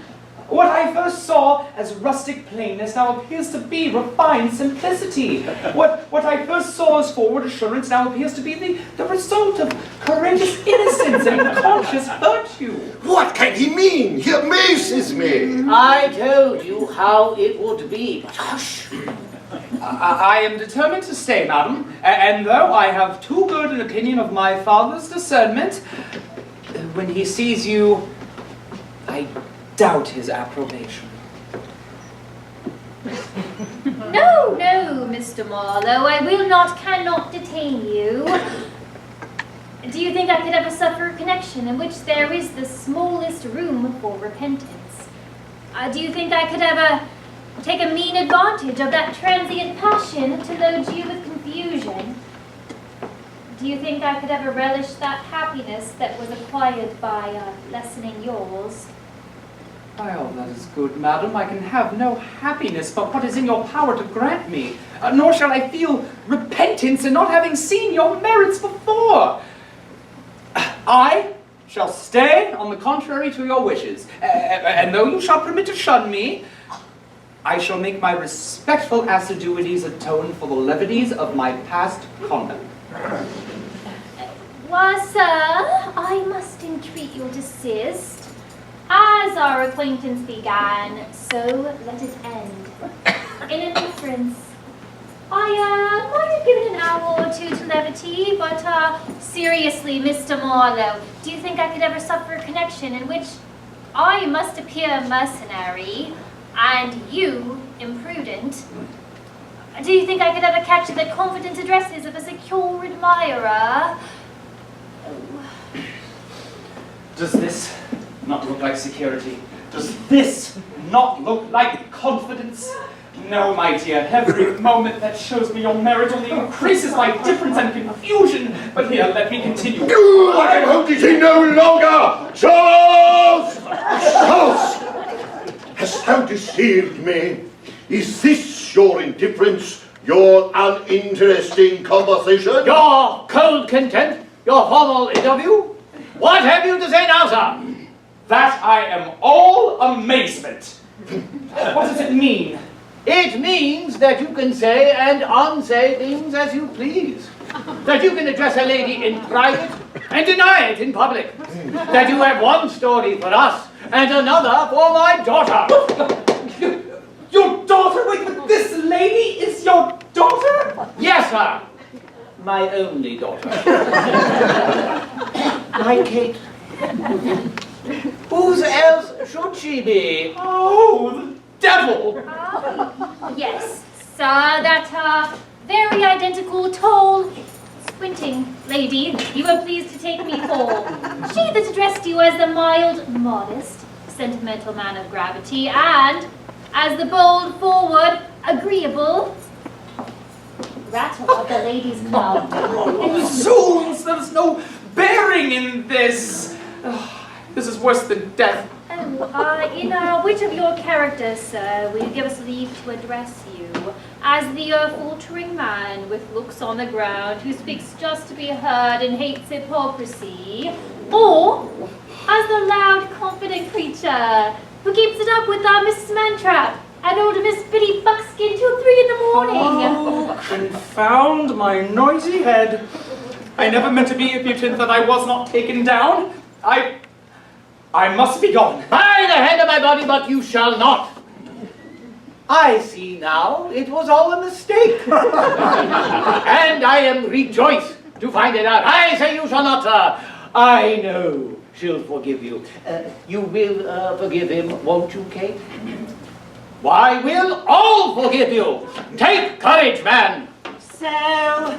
What I first saw as rustic plainness now appears to be refined simplicity. What I first saw as forward assurance now appears to be the result of courageous innocence and conscious virtue. What can he mean? He amazes me. I told you how it would be, but hush. I am determined to stay, madam, and though I have too good an opinion of my father's discernment, when he sees you, I doubt his approbation. No, Mr. Marlowe, I will not, cannot detain you. Do you think I could ever suffer a connection in which there is the smallest room for repentance? Do you think I could ever take a mean advantage of that transient passion to load you with confusion? Do you think I could ever relish that happiness that was acquired by lessening yours? Well, that is good, madam. I can have no happiness but what is in your power to grant me, nor shall I feel repentance in not having seen your merits before. I shall stay on the contrary to your wishes, and though you shall permit to shun me, I shall make my respectful assiduities atone for the levities of my past conduct. Why, sir, I must entreat your desist. As our acquaintance began, so let it end. In indifference. I might have given an hour or two to levity, but seriously, Mr. Marlowe, do you think I could ever suffer a connection in which I must appear mercenary and you imprudent? Do you think I could ever catch the confident addresses of a secure admirer? Does this not look like security? Does this not look like confidence? No, my dear, every moment that shows me your merit only increases my difference and confusion. But here, let me continue. I can hold it in no longer! Charles! Charles! Hast thou deceived me? Is this your indifference, your uninteresting conversation? Your cold contempt, your formal interview? What have you to say now, sir? That I am all amazement. What does it mean? It means that you can say and unsay things as you please. That you can address a lady in private and deny it in public. That you have one story for us and another for my daughter. Your daughter? Wait, but this lady is your daughter? Yes, sir. My only daughter. My Kate. Whose else should she be? Oh, the devil! Yes, sir, that very identical, tall, squinting lady you were pleased to take me for. She that addressed you as the mild, modest, sentimental man of gravity, and as the bold, forward, agreeable rattle of the ladies' club. Zoons, there's no bearing in this. This is worse than death. Oh, in which of your characters, sir, will you give us leave to address you? As the faltering man with looks on the ground who speaks just to be heard and hates hypocrisy? Or as the loud, confident creature who keeps it up with Mrs. Mantrap and old Miss Biddy Buckskin till 3 in the morning? Oh, confound my noisy head. I never meant to be impudent that I was not taken down. I must be gone. By the hand of my body, but you shall not. I see now it was all a mistake. And I am rejoiced to find it out. I say you shall not, sir. I know she'll forgive you. You will forgive him, won't you, Kate? Why, we'll all forgive you. Take courage, man.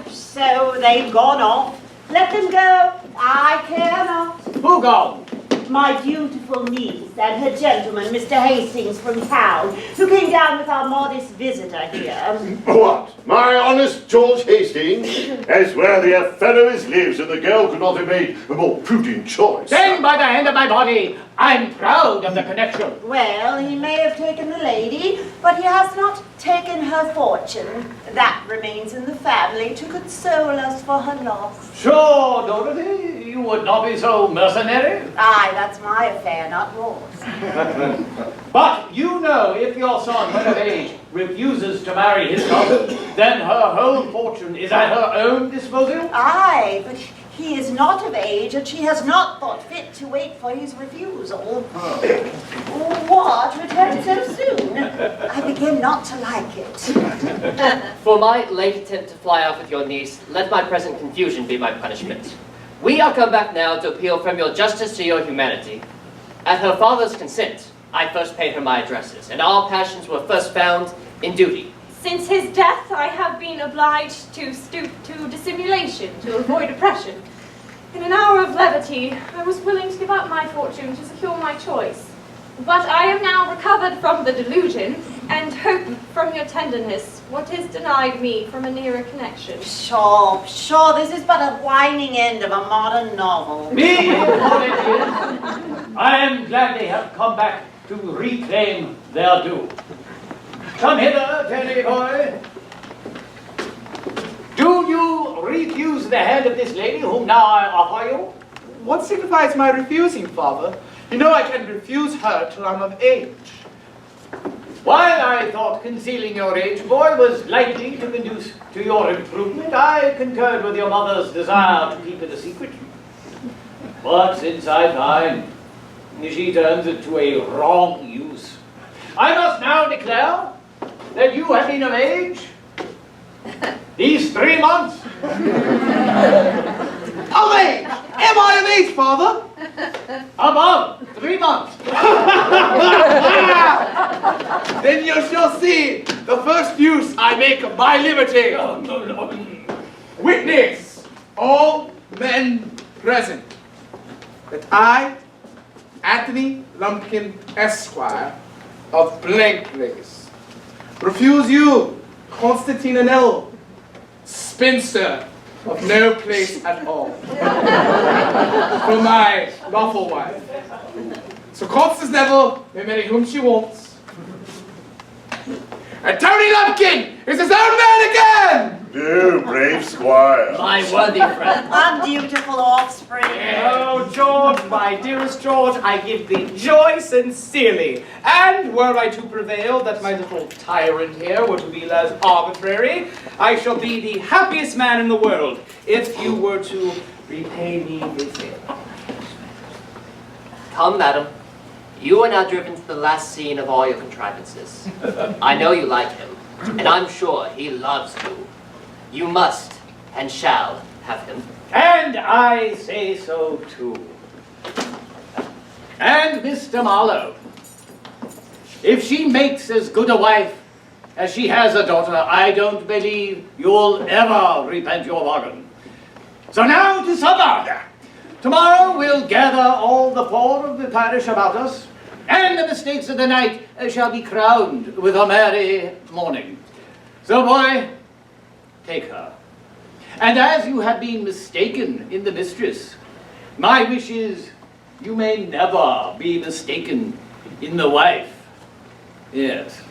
So they've gone off. Let them go. I care not. Who gone? My beautiful niece and her gentleman, Mr. Hastings from town, who came down with our modest visitor here. What? My honest George Hastings? As worthy a fellow as lives, and the girl could not have made a more prudent choice. Then by the hand of my body, I'm proud of the connection. Well, he may have taken the lady, but he has not taken her fortune. That remains in the family to console us for her loss. Sure, Dorothy, you would not be so mercenary. Aye, that's my affair, not yours. But you know, if your son, when of age, refuses to marry his cousin, then her whole fortune is at her own disposal? Aye, but he is not of age, and she has not thought fit to wait for his refusal. What? Returned so soon? I begin not to like it. For my late attempt to fly off with your niece, let my present confusion be my punishment. We are come back now to appeal from your justice to your humanity. At her father's consent, I first paid her my addresses, and our passions were first found in duty. Since his death, I have been obliged to stoop to dissimulation to avoid oppression. In an hour of levity, I was willing to give up my fortune to secure my choice. But I am now recovered from the delusion, and hope from your tenderness what is denied me from a nearer connection. Sure, this is but a whining end of a modern novel. Be it what it is, I am glad they have come back to reclaim their due. Come hither, Teddy boy. Do you refuse the hand of this lady whom now I offer you? What signifies my refusing, father? You know I can refuse her till I'm of age. While I thought concealing your age, boy, was likely to conduce to your improvement, I concurred with your mother's desire to keep it a secret. But since I find she turns it to a wrong use, I must now declare that you have been of age these 3 months. Of age? Am I of age, father? Above 3 months. Then you shall see the first use I make of my liberty. Witness, all men present, that I, Anthony Lumpkin, Esquire, of blank place, refuse you, Constantine Nell, spinster, of no place at all, for my lawful wife. So Constance Neville may marry whom she wants. And Tony Lumpkin is his own man again! You brave squire. My worthy friend. Undutiful offspring. Oh, George, my dearest George, I give thee joy sincerely. And were I to prevail that my little tyrant here were to be less arbitrary, I shall be the happiest man in the world if you were to repay me with it. Come, madam. You are now driven to the last scene of all your contrivances. I know you like him, and I'm sure he loves you. You must and shall have him. And I say so too. And Mr. Marlowe, if she makes as good a wife as she has a daughter, I don't believe you'll ever repent your bargain. So now to supper. Tomorrow we'll gather all the poor of the parish about us, and the mistakes of the night shall be crowned with a merry morning. So, boy, take her. And as you have been mistaken in the mistress, my wish is you may never be mistaken in the wife. Yes.